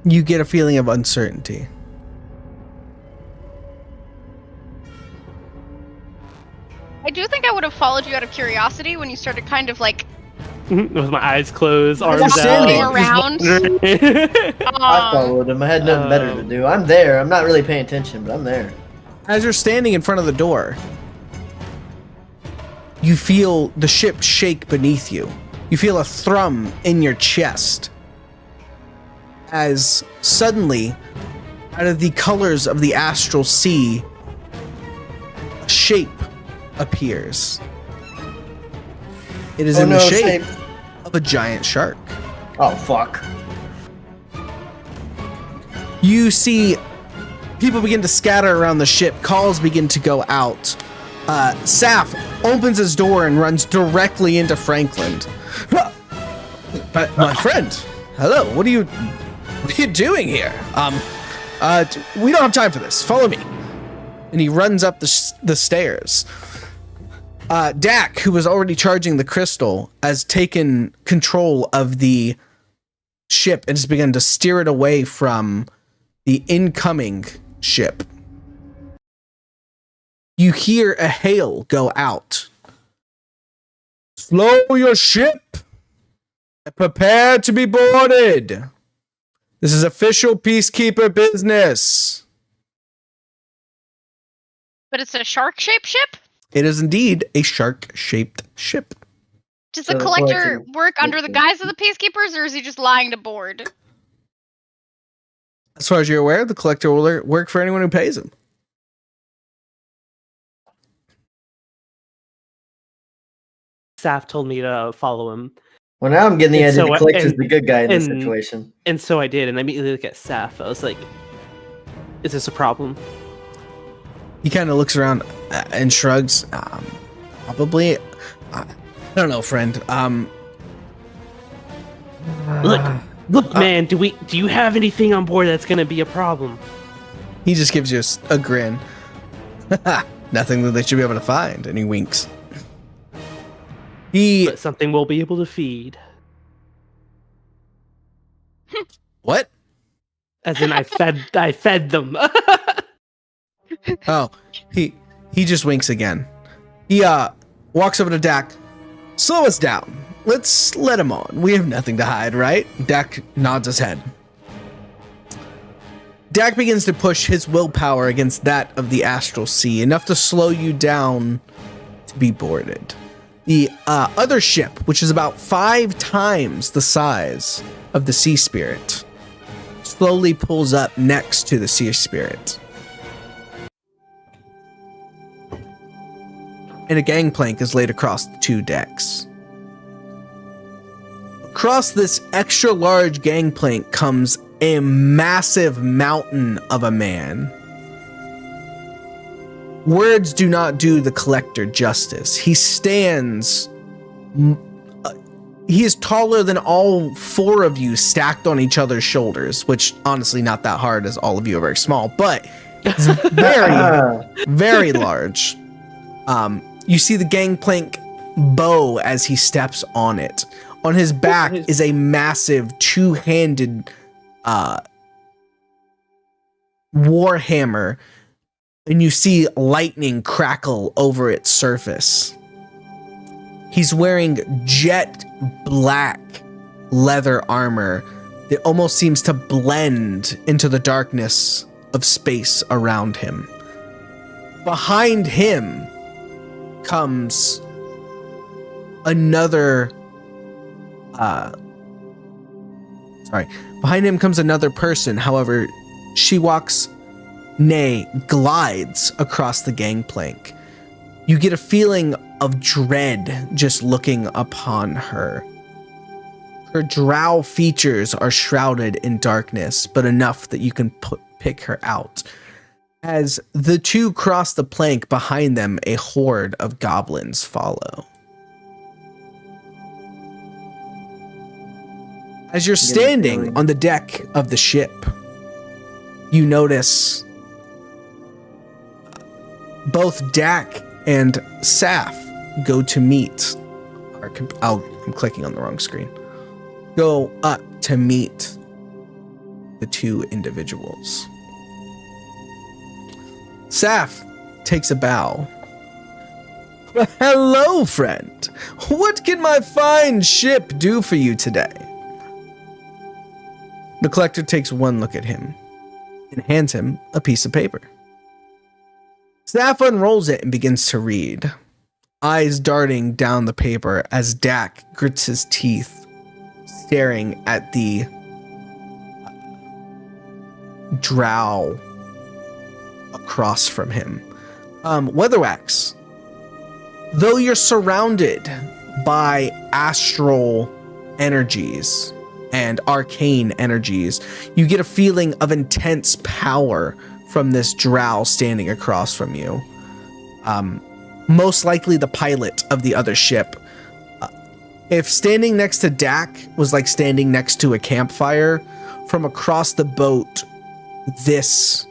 You get a feeling of uncertainty. I do think I would have followed you out of curiosity when you started kind of like With my eyes closed, arms Understanding. out. around. I followed him. I had nothing better to do. I'm there. I'm not really paying attention, but I'm there. As you're standing in front of the door, you feel the ship shake beneath you. You feel a thrum in your chest. As suddenly, out of the colors of the astral sea, a shape appears. It is in the shape of a giant shark. Oh, fuck. You see people begin to scatter around the ship. Calls begin to go out. Saf opens his door and runs directly into Franklin. My friend, hello. What are you doing here? We don't have time for this. Follow me. And he runs up the stairs. Dak, who was already charging the crystal, has taken control of the ship and has begun to steer it away from the incoming ship. You hear a hail go out. Slow your ship and prepare to be boarded. This is official peacekeeper business. But it's a shark-shaped ship? It is indeed a shark-shaped ship. Does So the the collector collector- work under the guise of the peacekeepers, or is he just lying to board? As far as you're aware, the collector will work for anyone who pays him. Saf told me to follow him, Well, now I'm getting the And idea so the I- collector's and- the good guy in this and- situation. and so I did. And I immediately look at Saf. I was like, "Is this a problem?" He kind of looks around and shrugs. Probably. I don't know, friend. Look, man. Do you have anything on board that's gonna be a problem? He just gives you a grin. Nothing that they should be able to find. And he winks. But something we'll be able to feed. What? As in, I fed them. Oh, he just winks again. He walks over to Dak. Slow us down. Let's let him on. We have nothing to hide, right? Dak nods his head. Dak begins to push his willpower against that of the astral sea, enough to slow you down to be boarded. The other ship, which is about 5 times the size of the Sea Spirit, slowly pulls up next to the Sea Spirit. And a gangplank is laid across the 2 decks. Across this extra large gangplank comes a massive mountain of a man. Words do not do the collector justice. He stands. He is taller than all 4 of you stacked on each other's shoulders, which honestly not that hard as all of you are very small, but it's very, very large. You see the gangplank bow as he steps on it. On his back is a massive 2-handed warhammer, and you see lightning crackle over its surface. He's wearing jet black leather armor that almost seems to blend into the darkness of space around him. Behind him comes another behind him comes another person. However, she glides across the gangplank. You get a feeling of dread just looking upon her. Her drow features are shrouded in darkness, but enough that you can pick her out. As the 2 cross the plank, behind them, a horde of goblins follow. As you're standing on the deck of the ship, you notice both Dak and Saf go to meet. I'm clicking on the wrong screen. Go up to meet the 2 individuals. Saf takes a bow. Hello, friend. What can my fine ship do for you today? The collector takes one look at him and hands him a piece of paper. Saf unrolls it and begins to read, eyes darting down the paper as Dak grits his teeth, staring at the drow across from him. Weatherwax, though you're surrounded by astral energies and arcane energies, you get a feeling of intense power from this drow standing across from you. most likely the pilot of the other ship. If standing next to Dak was like standing next to a campfire, from across the boat, this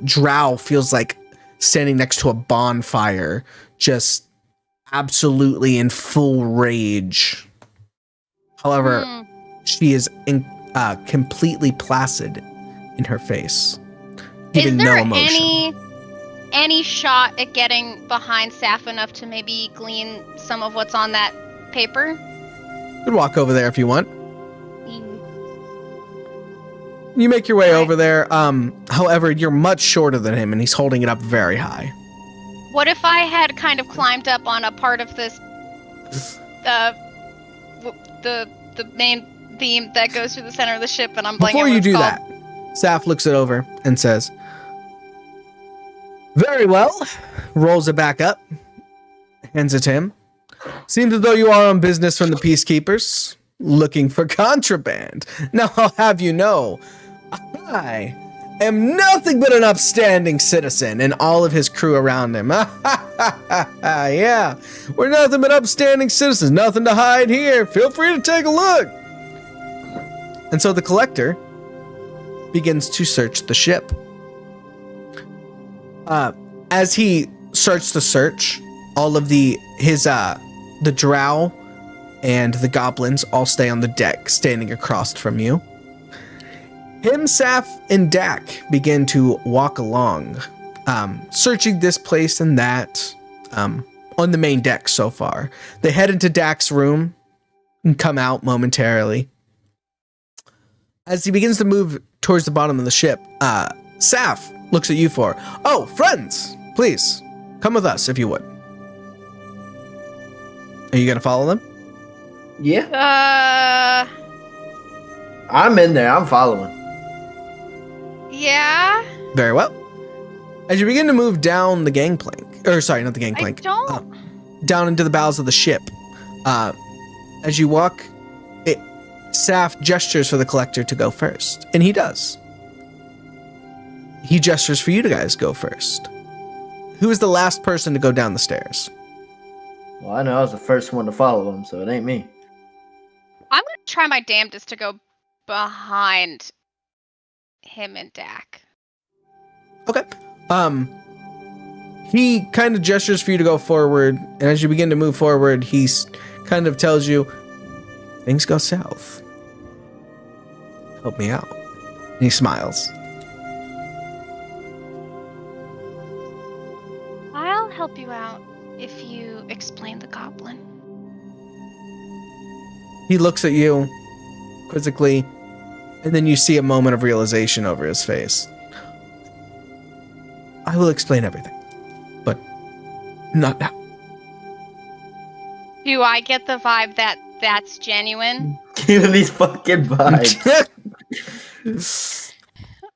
drow feels like standing next to a bonfire, just absolutely in full rage. However, she is completely placid in her face, giving no emotion. Any shot at getting behind Saf enough to maybe glean some of what's on that paper? You could walk over there if you want. You make your way over there. However, you're much shorter than him, and he's holding it up very high. What if I had kind of climbed up on a part of this, the main beam that goes through the center of the ship, and I'm blanking. Before you do that, Saf looks it over and says, "Very well." Rolls it back up, hands it to him. "Seems as though you are on business from the Peacekeepers, looking for contraband. Now I'll have you know, I am nothing but an upstanding citizen," and all of his crew around him. Yeah, we're nothing but upstanding citizens. Nothing to hide here. Feel free to take a look. And so the collector begins to search the ship. As he starts to search, all of the drow and the goblins all stay on the deck, standing across from you. Him, Saf, and Dak begin to walk along, searching this place and that, on the main deck so far. They head into Dak's room and come out momentarily. As he begins to move towards the bottom of the ship, Saf looks at you for, "Oh, friends, please, come with us if you would." Are you going to follow them? Yeah. I'm in there. I'm following. Yeah. Very well. As you begin to move down the gangplank, or sorry, not the gangplank, down into the bowels of the ship, as you walk, Saf gestures for the collector to go first, and he does. He gestures for you to guys go first. Who is the last person to go down the stairs? Well, I know I was the first one to follow him, so it ain't me. I'm gonna try my damnedest to go behind him and Dak. Okay. He kind of gestures for you to go forward, and as you begin to move forward, he kind of tells you, "Things go south. Help me out." And he smiles. I'll help you out if you explain the goblin. He looks at you quizzically, and then you see a moment of realization over his face. "I will explain everything, but not now." Do I get the vibe that that's genuine? Give me these fucking vibes.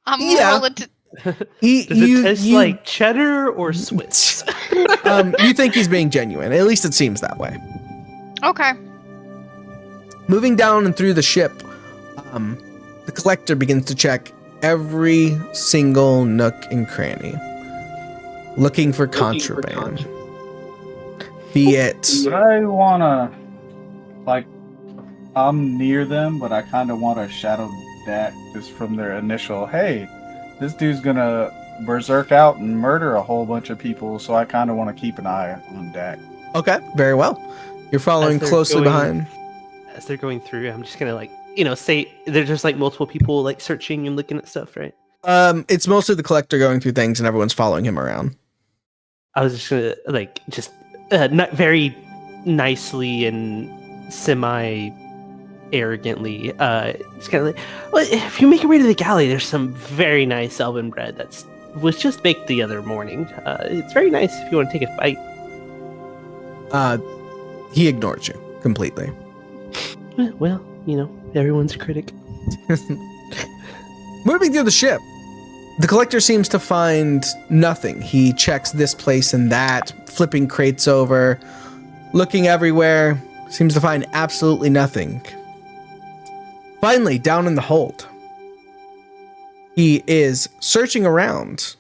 I'm Yeah. rolling to... Does it taste like cheddar or Swiss? You think he's being genuine. At least it seems that way. Okay. Moving down and through the ship, the collector begins to check every single nook and cranny, looking for contraband. Be it... But I wanna, like, I'm near them, but I kind of want to shadow Dak just from their initial, "Hey, this dude's gonna berserk out and murder a whole bunch of people," so I kind of want to keep an eye on Dak. Okay, very well. You're following closely behind. As they're going through, I'm just gonna say there's just like multiple people like searching and looking at stuff, right? It's mostly the collector going through things, and everyone's following him around. I was just gonna not very nicely and semi-arrogantly, it's kind of like, "Well, if you make your way to the galley, there's some very nice elven bread that was just baked the other morning. It's very nice if you want to take a bite." He ignores you completely. Well, everyone's a critic. Moving through the ship, the collector seems to find nothing. He checks this place and that, flipping crates over, looking everywhere, seems to find absolutely nothing. Finally, down in the hold, he is searching around,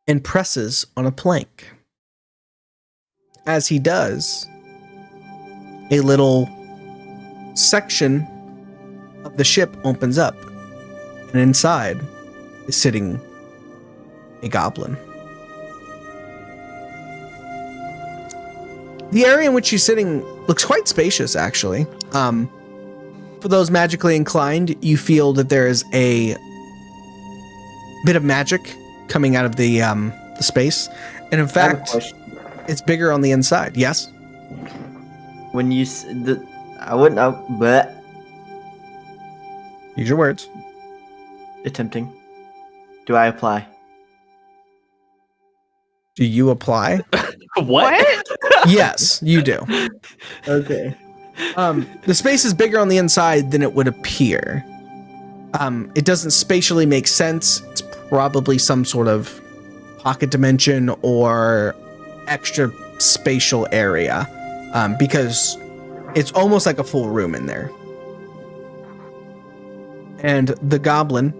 and presses on a plank. As he does, a little section of the ship opens up, and inside is sitting a goblin. The area in which he's sitting looks quite spacious, actually. For those magically inclined, you feel that there is a bit of magic coming out of the space, and in I have a fact, question. it's bigger on the inside. Yes. When you I wouldn't know, but Use your words. attempting. Do I apply? Do you apply? What? Yes, you do. Okay. The space is bigger on the inside than it would appear. It doesn't spatially make sense. It's probably some sort of pocket dimension or extra spatial area, because it's almost like a full room in there. And the goblin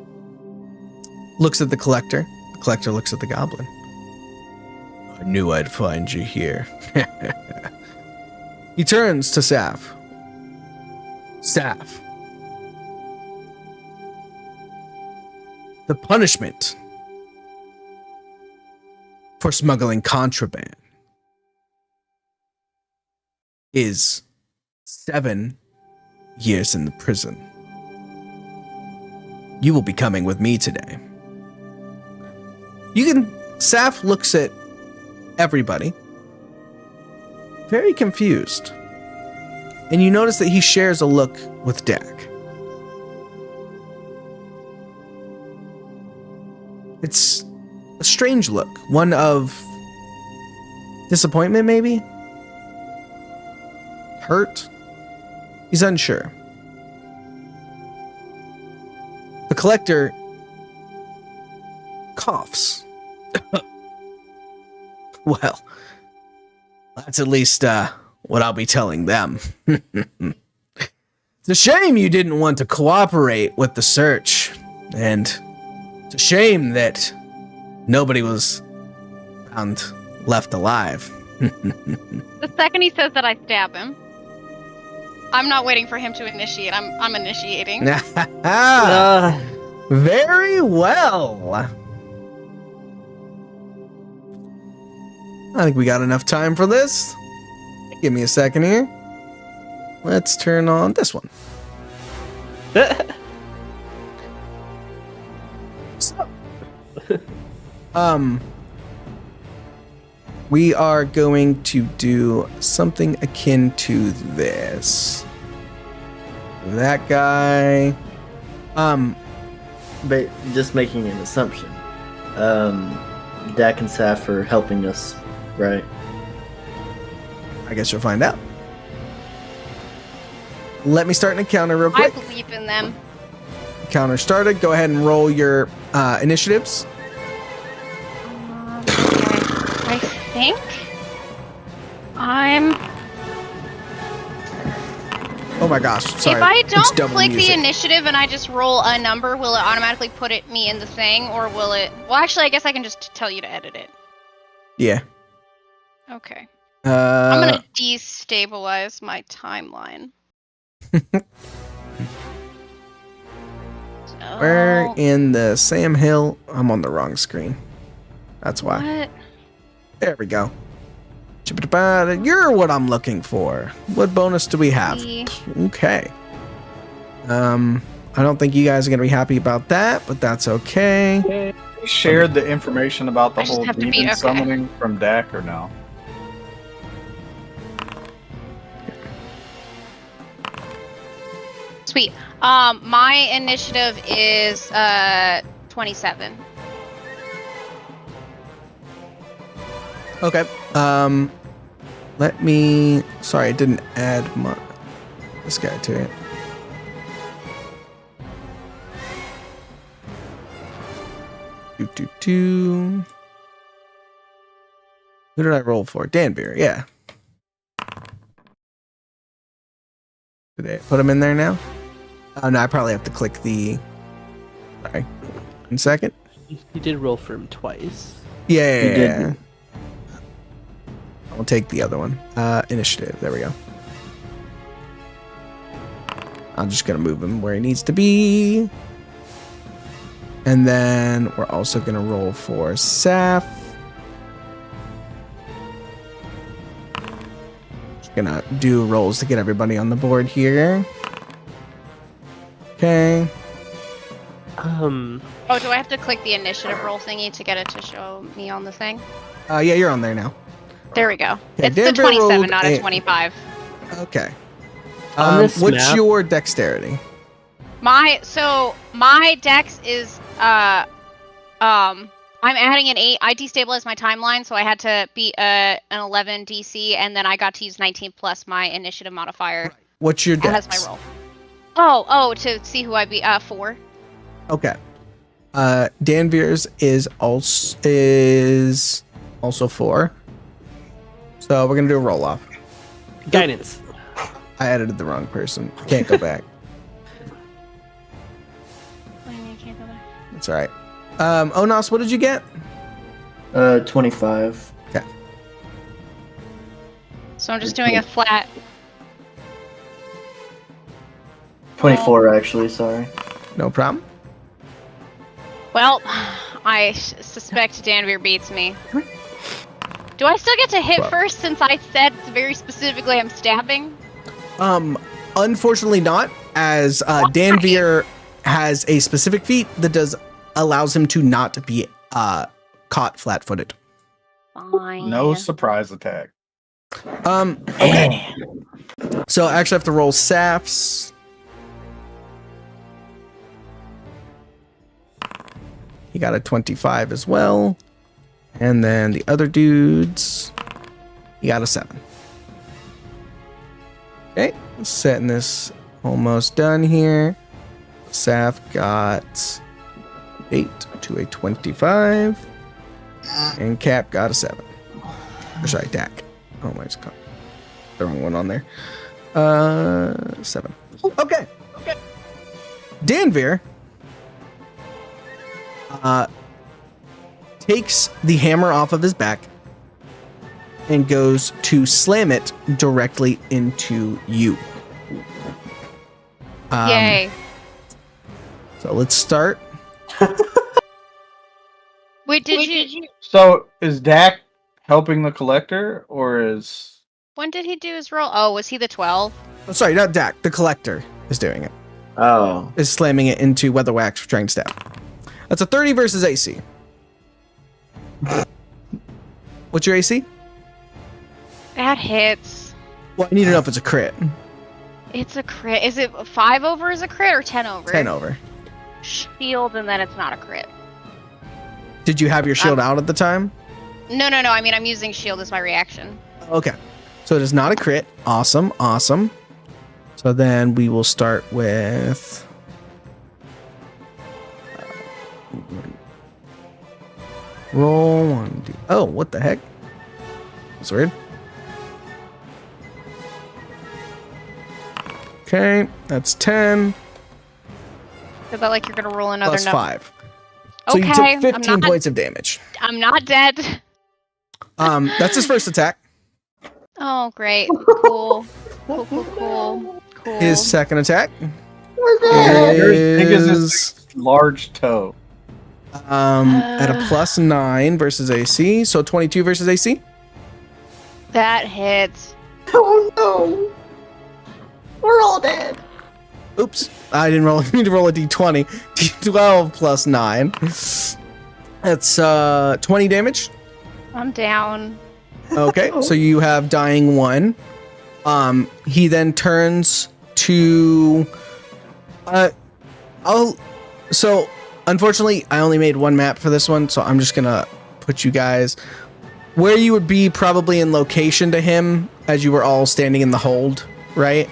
looks at the collector. The collector looks at the goblin. I knew I'd find you here. He turns to Saf. Saf. The punishment for smuggling contraband is 7 years in the prison. You will be coming with me today. Saf looks at everybody, very confused. And you notice that he shares a look with Dak. It's a strange look, one of disappointment, maybe? Hurt? He's unsure. The collector coughs. Well, that's at least what I'll be telling them. It's a shame you didn't want to cooperate with the search, and it's a shame that nobody was found left alive. The second he says that, I stab him. I'm not waiting for him to initiate. I'm initiating. Very well. I think we got enough time for this. Give me a second here. Let's turn on this one. So, we are going to do something akin to this. That guy. But just making an assumption. Dak and Saf are helping us, right? I guess you'll find out. Let me start an encounter real I quick. believe in them. Encounter started. Go ahead and roll your initiatives. Okay. I think I'm. Oh my gosh, sorry. If I It's don't double click the music. initiative and I just roll a number, will it automatically put me in the thing, or will it? Well, actually, I guess I can just tell you to edit it. Yeah. Okay. I'm Uh, gonna destabilize my timeline. we're in the Sam Hill. I'm on the wrong screen. That's why. What? There we go. You're what I'm looking for. What bonus do we have? Okay. I don't think you guys are gonna be happy about that, but that's okay. He shared the information about the I just whole have to be- demon okay. summoning from Dak or no? Sweet. My initiative is 27. Okay. Let me. Sorry, I didn't add this guy to it. Who did I roll for? Danbury, yeah. Did I put him in there now? Oh, no, I probably have to click the... Sorry. 1 second. You did roll for him twice. Yeah. You did. I'll take the other one. Initiative. There we go. I'm just gonna move him where he needs to be. And then we're also gonna roll for Saf. Just gonna do rolls to get everybody on the board here. Okay. Oh, do I have to click the initiative roll thingy to get it to show me on the thing? Yeah, you're on there now. There we go. Okay, It's Denver the 27, rolled not a- a 25. Okay. On this What's map- your dexterity? My dex is I'm adding an 8. I destabilized my timeline, so I had to beat an 11 DC, and then I got to use 19 plus my initiative modifier What's your dex? as my roll. Oh, to see who I beat. 4. Okay. Danvier's is also 4. So we're gonna do a roll off. Guidance. I edited the wrong person. Can't go back. What do you mean you can't go back? That's all right. Onos, what did you get? 25. Okay. So I'm just doing a flat. 24, actually, sorry. No problem. Well, I suspect Danvir beats me. Do I still get to hit Well. first since I said very specifically I'm stabbing? Unfortunately not, as Danvir has a specific feat that allows him to not be caught flat-footed. Fine. No surprise attack. Okay. So I actually have to roll Safs. He got a 25 as well. And then the other dudes, he got a 7. Okay, setting this almost done here. Saf got 8 to a 25. And Cap got a 7. Or sorry, Dak. Oh my god. The wrong one on there. 7. Okay. Danvir takes the hammer off of his back and goes to slam it directly into you. Yay. So let's start. Wait, did you? So is Dak helping the collector, or is When did he do his roll? Oh, was he the 12? Oh, sorry, not Dak. The collector is doing it. Oh. Is slamming it into Weatherwax for trying to stab. That's a 30 versus AC. What's your AC? That hits. Well, I need to know if it's a crit. It's a crit. Is it 5 over is a crit or 10 over? 10 over. Shield, and then it's not a crit. Did you have your shield out at the time? No. I mean, I'm using shield as my reaction. Okay. So it is not a crit. Awesome. So then we will start with... roll 1. Oh, what the heck? That's weird. Okay, that's 10 Is that like you're gonna roll another plus number? 5. So you Okay, took 15 points of damage. I'm not dead. That's his first attack. Oh, great. Cool. Cool. His second attack Yours big as is his large toe? at a +9 versus AC, so 22 versus AC. That hits. Oh no! We're all dead. Oops, I didn't roll. I need to roll a d20. D12 plus 9. That's 20 damage. I'm down. Okay, so you have dying 1. He then turns to so unfortunately I only made one map for this one, so I'm just gonna put you guys where you would be probably in location to him as you were all standing in the hold, right?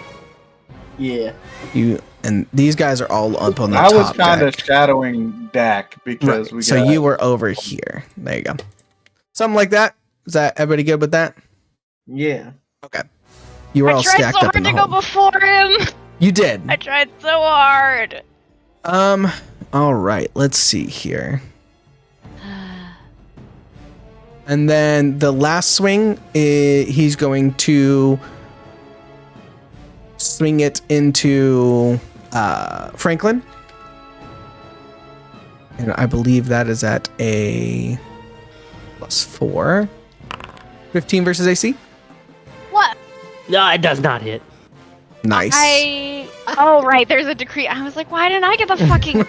Yeah. You and these guys are all up on the I top. was kind of deck. shadowing Dak because Right, we. so got, you were over here. There you go. Something like that. Is that everybody good with that? Yeah. Okay. You were I all tried stacked so up in hard the to go hole. before him. You did. I tried so hard. All right. Let's see here. And then the last swing, he's going to swing it into Franklin. And I believe that is at a +4. 15 versus AC. What? No, it does not hit. Nice. Oh, right. There's a decree. I was like, why didn't I get the fucking.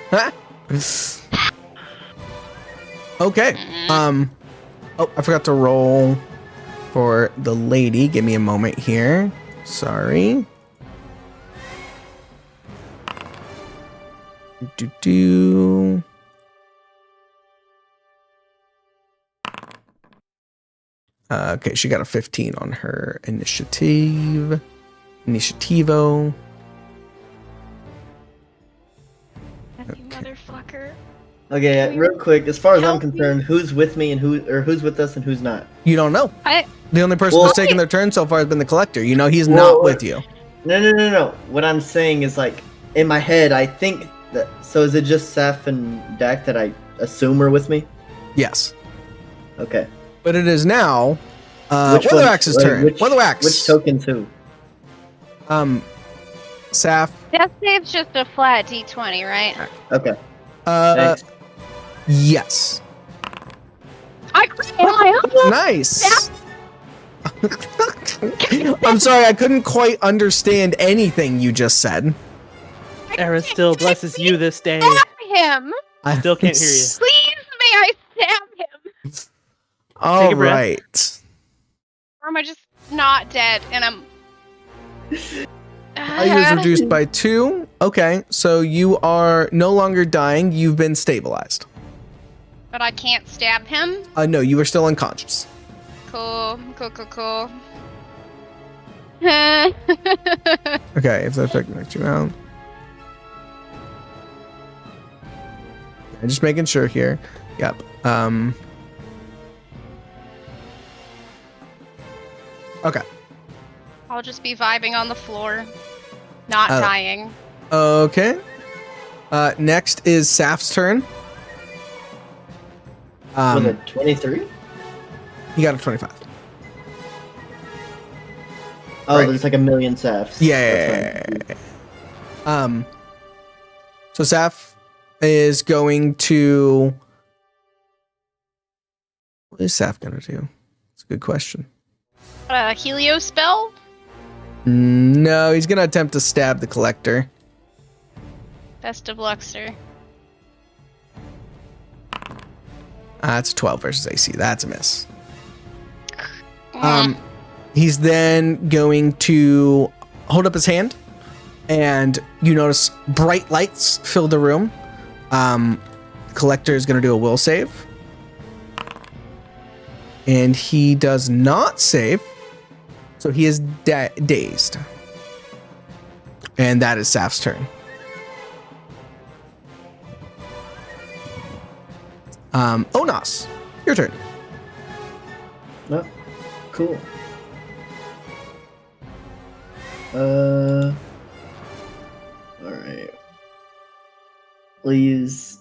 Okay. Oh, I forgot to roll for the lady. Give me a moment here. Sorry. Do. Okay, she got a 15 on her initiative. Initiativo. You motherfucker. Okay, real quick. As far as I'm Help me. concerned, who's with me and who's with us and who's not? You don't know. The only person Well- who's taken their turn so far has been the collector. You know he's not with you. No. What I'm saying is like in my head, I think that. So is it just Seth and Dak that I assume are with me? Yes. Okay. But it is now Which one- Weatherwax's turn. Weatherwax. Which token too? Saf. Death save's just a flat D20, right? Okay. Yes. I crit on my own. Nice. I'm sorry, I couldn't quite understand anything you just said. Era still blesses you this day. Stab him. I Still can't hear you. Please, may I stab him? All Take a breath. right. Or am I just not dead and I'm. Value is reduced by 2. Okay, so you are no longer dying. You've been stabilized. But I can't stab him? No, you are still unconscious. Cool. Okay, if that effect knocks you out. I'm just making sure here. Yep. Okay. I'll just be vibing on the floor, not Oh. dying. Okay. Next is Saf's turn. Was it 23? He got a 25. Oh, Right. there's like a million Safs. Yeah. That's fine. So Saf is going to. What is Saf gonna do? It's a good question. A Helio spell? No, he's gonna attempt to stab the collector. Best of luck, sir. It's a 12 versus AC. That's a miss. Mm. He's then going to hold up his hand, and you notice bright lights fill the room. Collector is going to do a will save, and he does not save, so he is dazed. And that is Saf's turn. Onas, your turn. No. Cool. Alright. We'll use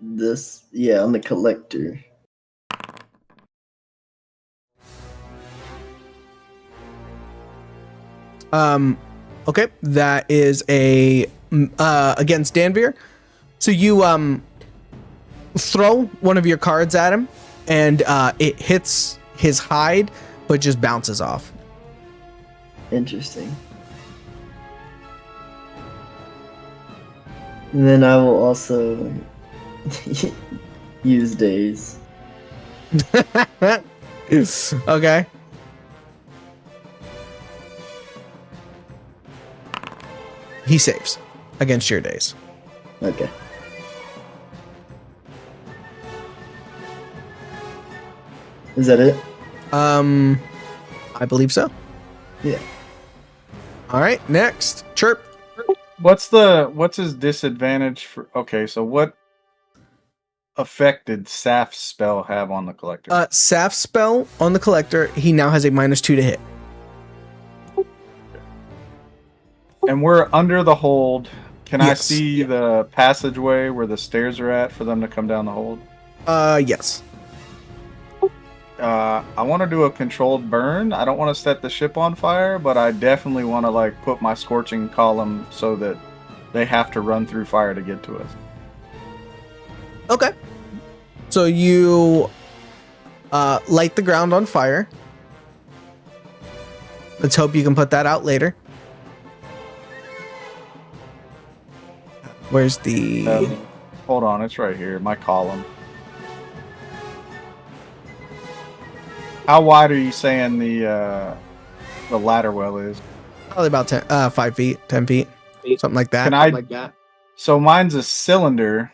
this, on the collector. Okay, that is a against Danvir. So you throw one of your cards at him, and it hits his hide, but just bounces off. Interesting. And then I will also use days. Okay. He saves against your days. Okay. Is that it? I believe so. Yeah. All right, next. Chirp. What's his disadvantage for? Okay, so what effect did Saf's spell have on the collector? Saf's spell on the collector, he now has a -2 to hit. And we're under the hold. Can I Yes. see the passageway where the stairs are at for them to come down the hold? Yes. I want to do a controlled burn. I don't want to set the ship on fire, but I definitely want to like put my scorching column so that they have to run through fire to get to us. Okay. So you light the ground on fire. Let's hope you can put that out later. Where's the... Hold on, it's right here. My column. How wide are you saying the ladder well is? Probably about 5 feet, 10 feet, something like that. So mine's a cylinder.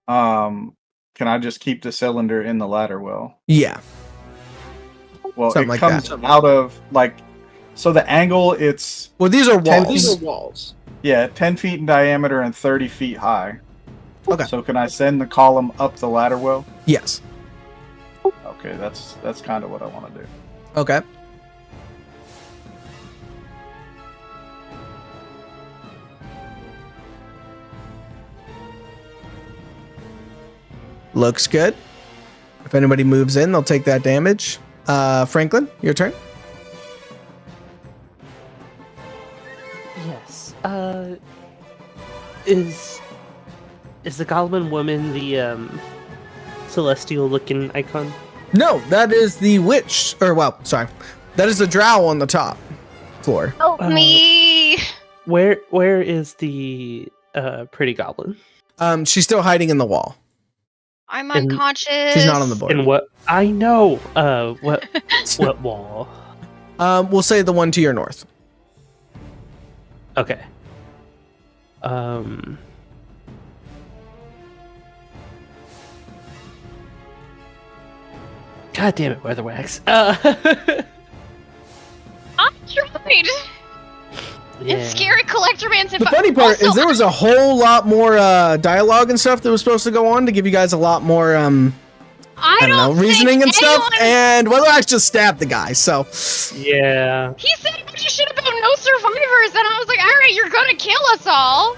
Can I just keep the cylinder in the ladder well? Yeah. Well, Something it like comes that. out of like, so the angle it's Well, these are 10 walls. feet, yeah, 10 feet in diameter and 30 feet high. Okay. So can I send the column up the ladder well? Yes. Okay, that's kind of what I want to do. Okay. Looks good. If anybody moves in, they'll take that damage. Franklin, your turn. Yes. Is the Goblin woman the celestial looking icon? No, that is the witch. Or, well, sorry. That is the drow on the top floor. Help me! Where is the pretty goblin? She's still hiding in the wall. I'm And unconscious. She's not on the board. And what I know, what wall? We'll say the one to your north. Okay. God damn it, Weatherwax. I tried! And Scary Collector Man said The funny part is there was a whole lot more dialogue and stuff that was supposed to go on to give you guys a lot more, I don't know, reasoning and stuff. And Weatherwax just stabbed the guy, so. Yeah. He said a bunch of shit about no survivors, and I was like, alright, you're gonna kill us all!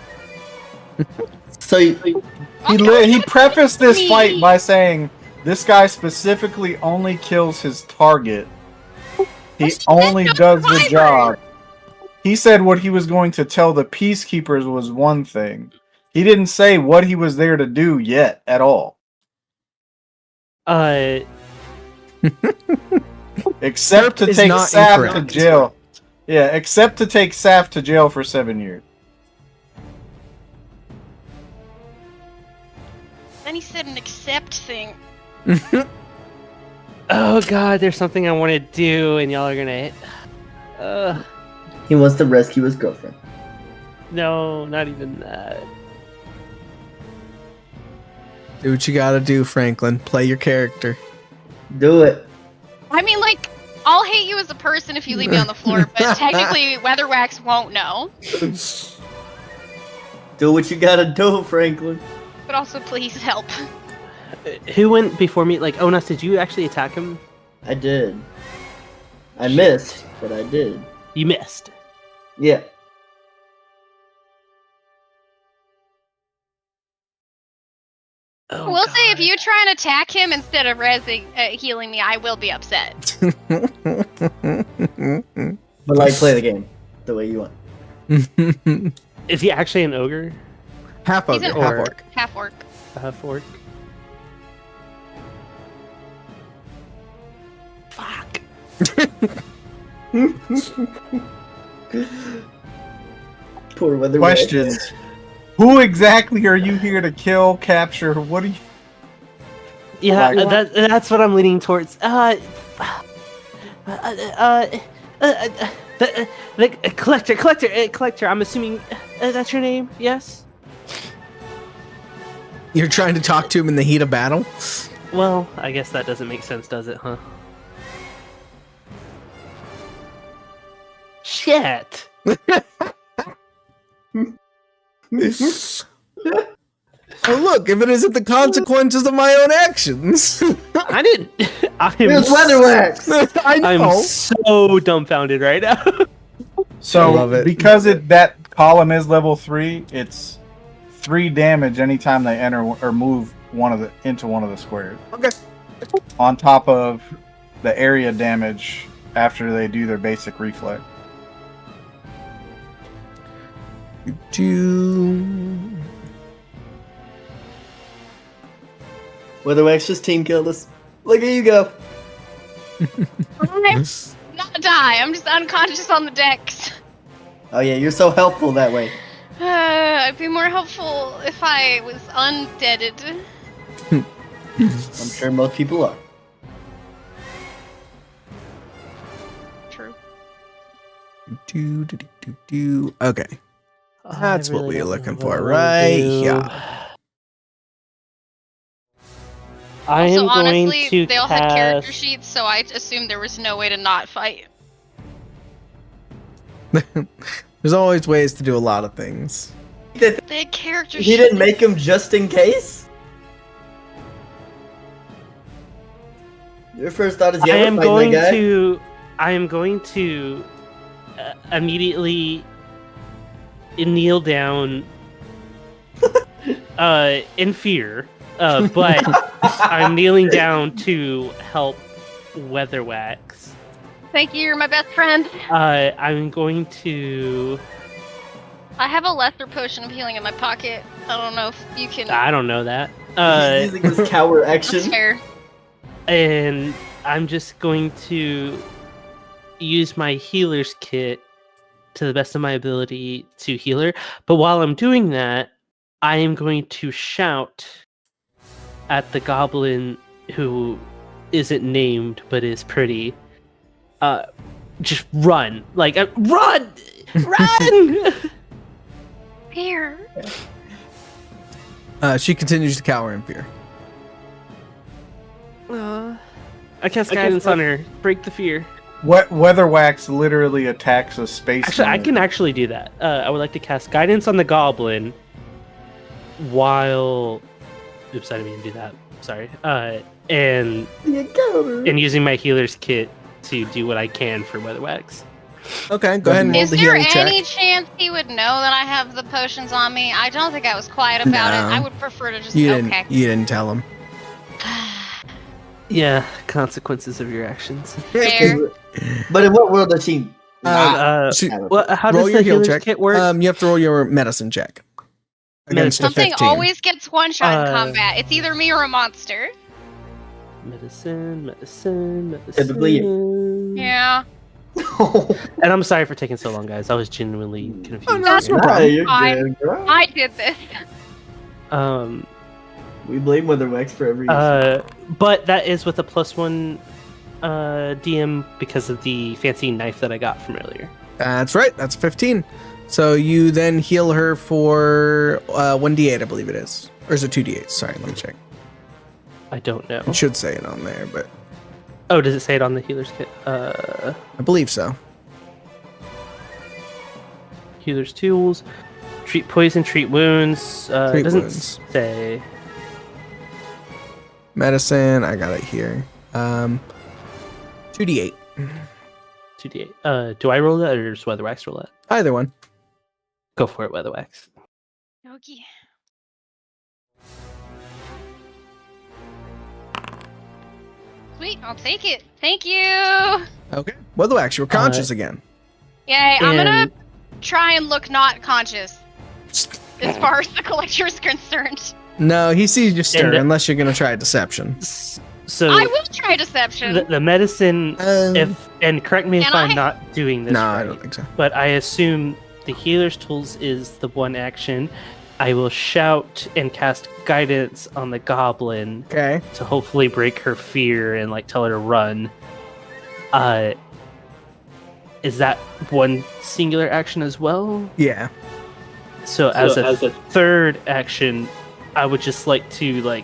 So He prefaced this fight by saying, this guy specifically only kills his target. He only does the job. He said what he was going to tell the peacekeepers was one thing. He didn't say what he was there to do yet at all. Except to take Saf to jail. Yeah, except to take Saf to jail for 7 years. Then he said an accept thing. Oh god, there's something I want to do, and y'all are gonna. he wants to rescue his girlfriend. No, not even that. Do what you gotta do, Franklin. Play your character. Do it. I mean, like, I'll hate you as a person if you leave me on the floor, but technically, Weatherwax won't know. Do what you gotta do, Franklin. But also, please help. Who went before me? Like, Onas, did you actually attack him? I did. I missed, but I did. You missed. Yeah. Oh, We'll God. say if you try and attack him instead of healing me, I will be upset. But like, play the game the way you want. Is he actually an ogre? Half He's ogre, an half orc. orc. Half orc. Fork? Fuck. Poor weather. Questions. Who exactly are you here to kill, capture? What are you... Yeah, Like- that's what I'm leaning towards. The collector. I'm assuming that's your name. Yes. You're trying to talk to him in the heat of battle? Well, I guess that doesn't make sense, does it? Huh? Shit. Oh, look, if it isn't the consequences of my own actions. I didn't. It's Weatherwax! I know. I'm so dumbfounded right now. So, I love it. because that column is level 3, it's 3 damage anytime they enter or move into one of the squares. Okay. on top of the area damage after they do their basic reflex. Weatherwax's team killed us. Look at you go. I'm not die. I'm just unconscious on the decks. Oh yeah, you're so helpful that way. I'd be more helpful if I was undeaded. I'm sure most people are. True. Okay. That's I what really we're don't looking know for what I wanna right do. here. I So am going honestly, to they all had character cast. sheets, so I assumed there was no way to not fight. There's always ways to do a lot of things. They had character He sheets. didn't make him just in case? Your first thought is, yeah, I we're am fighting going that guy. to. I am going to immediately kneel down in fear, but I'm kneeling down to help Weatherwax. Thank you, you're my best friend. I'm going to. I have a lesser potion of healing in my pocket. I don't know if you can. I don't know that. He's using his cower action. That's fair. And I'm just going to use my healer's kit to the best of my ability to heal her. But while I'm doing that, I am going to shout at the goblin who isn't named but is pretty. Just run. Like, run! Run! Here. She continues to cower in fear. I cast guidance on her. Break the fear. Weatherwax literally attacks a space. Actually, I marine. can actually do that. I would like to cast guidance on the goblin while. Oops, I didn't mean to do that. Sorry. And using my healer's kit to do what I can for Weatherwax. Okay, go ahead and roll Is the there healing any check. chance he would know that I have the potions on me? I don't think I was quiet about it. No. I would prefer to just You okay. didn't tell him. Yeah, consequences of your actions. Fair. But in what world does she not she- have a Well, how roll does your the heal healer's check. kit work? You have to roll your medicine check. Against a Something 15. always gets one shot in Uh, combat. It's either me or a monster. Medicine. Typically Yeah. And I'm sorry for taking so long, guys. I was genuinely confused. Oh, no, it's no Nah, problem. you're Fine. good, bro. I did this. We blame Weatherwax for every issue. But that is with a +1 DM because of the fancy knife that I got from earlier. That's right. That's 15. So you then heal her for 1d8, I believe it is. Or is it 2d8? Sorry, let me check. I don't know. It should say it on there, but Oh, does it say it on the healer's kit? I believe so. Healer's tools. Treat poison, treat wounds. Treat It doesn't wounds. say. Medicine, I got it here. 2d8. 2d8. Do I roll that or does Weatherwax roll that? Either one. Go for it, Weatherwax. Okay. Sweet, I'll take it. Thank you. Okay. Weatherwax, you're conscious again. Yay, I'm gonna And- try and look not conscious as far as the collector is concerned. No, he sees you stir, And- unless you're going to try deception. So I will try deception. the medicine, and correct me if Can I'm I? not doing this No, right, I don't think so. but I assume the healer's tools is the one action. I will shout and cast guidance on the goblin Okay. to hopefully break her fear and like tell her to run. Is that one singular action as well? Yeah. So as a third action, I would just like to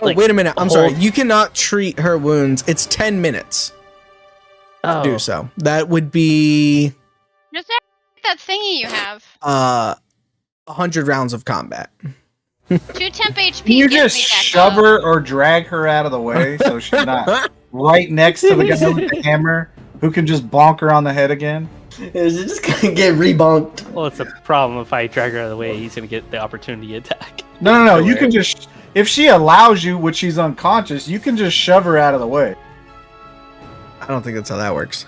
Oh, Like, wait a minute. I'm sorry. hold- You cannot treat her wounds. It's 10 minutes to do so. That would be Just act like that thingy you have. 100 rounds of combat. 2 temp HP. Can you gets just me back shove up. her or drag her out of the way so she's not right next to the guy with the hammer who can just bonk her on the head again? Is it just gonna get rebonked? Well, it's a problem if I drag her out of the way. He's gonna get the opportunity attack. No. You can just if she allows you, which she's unconscious, you can just shove her out of the way. I don't think that's how that works.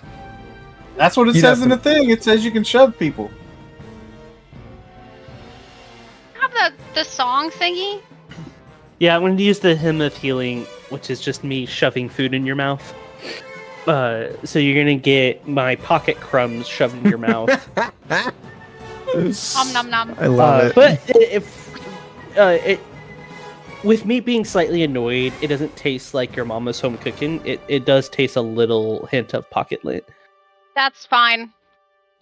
That's what it You'd says have in to- the thing. It says you can shove people. Have the song thingy? Yeah, I'm going to use the hymn of healing, which is just me shoving food in your mouth. So you're going to get my pocket crumbs shoved in your mouth. Nom nom nom. I love it. But with me being slightly annoyed, it doesn't taste like your mama's home cooking. It does taste a little hint of pocket lint. That's fine.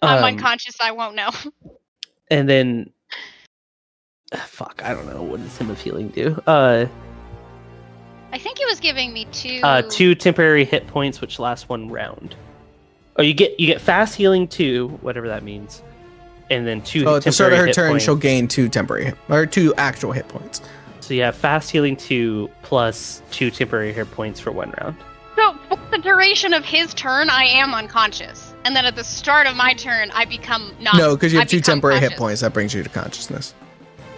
I'm Um, unconscious. I won't know. And then, fuck, I don't know. What does hymn of healing do? I think he was giving me 2. 2 temporary hit points, which last 1 round. Oh, you get fast healing 2, whatever that means, and then 2. Oh, at the start of her hit turn, points. she'll gain 2 temporary or 2 actual hit points. So you have fast healing 2 plus 2 temporary hit points for 1 round. So for the duration of his turn, I am unconscious, and then at the start of my turn, I become not. No, because you have I 2 become temporary hit conscious. points. That brings you to consciousness.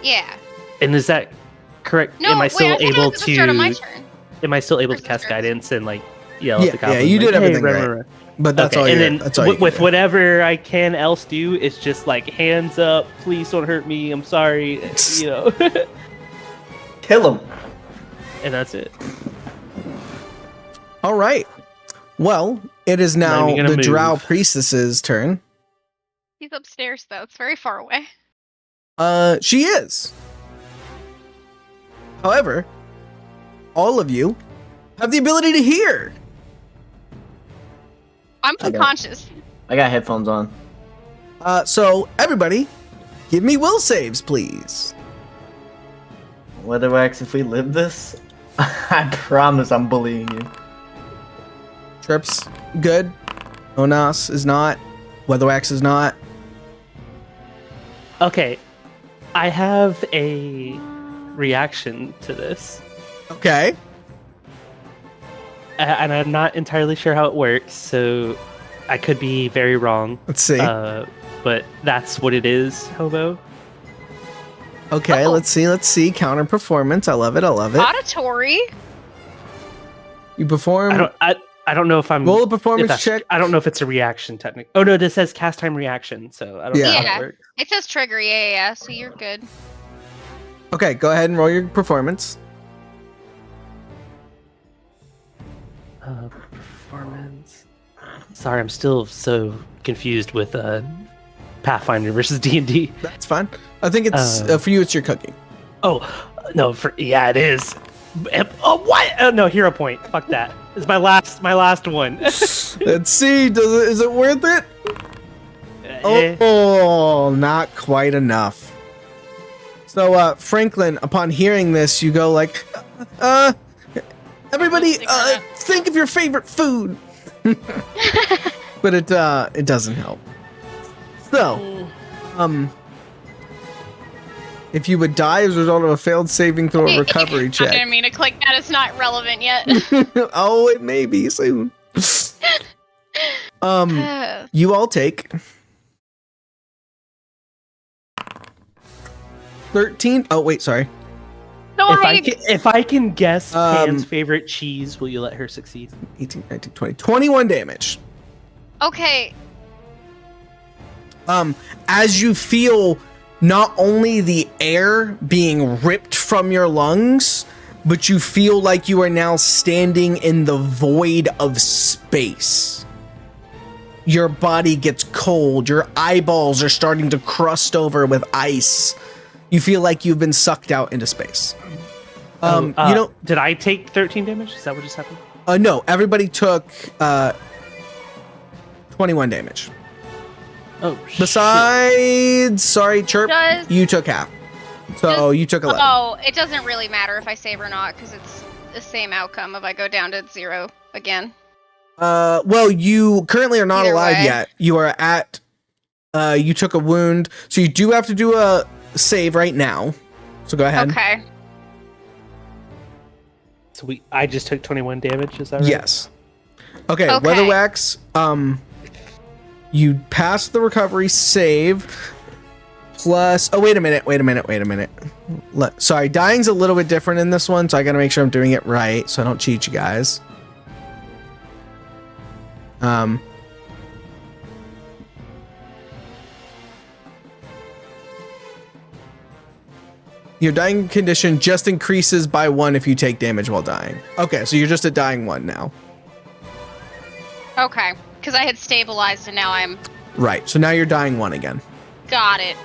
Yeah. And is that correct? No, Am I wait, still I thought it able was at the start of my to? turn. Am I still able to Versus cast yours. guidance and like yell at Yeah, the goblin? yeah, you like, did everything run, right. run, run. But that's Okay, all. and You. then That's all. You with can do. whatever I can else do, it's just like hands up, please don't hurt me. I'm sorry, you know, Kill him. and that's it. All right. Well, it is Not now even gonna the Drow move. Priestess's turn. He's upstairs though. It's very far away. She is. However, all of you have the ability to hear. I'm Okay. unconscious. I got headphones on. So everybody, give me will saves, please. Weatherwax, if we live this, I promise I'm bullying you. Trips, good. Onas is not. Weatherwax is not. Okay, I have a reaction to this, Okay. and I'm not entirely sure how it works, so I could be very wrong. Let's see. But that's what it is, Hobo. Okay, Oh. let's see. Let's see. Counter performance. I love it. I love it. Auditory. You perform. I don't know if I'm Roll a if performance that's- check. I don't know if it's a reaction technique. Oh no, this says cast time reaction, so I don't know Yeah. how Yeah. it works. It says trigger. Yeah. So you're good. Okay, go ahead and roll your performance. Performance. Sorry, I'm still so confused with Pathfinder versus D&D. That's fine. I think it's for you. It's your cooking. Oh no, yeah, it is. Oh what? Oh no, hero point. Fuck that. It's my last one. Let's see. Is it worth it? Eh. Oh, not quite enough. So, Franklin, upon hearing this, you go like, everybody, think of your favorite food. But it doesn't help. So, if you would die as a result of a failed saving throw or recovery I check. didn't mean to click that. It's not relevant yet. Oh, it may be soon. You all take 13. Oh, wait, sorry. No, If I can guess Um, Pan's favorite cheese, will you let her succeed? 18, 19, 20. 21 damage. Okay. As you feel not only the air being ripped from your lungs, but you feel like you are now standing in the void of space. Your body gets cold. Your eyeballs are starting to crust over with ice. You feel like you've been sucked out into space. Did I take 13 damage? Is that what just happened? No, everybody took 21 damage. Oh, Besides, sorry, Chirp, Does- you took half. So you took 11. Oh, it doesn't really matter if I save or not because it's the same outcome if I go down to 0 again. Well, you currently are not Either alive way. yet. You are at, you took a wound, so you do have to do a save right now. So go ahead. Okay. So I just took 21 damage. Is that right? Yes. Okay, Okay. Weatherwax, you passed the recovery save. plus. Oh, wait a minute. Sorry, dying's a little bit different in this one, so I gotta make sure I'm doing it right, so I don't cheat you guys. Your dying condition just increases by 1 if you take damage while dying. Okay, so you're just at dying 1 now. Okay, because I had stabilized and now I'm... Right, so now you're dying 1 again. Got it.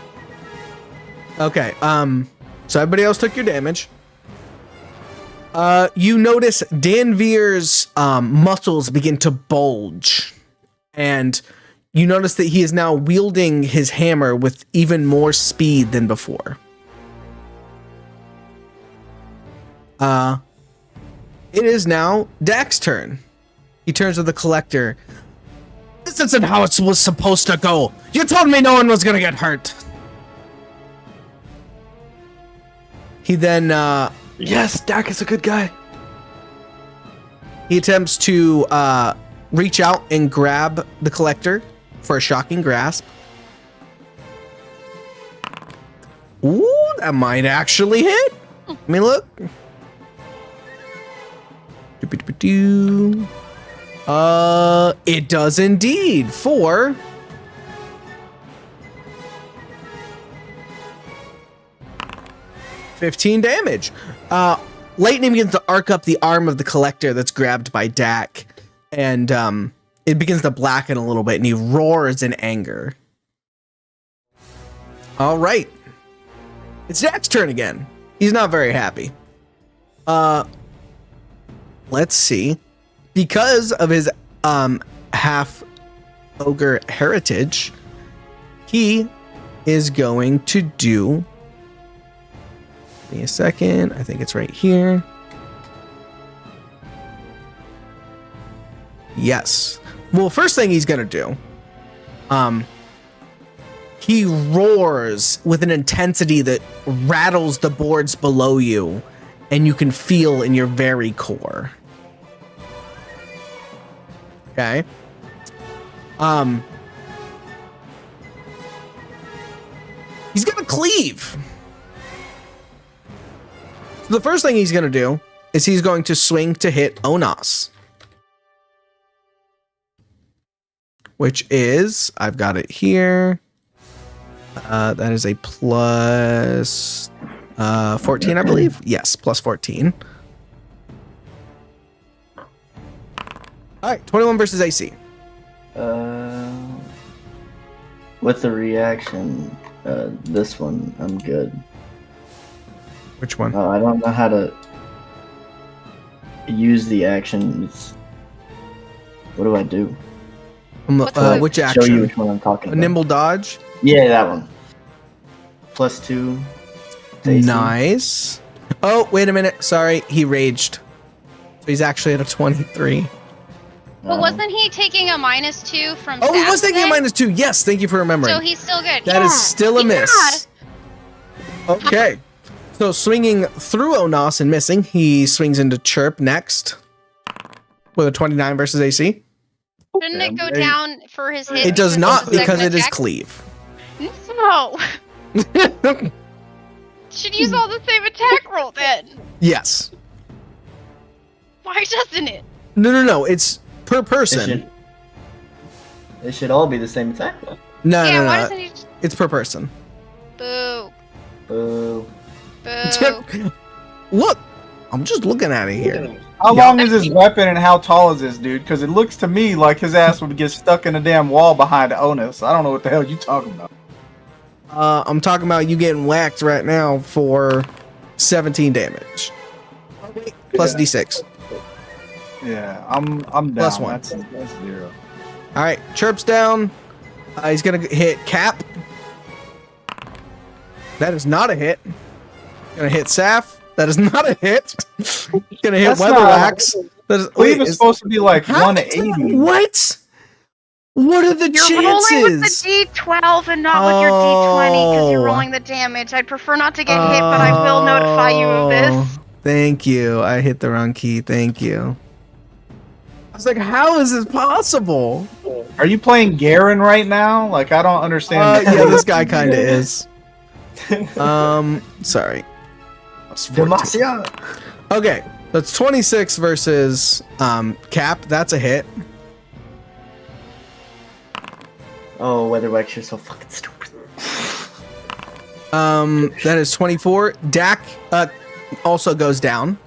Okay, so everybody else took your damage. You notice Danvir's muscles begin to bulge, and you notice that he is now wielding his hammer with even more speed than before. It is now Dak's turn. He turns to the collector. This isn't how it was supposed to go. You told me no one was gonna get hurt. He then, Yes, Dak is a good guy. he attempts to reach out and grab the collector for a shocking grasp. Ooh, that might actually hit. Let me look. It does indeed. For 15 damage. Lightning begins to arc up the arm of the collector that's grabbed by Dak, and it begins to blacken a little bit, and he roars in anger. All right. It's Dak's turn again. He's not very happy. Let's see. Because of his half ogre heritage, he is going to do... Give me a second. I think it's right here. Yes. Well, first thing he's going to do, he roars with an intensity that rattles the boards below you, and you can feel in your very core. Okay. He's gonna cleave. So the first thing he's gonna do is he's going to swing to hit Onas, which is, I've got it here. That is a plus 14, I believe. Yes, plus 14. All right, 21 versus AC. With the reaction, this one, I'm good. Which one? I don't know how to use the action. What do I do? Which Show action? you which one I'm talking A about. nimble dodge? Yeah, that one. +2. to AC. Nice. Oh, wait a minute. Sorry, he raged. So he's actually at a 23. But wasn't he taking a -2 from Oh, he was taking a then? -2. Yes, thank you for remembering. So he's still good. That is still a miss. Yeah. Okay. So swinging through Onas and missing, he swings into Chirp next with a 29 versus AC. Shouldn't it go down for his hit? It does since not it's a because second it is attack? cleave. No. Should use all the same attack roll then. Yes. Why doesn't it? No. It's per person. It should all be the same attack roll. No, Yeah, why no. doesn't he just... It's per person. Boo. Boo. Boo. Look, I'm just looking at it here. How long is his weapon and how tall is this dude? Because it looks to me like his ass would get stuck in a damn wall behind Onus. I don't know what the hell you talking about. I'm talking about you getting whacked right now for 17 damage. Plus D6. Yeah, I'm down. Plus 1. That's 0. All right, Chirp's down. He's gonna hit Cap. That is not a hit. Gonna hit Saf. That is not a hit. Gonna hit That's Weatherwax. That is, Cleave is supposed to be like 180. What? What are the You're chances? rolling with the D12 and not with your D20 because you're rolling the damage. I'd prefer not to get hit, but I will notify you of this. Thank you. I hit the wrong key. Thank you. I was like, how is this possible? Are you playing Garen right now? Like, I don't understand. Yeah, this guy kind of is. Sorry. That's 14. Demacia. Okay, that's 26 versus Cap. That's a hit. Oh, Weatherwax, you're so fucking stupid. That is 24. Dak also goes down.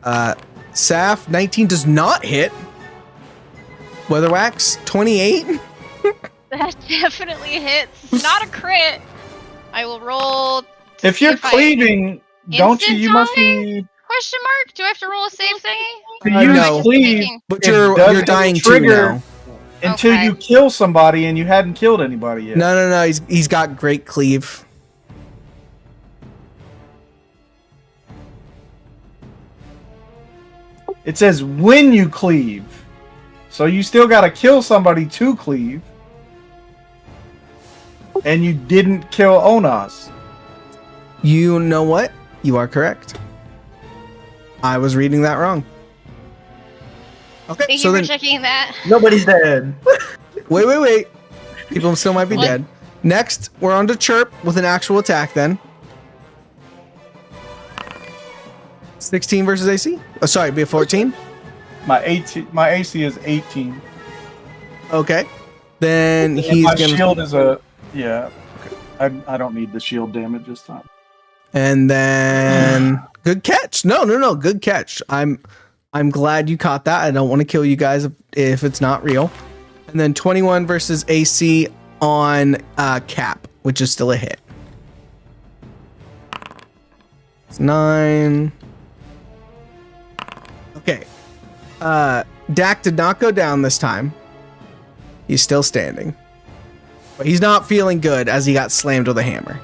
Saf 19 does not hit. Weatherwax 28. That definitely hits. It's not a crit. I will roll. to If see you're I- cleaving, don't you? Instant You must die? be. Question mark? Do I have to roll a save thingy? To No. use Just cleave, thinking. But it you're doesn't dying too trigger now. until Okay. you kill somebody, and you hadn't killed anybody yet. No. He's got great cleave. It says when you cleave, so you still got to kill somebody to cleave, and you didn't kill Onas. You know what? You are correct. I was reading that wrong. Okay, Thank so you for then checking that. Nobody's dead. wait. People still might be What? dead. Next, we're on to Chirp with an actual attack then. 16 versus AC? Oh, sorry, it'd be a 14. My AC is 18. Okay. Then And he's my gonna shield is a yeah. Okay. I don't need the shield damage this time. and then good catch. No, good catch. I'm glad you caught that. I don't want to kill you guys if it's not real. And then 21 versus AC on Cap, which is still a hit. It's 9. Okay. Dak did not go down this time. He's still standing. But he's not feeling good as he got slammed with a hammer.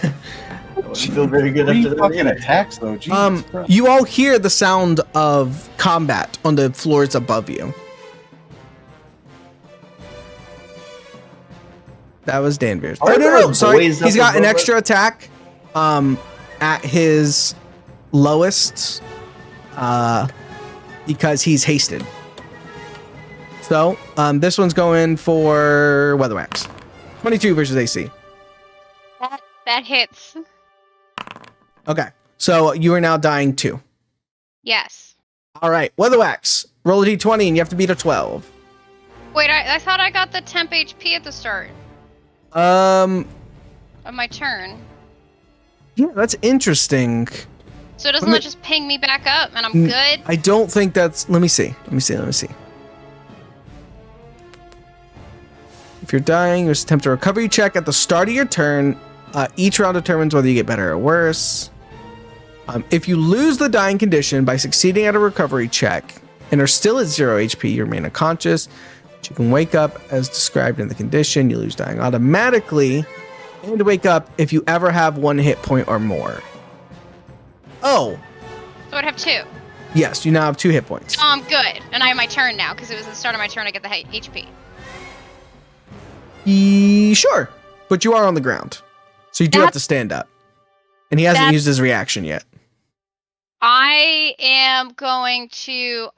I don't feel very good Three after that. fucking either. attacks though. Jesus Christ. You all hear the sound of combat on the floors above you. That was Danvers. Oh, Are no, there sorry. boys He's up got an above extra attack at his lowest because he's hasted. So, this one's going for Weatherwax. 22 versus AC. That hits. Okay. So, you are now dying 2. Yes. All right. Weatherwax. Roll a d20 and you have to beat a 12. Wait, I thought I got the temp HP at the start Um, of my turn. yeah, that's interesting. So doesn't Let me- that just ping me back up and I'm Mm. good? I don't think that's. Let me see. If you're dying, you attempt a recovery check at the start of your turn. Each round determines whether you get better or worse. If you lose the dying condition by succeeding at a recovery check and are still at 0 HP, you remain unconscious. But you can wake up as described in the condition. You lose dying automatically and wake up if you ever have 1 hit point or more. Oh, So I'd have 2. yes, you now have 2 hit points. Oh, I'm good. And I have my turn now because it was the start of my turn I get the HP. Sure, but you are on the ground, so you do have to stand up. And he hasn't That's- used his reaction yet. I am going to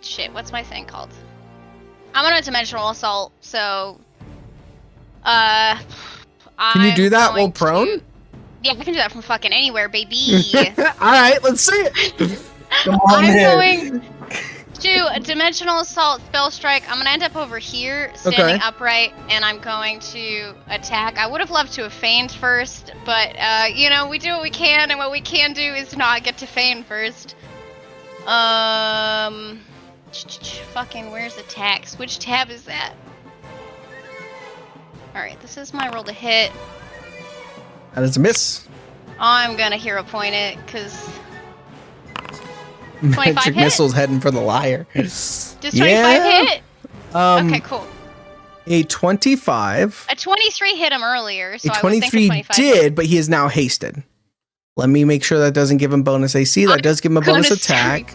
shit, what's my thing called? I'm on a dimensional assault, so Can you do that while prone? Yeah, I can do that from fucking anywhere, baby. All right, let's see it. Come on, I'm man. going to a dimensional assault spell strike. I'm gonna end up over here, standing Okay. upright, and I'm going to attack. I would have loved to have feigned first, but you know, we do what we can, and what we can do is not get to feign first. Fucking, where's attacks? Which tab is that? Alright, this is my roll to hit. That is a miss. I'm gonna hero point it, because 25 Magic hit? missiles heading for the liar. does 25 hit? Okay, cool. A 25. A 23 hit him earlier, so A I would think a 23 25 did, but he is now hasted. Let me make sure that doesn't give him bonus AC. That I'm does give him a bonus gonna attack.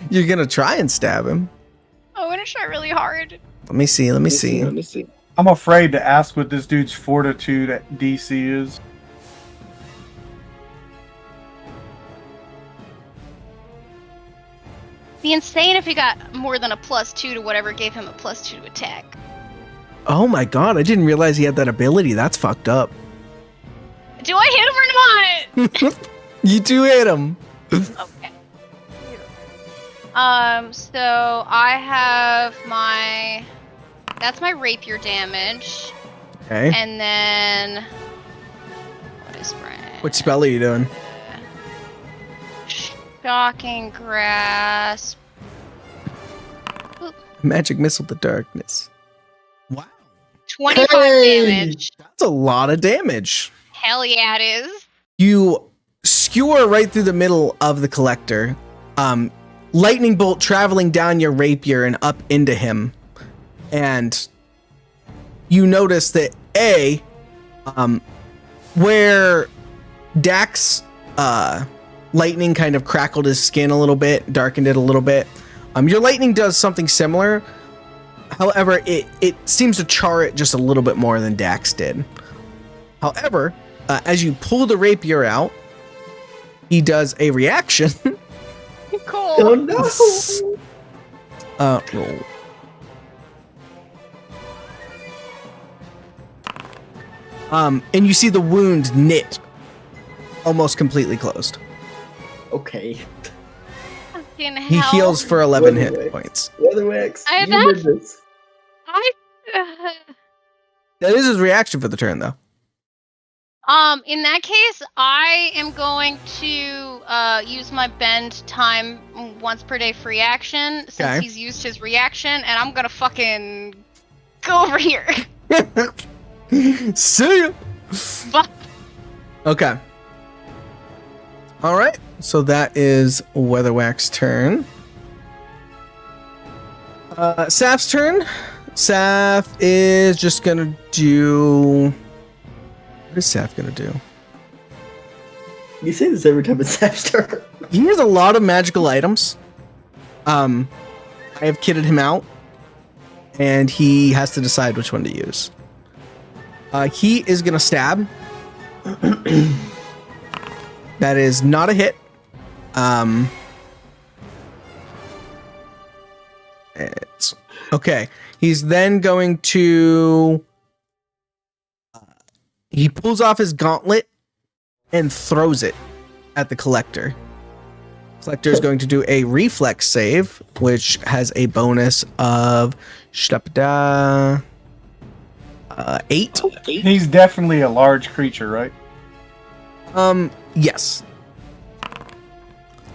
You're gonna try and stab him. I'm gonna try really hard. Let me see. I'm afraid to ask what this dude's fortitude at DC is. Be insane if he got more than a +2 to whatever gave him a +2 to attack. Oh my god, I didn't realize he had that ability. That's fucked up. Do I hit him or not? You do hit him. Okay. So I have my... That's my rapier damage. Okay. And then... What is Brian? What spell are you doing? Shocking Grasp. Magic Missile to Darkness. Wow. 25 Hey! damage. That's a lot of damage. Hell yeah, it is. You skewer right through the middle of the collector. Lightning bolt traveling down your rapier and up into him. And you notice that where Dax lightning kind of crackled his skin a little bit, darkened it a little bit. Your lightning does something similar. However, it seems to char it just a little bit more than Dax did. However, as you pull the rapier out, he does a reaction. Cool. Oh no! Roll. And you see the wound knit almost completely closed. Okay. Fucking He hell. heals for 11 hit Wait. points. Weatherwax, I- you did this. I, That is his reaction for the turn, though. in that case, I am going to use my bend time once per day free action since Okay. he's used his reaction, and I'm gonna fucking go over here. See ya. Fuck. Okay. All right. So that is Weatherwax's turn. Saf's turn. Saf is just gonna do. What is Saf gonna do? You say this every time it's Saf's turn. He has a lot of magical items. I have kitted him out, and he has to decide which one to use. He is gonna stab. That is not a hit. It's okay. He's then going to. He pulls off his gauntlet and throws it at the collector. Collector is going to do a reflex save, which has a bonus of 8. He's definitely a large creature, right? Yes.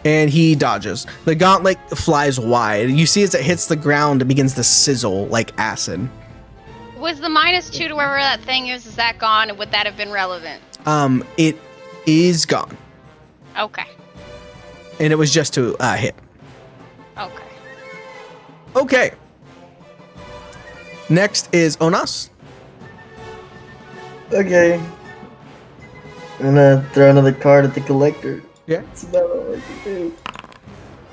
And he dodges. The gauntlet flies wide. You see as it hits the ground, it begins to sizzle like acid. Was the -2 to wherever that thing is that gone, and would that have been relevant? It is gone. Okay. And it was just to hit. Okay. Okay. Next is Onas. Okay. I'm gonna throw another card at the collector. Yeah. That's about all I can do.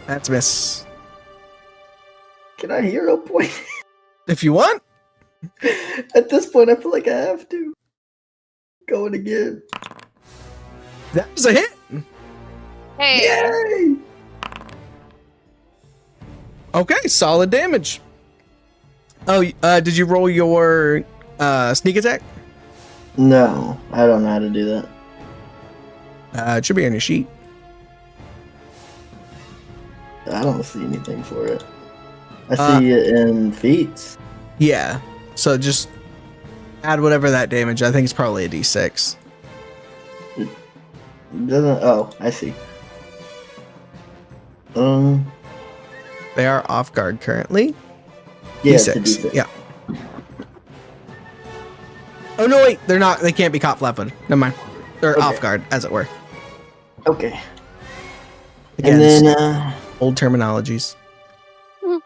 That's a miss. Can I hero point? If you want. At this point, I feel like I have to. Going again. That was a hit. Hey. Yay! Okay, solid damage. Oh, did you roll your sneak attack? No, I don't know how to do that. It should be on your sheet. I don't see anything for it. I see it in feats. Yeah. So just add whatever that damage. I think it's probably a d6. It doesn't. Oh, I see. They are off guard currently. Yeah, it's a D6. D6. Yeah. Oh no! Wait, they're not. They can't be caught flat-footed. Never mind. They're Okay. off guard, as it were. Okay. Again, And then, old terminologies.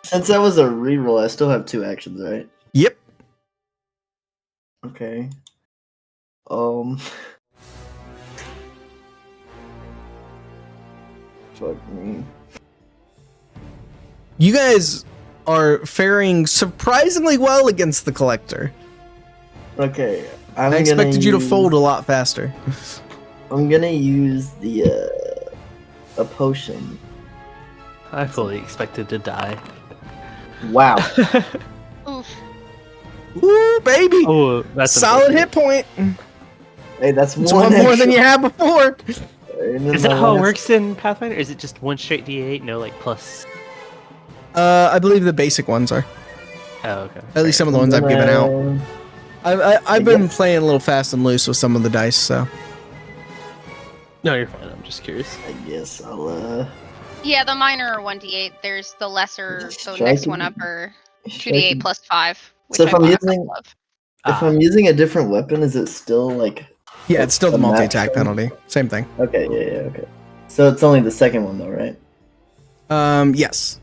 since that was a reroll, I still have 2 actions, right? Yep. Okay. Fuck me. You guys are faring surprisingly well against the collector. Okay. I expected you to fold a lot faster. I'm gonna use the a potion. I fully expected to die. Wow. Oof. Ooh, baby. Oh, that's Solid unfortunate. hit point. Hey, that's It's one more than you had before. Is that how it works in Pathfinder? Is it just one straight D8? No, like plus. I believe the basic ones are. Oh, okay. At least some of the ones I've given out. I've been playing a little fast and loose with some of the dice, so. No, you're fine. I'm just curious. I guess I'll Yeah, the minor are 1d8. There's the lesser, the Strike next it. one up are strike 2d8 it. plus 5. Which So if I I'm bought a using- couple of. If I'm using a different weapon, is it still like? Yeah, it's still the a match multi-attack thing? penalty. Same thing. Okay, yeah, okay. So it's only the second one though, right? Yes.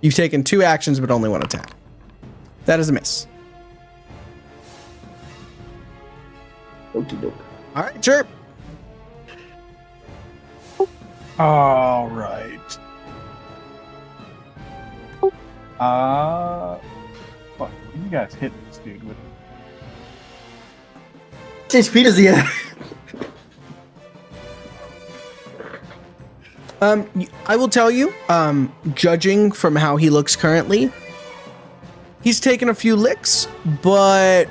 You've taken 2 actions, but only 1 attack. That is a miss. Okie doke. All right, chirp. All right. What? You guys hit this dude with. How much HP does he have? I will tell you, judging from how he looks currently, he's taken a few licks, but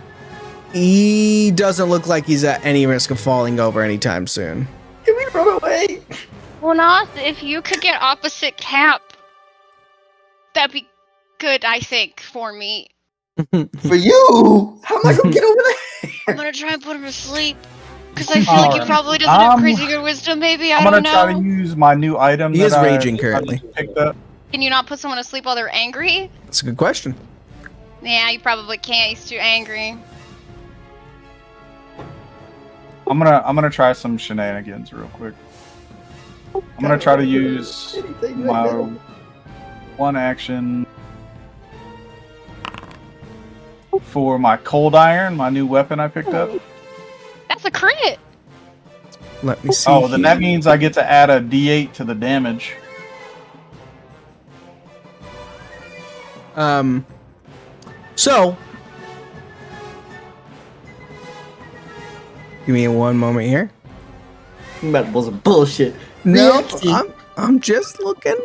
he doesn't look like he's at any risk of falling over anytime soon. Can we run away? Well, Noth, if you could get opposite Cap, that'd be good, I think, for me. For you? How am I gonna get over there? I'm gonna try and put him to sleep. Because I feel like he Alright. probably doesn't have crazy good wisdom, maybe. I I'm don't gonna try to know. use my new item. He that is raging I currently. just picked up. Can you not put someone to sleep while they're angry? That's a good question. Yeah, you probably can't. He's too angry. I'm gonna try some shenanigans real quick. I'm gonna try to use Anything my right now. one action for my cold iron, my new weapon I picked up. That's a crit. Let me see. Oh, then here. that means I get to add a D8 to the damage. So, give me one moment here. That was bullshit. No, Reaction. I'm just looking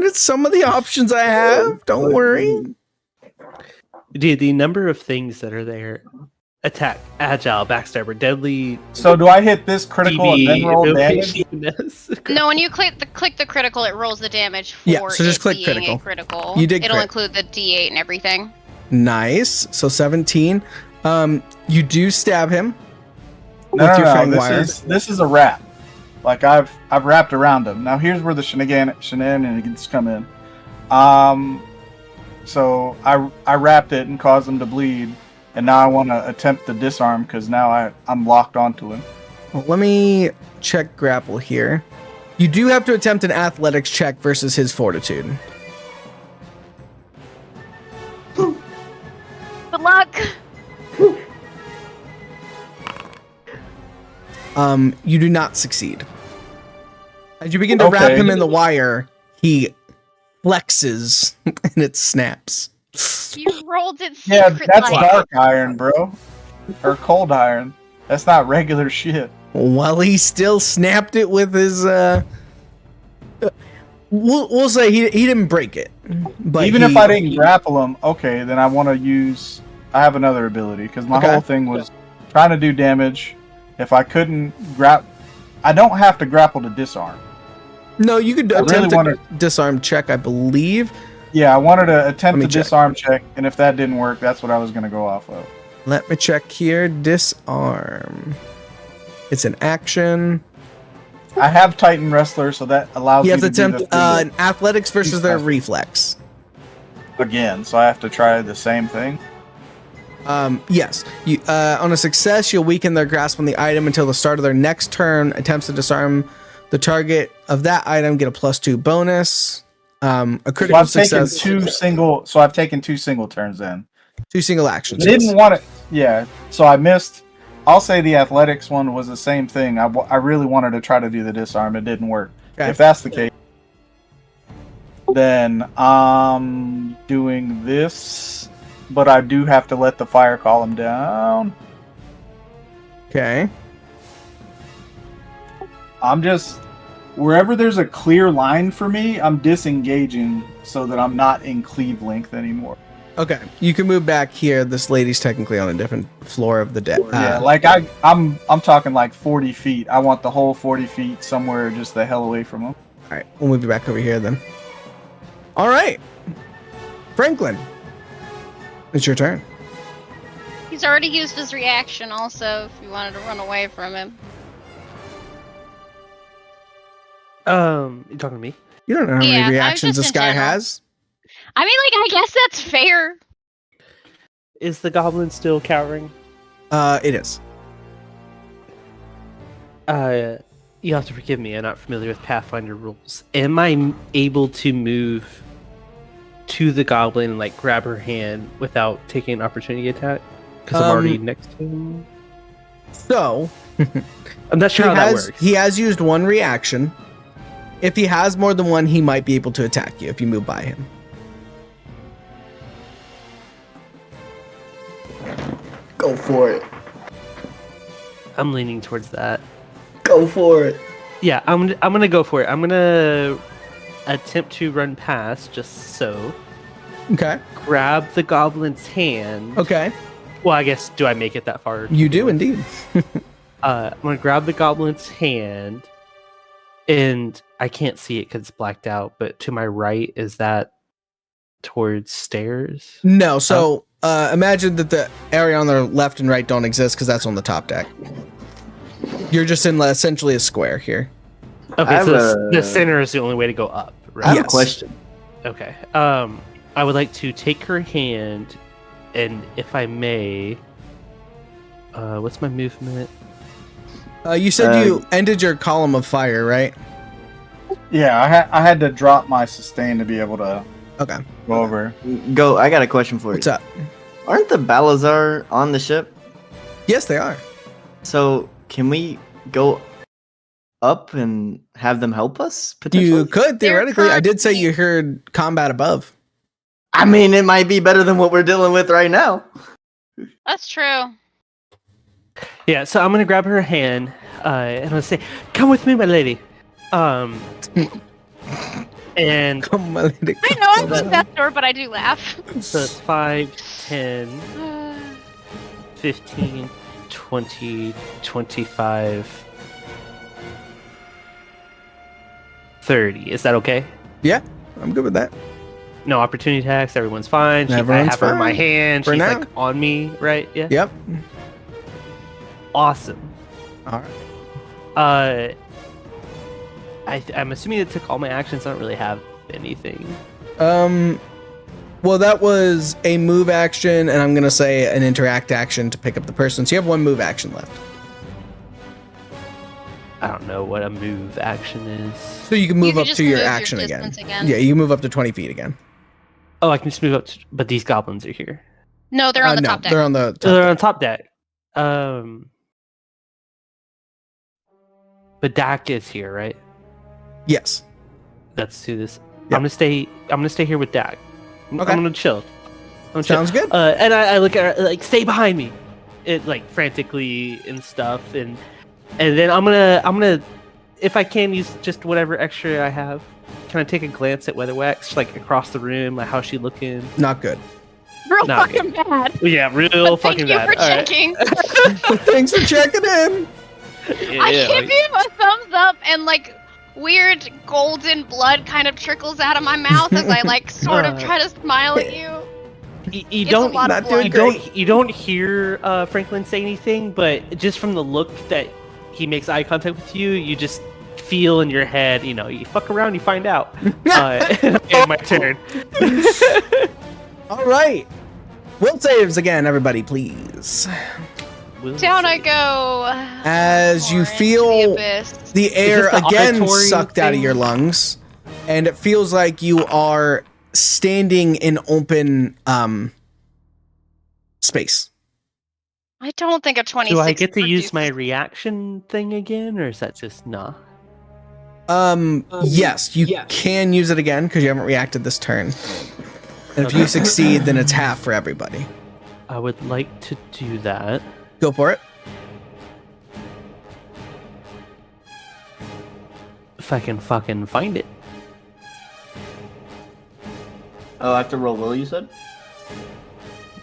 at some of the options I have. Don't worry. Dude, the number of things that are there: attack, agile, backstabber, deadly. So do I hit this critical and then roll damage? evasiveness. No, when you click the critical, it rolls the damage for Yeah, so just it click being critical. a critical. You did It'll crit. include the D8 and everything. Nice. So 17. You do stab him No, with your no, fang no. wire. This is a wrap. Like I've wrapped around him. Now here's where the shenanigans come in. So I wrapped it and caused him to bleed, and now I want to attempt to disarm because now I'm locked onto him. Well, let me check grapple here. You do have to attempt an athletics check versus his fortitude. Good luck. You do not succeed. As you begin to wrap Okay. him in the wire, he flexes and it snaps. You rolled it Yeah, secret that's like. dark iron, bro, or cold iron. That's not regular shit. Well, he still snapped it with his. We'll say he didn't break it, but Even if I didn't grapple him, okay, then I want to use. I have another ability because my Okay. whole thing was trying to do damage. If I couldn't I don't have to grapple to disarm. No, you could I really attempt wanted- a disarm check, I believe. Yeah, I wanted to attempt Let a me check. disarm check, and if that didn't work, that's what I was going to go off of. Let me check here. Disarm. It's an action. I have Titan Wrestler, so that allows You me have to to do attempt the an athletics versus their Reflex. reflex. again, so I have to try the same thing. Yes. You, on a success, you'll weaken their grasp on the item until the start of their next turn. Attempts to disarm the target of that item get a +2 bonus. A So critical I've taken success. I've taken 2 single turns in. 2 single actions. I didn't want it. Yeah, so I missed. I'll say the athletics one was the same thing. I really wanted to try to do the disarm. It didn't work. Okay. If that's the case, then I'm doing this, but I do have to let the fire column down. Okay. I'm just wherever there's a clear line for me, I'm disengaging so that I'm not in cleave length anymore. Okay, you can move back here. This lady's technically on a different floor of the deck. Yeah, like I'm talking like 40 feet. I want the whole 40 feet somewhere just the hell away from them. All right, we'll move you back over here then. All right, Franklin, it's your turn. He's already used his reaction also if you wanted to run away from him. You talking to me? You don't know how Yeah, I many was reactions just this in guy general. has. I mean, like, I guess that's fair. Is the goblin still cowering? It is. You have to forgive me. I'm not familiar with Pathfinder rules. Am I able to move to the goblin and like grab her hand without taking an opportunity attack? Because I'm already next to him. So, I'm not sure how that works. he has used one reaction. If he has more than one, he might be able to attack you if you move by him. Go for it. I'm leaning towards that. Go for it. Yeah, I'm gonna go for it. I'm gonna attempt to run past, just so. Okay. Grab the goblin's hand. Okay. Well, I guess, do I make it that far? You do indeed. I'm gonna grab the goblin's hand, and I can't see it because it's blacked out. But to my right, is that towards stairs? No, so imagine that the area on the left and right don't exist because that's on the top deck. You're just in essentially a square here. Okay, so the center is the only way to go up, I right? have Yes. a question. Okay. I would like to take her hand, and if I may, what's my movement? You said you ended your column of fire, right? Yeah, I had to drop my sustain to be able to Okay. go over. Go. I got a question for you. What's up? Aren't the Balazar on the ship? Yes, they are. So can we go up and have them help us? Potentially. You could They're theoretically. I did say currently- you heard combat above. I mean, it might be better than what we're dealing with right now. That's true. Yeah, so I'm gonna grab her hand, and I'm gonna say, "Come with me, my lady." And Come on, lady. I know I'm not that door, but I do laugh. so it's 5, 10, 15, 20, 25, 30. Is that okay? Yeah, I'm good with that. No opportunity attacks. Everyone's fine. I Everyone's have her in my fine. hand. For She's now. like on me, right? Yeah. Yep. Awesome. All right. I'm assuming it took all my actions. I don't really have anything. Well, that was a move action, and I'm gonna say an interact action to pick up the person. So you have one move action left. I don't know what a move action is. So you can move can up just to your move your action again. distance again. Yeah, you can move up to 20 feet again. Oh, I can just move up, but these goblins are here. No, they're on the no, top deck. they're on the top They're deck. on top deck. But Dak is here, right? Yes. Let's do this. Yep. I'm gonna stay here with Dak. Okay. I'm gonna chill. Sounds good. And I look at her like, stay behind me, it like frantically and stuff, and then I'm gonna, if I can use just whatever extra I have. Can I take a glance at Weatherwax, like across the room, like how's she looking? Not good. Real No. fucking bad. Yeah, real But fucking thank you bad. for All right. checking. Thanks for checking in. Yeah, I yeah, give like- you a thumbs up, and like weird golden blood kind of trickles out of my mouth as I like sort of try to smile at you. You It's don't a lot not of doing blood. you don't hear Franklin say anything, but just from the look that he makes eye contact with you, you just feel in your head, you fuck around, you find out. And my turn. All right. Will saves again, everybody, please. Down I go. As you More into feel the abyss. the air this the again auditory sucked out of thing? your lungs, and it feels like you are standing in open space. I don't think a 26. Do I get to use produces- my reaction thing again, or is that just nah? Yes, you can use it again because you haven't reacted this turn. And if you succeed, then it's half for everybody. I would like to do that. Go for it. if I can fucking find it. Oh, I have to roll will, you said?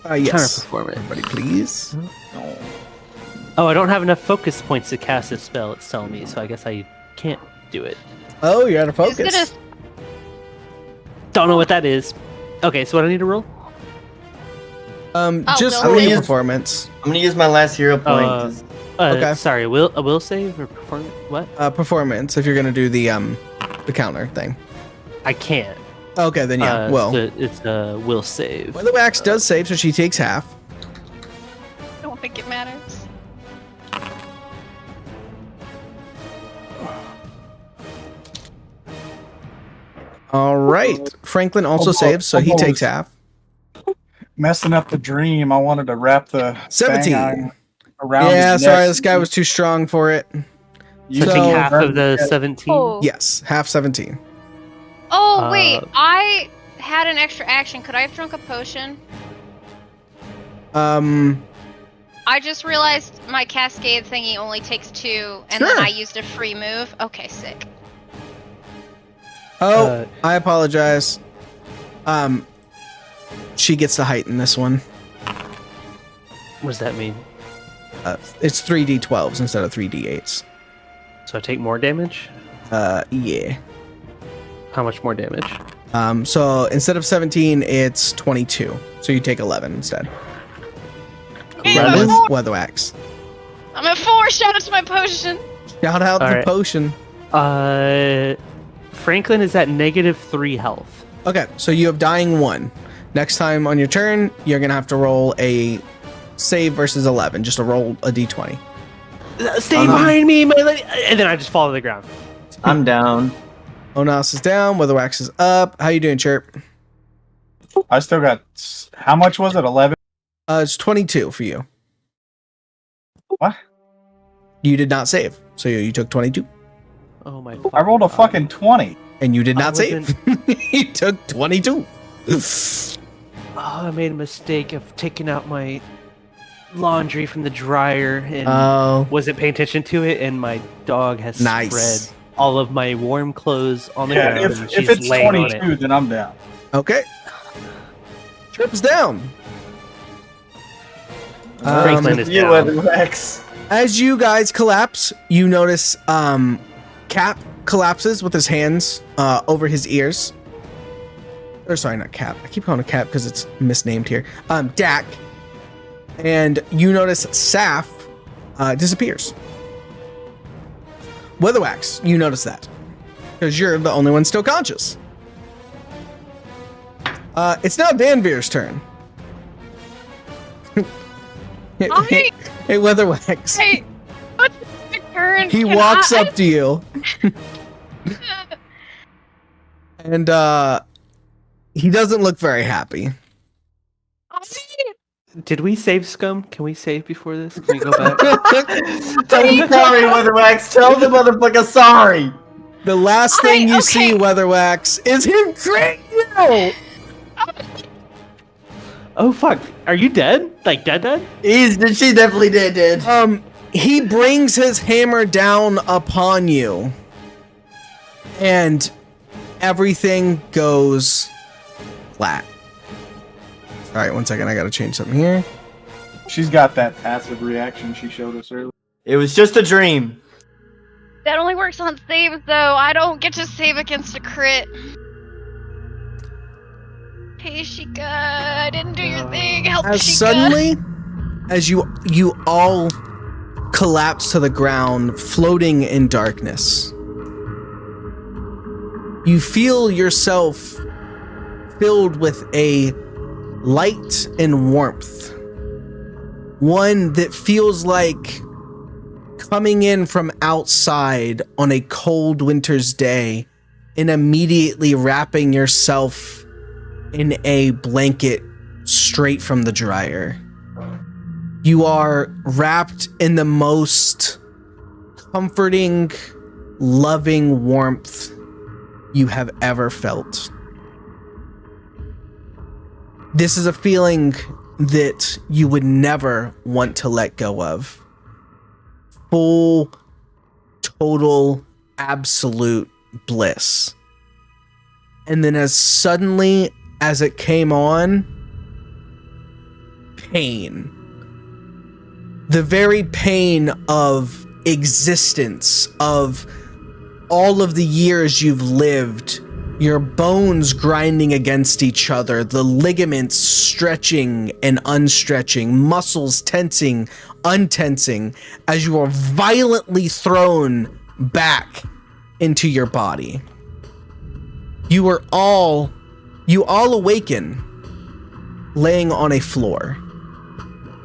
Yes. Counter-perform it. Everybody, please. No. Oh, I don't have enough focus points to cast a spell, it's telling me, so I guess I can't do it. Oh, you're out of Who's focus. gonna- Don't know what that is. Okay, so what do I need to roll? Just Will roll save. your performance. I'm gonna use my last hero point. Uh, 'cause- Okay. Sorry, a will save or perform? What? Performance. If you're gonna do the counter thing. I can't. Okay, then yeah. Well, it's a will save. Weatherwax does save, so she takes half. I don't think it matters. All right. Franklin also Almost- saves, so he almost. takes half. Messing up the dream. I wanted to wrap the 17. fang around. Yeah, his sorry, neck. this guy was too strong for it. You So So- take half of the Yeah. 17. Oh. Yes, half 17. Oh wait, Uh, I had an extra action. Could I have drunk a potion? I just realized my cascade thingy only takes 2, and then Sure. I used a free move. Okay, sick. Oh, Uh, I apologize. She gets the height in this one. What does that mean? It's 3d12s instead of 3d8s. So I take more damage? Yeah. How much more damage? So instead of 17, it's 22. So you take 11 instead. Hey, Rather- I'm, With at 4. Weatherwax. I'm at 4. Shout out to my potion. Shout out All the right. potion. Franklin is at -3 health. Okay, so you have dying 1. Next time on your turn, you're gonna have to roll a save versus 11. Just to roll a d20. Stay behind me, my lady! And then I just fall to the ground. I'm down. Onas is down. Weatherwax is up. How you doing, Chirp? I still got. How much was it? 11. It's 22 for you. What? You did not save, so you took 22, Oh my! I rolled a fucking 20. and you did I not save. You took 22. Oh, I made a mistake of taking out my laundry from the dryer and Oh, wasn't paying attention to it, and my dog has Nice. spread all of my warm clothes on the Yeah, ground, and if she's it's laying on 22, it. then I'm down. okay. Chirp's down. Franklin is You down. Weatherwax. As you guys collapse, you notice Cap collapses with his hands over his ears. Or sorry, not Cap. I keep calling it Cap because it's misnamed here. Dak. And you notice Saf disappears. Weatherwax, you notice that. Because you're the only one still conscious. It's now Danvir's turn. Hi. Hey, Weatherwax. Hey, what's my turn? He Can walks I- up to you. And he doesn't look very happy. Did we save Scum? Can we save before this? Can we go back? Tell him sorry, Weatherwax. Tell the motherfucker sorry. The last thing you okay. see, Weatherwax, is him crit you. Oh fuck! Are you dead? Like dead? She definitely did. He brings his hammer down upon you, and everything goes flat. All right, 1 second. I gotta change something here. She's got that passive reaction she showed us earlier. It was just a dream. That only works on saves, though. I don't get to save against a crit. Hey, Sheikah, I didn't do your thing. Help, As Sheikah. suddenly as you all collapse to the ground, floating in darkness, you feel yourself filled with a light and warmth, one that feels like coming in from outside on a cold winter's day and immediately wrapping yourself in a blanket straight from the dryer. You are wrapped in the most comforting, loving warmth you have ever felt. This is a feeling that you would never want to let go of. Full, total, absolute bliss. And then as suddenly as it came on, pain. The very pain of existence, of all of the years you've lived, your bones grinding against each other, the ligaments stretching and unstretching, muscles tensing, untensing, as you are violently thrown back into your body. You all awaken laying on a floor.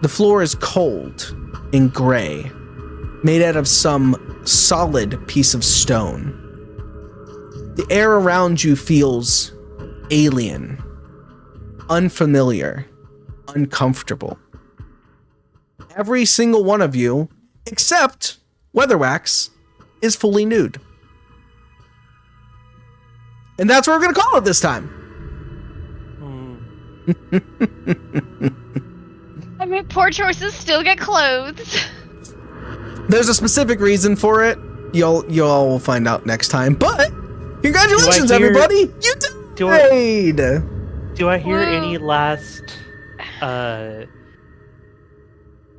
The floor is cold and gray, made out of some solid piece of stone. The air around you feels alien, unfamiliar, uncomfortable. Every single one of you, except Weatherwax, is fully nude. And that's what we're going to call it this time. I mean, poor choices still get clothes. There's a specific reason for it. You'll will find out next time. But congratulations, everybody! You died. Do I hear any last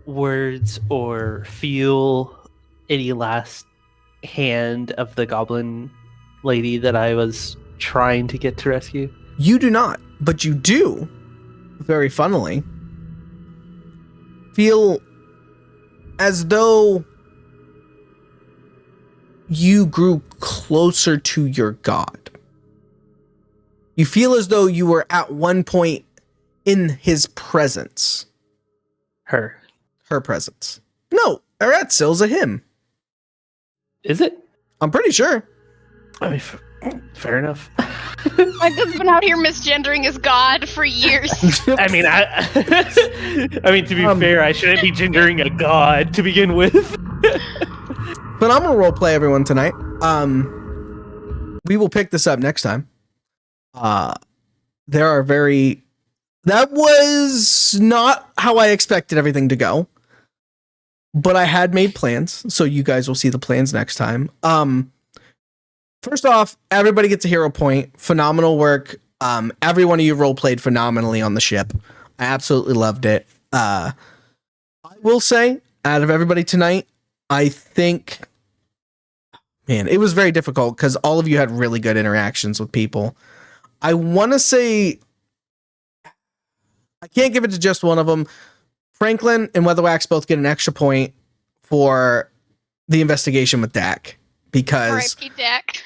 words or feel any last hand of the goblin lady that I was trying to get to rescue? You do not, but you do, very funnily, feel as though you grew closer to your god. You feel as though you were at one point in his presence. Her presence. No, Eretsil's a him. Is it? I'm pretty sure. I mean, fair enough. I've just been out here misgendering his god for years. I mean, I mean, to be fair, I shouldn't be gendering a god to begin with. But I'm gonna roleplay everyone tonight. We will pick this up next time. That was not how I expected everything to go. But I had made plans, so you guys will see the plans next time. First off, everybody gets a hero point. Phenomenal work. Every one of you role played phenomenally on the ship. I absolutely loved it. I will say, out of everybody tonight, I think, man, it was very difficult because all of you had really good interactions with people. I want to say, I can't give it to just one of them. Franklin and Weatherwax both get an extra point for the investigation with Dak because R.I.P. Dak.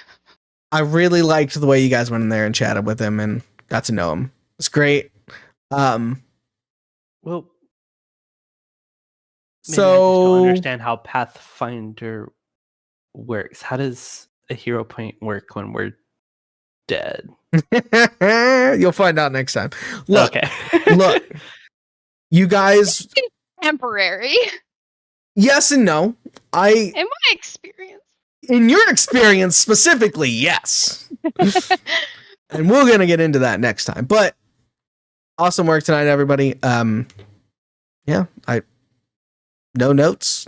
I really liked the way you guys went in there and chatted with him and got to know him. It's great. Well, so I just don't understand how Pathfinder works. How does a hero point work when we're dead? you'll find out next time. Look, okay. look, you guys. Temporary. Yes and no. In my experience. In your experience specifically, yes. And we're gonna get into that next time. But awesome work tonight, everybody. Yeah, no notes.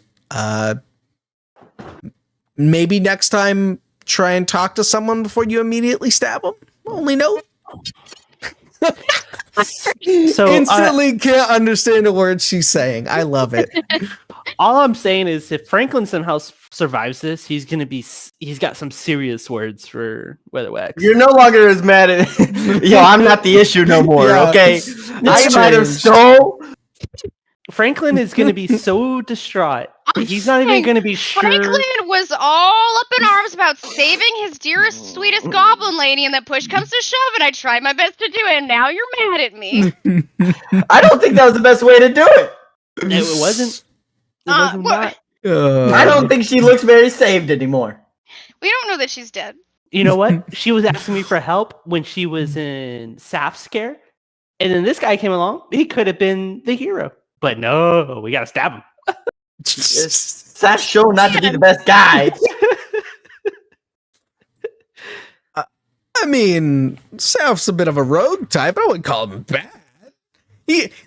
Maybe next time try and talk to someone before you immediately stab them. Only note. So instantly can't understand a word she's saying. I love it. All I'm saying is, if Franklin somehow survives this, he's got some serious words for Weatherwax. You're no longer as mad at. Yo, I'm not the issue no more. Yeah. Okay, I might have changed. stole. Franklin is going to be so distraught. He's not even going to be sure. Franklin was all up in arms about saving his dearest, sweetest goblin lady, and then push comes to shove, and I tried my best to do it, and now you're mad at me. I don't think that was the best way to do it. It wasn't. It wasn't what? that. I don't think she looks very saved anymore. We don't know that she's dead. You know what? She was asking me for help when she was in Saf's scare, and then this guy came along. He could have been the hero, but no, we gotta stab him. Saf's shown not to be the best guy. I mean, Saf's a bit of a rogue type. I wouldn't call him bad.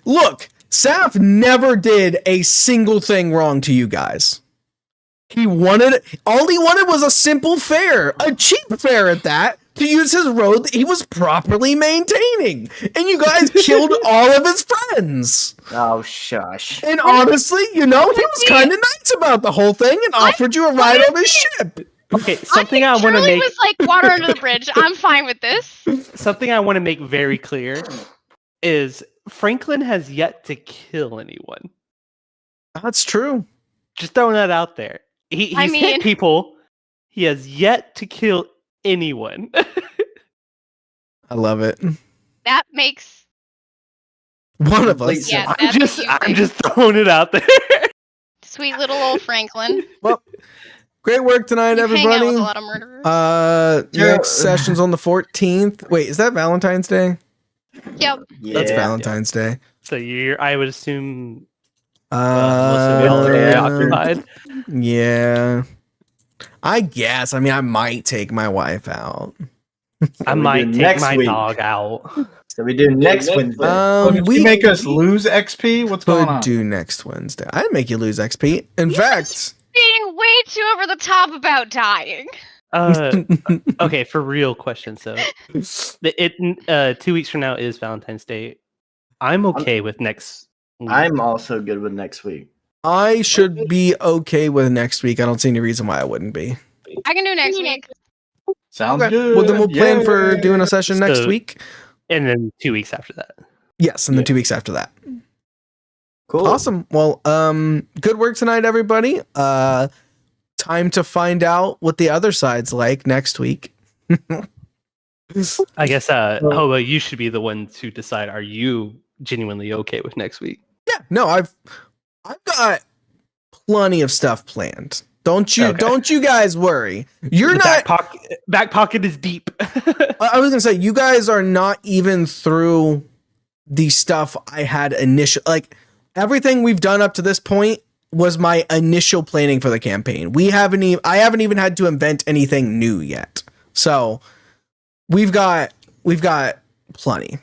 Look, Saf never did a single thing wrong to you guys. All he wanted was a simple fare, a cheap fare at that, to use his road that he was properly maintaining. And you guys killed all of his friends. Oh, shush. And honestly, he was kind of nice about the whole thing and offered you a ride on his ship. Okay, something I want to Charlie make was like water under the bridge. I'm fine with this. something I want to make very clear is Franklin has yet to kill anyone. That's true. Just throwing that out there. He's hit people. He has yet to kill anyone. I love it. That makes One of us. Yeah. I'm just throwing it out there. sweet little old Franklin. Well, great work tonight, You hang out everybody. with a lot of murderers. Next session's on the 14th. Wait, is that Valentine's Day? Yep. Yeah. That's Valentine's Day. So I would assume most of y'all are very occupied. Yeah. I guess. I mean, I might take my wife out. I we might do take next my week? dog out. So we do next Wednesday. Did you make us lose XP? What's going could on? do next Wednesday. I'd make you lose XP. In fact, Being way too over the top about dying. Okay, for real question. So, 2 weeks from now is Valentine's Day. I'm okay with next week. I'm also good with next week. I should be okay with next week. I don't see any reason why I wouldn't be. I can do next week. Sounds Okay. good. Well, then we'll plan Yay. for doing a session next So- week. And then 2 weeks after that. Yes, and then 2 weeks after that. Cool. Awesome. Well, good work tonight, everybody. Time to find out what the other side's like next week. I guess, Hobo, you should be the one to decide. Are you genuinely okay with next week? Yeah, no, I've got plenty of stuff planned. Don't you guys worry. You're The not. back pocket is deep. I was gonna say you guys are not even through the stuff I had initial. Like everything we've done up to this point was my initial planning for the campaign. I haven't even had to invent anything new yet. So we've got plenty.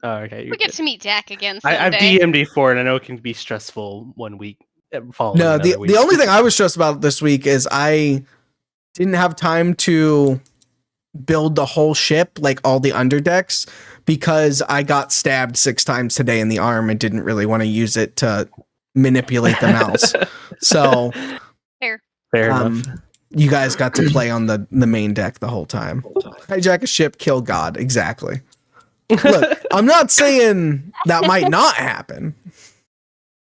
Oh, okay. We get to meet Dak again I've someday. DM'd before, and I know it can be stressful 1 week. Following No, another week. the only thing I was stressed about this week is I didn't have time to build the whole ship, like all the underdecks, because I got stabbed 6 times today in the arm and didn't really want to use it to manipulate the mouse. So Fair. Fair enough. you guys got to play on the main deck the whole time. Hijack a ship, kill God. Exactly. Look, I'm not saying that might not happen.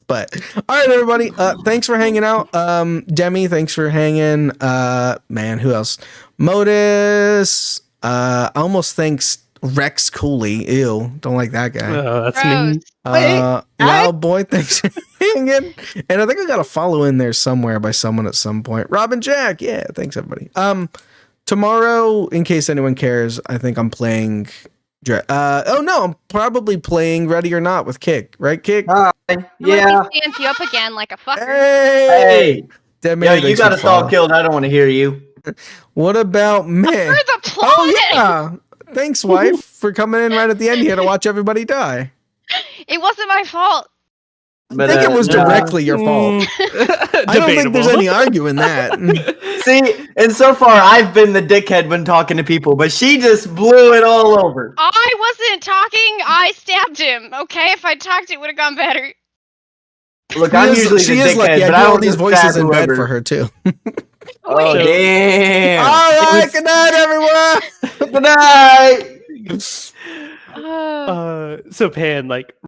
But all right, everybody. Thanks for hanging out. Demi, thanks for hanging. Man, who else? Modus. Almost thinks Rex Cooley. Ew, don't like that guy. Oh, that's Gross. mean. Loud boy, thanks for hanging. And I think I got a follow in there somewhere by someone at some point. Robin Jack, yeah, thanks everybody. Tomorrow, in case anyone cares, I think I'm playing. I'm probably playing Ready or Not with Kick, right, Kick? Hi. Yeah. He stands you up again like a fucker. Hey, Hey. Yo, you got us all killed. I don't want to hear you. What about me? For the plot. Oh yeah, thanks, wife, for coming in right at the end here to watch everybody die. It wasn't my fault. But, I think it was no. directly your fault. I don't think there's any arguing that. See, and so far I've been the dickhead when talking to people, but she just blew it all over. I wasn't talking. I stabbed him. Okay, if I talked, it would have gone better. Look, I'm usually she the is lucky. dickhead, I but do I all don't these just voices stab in bed whoever. for her too. Oh, Wait. damn. All right, good night, everyone. Good night. Oh. So Pan, like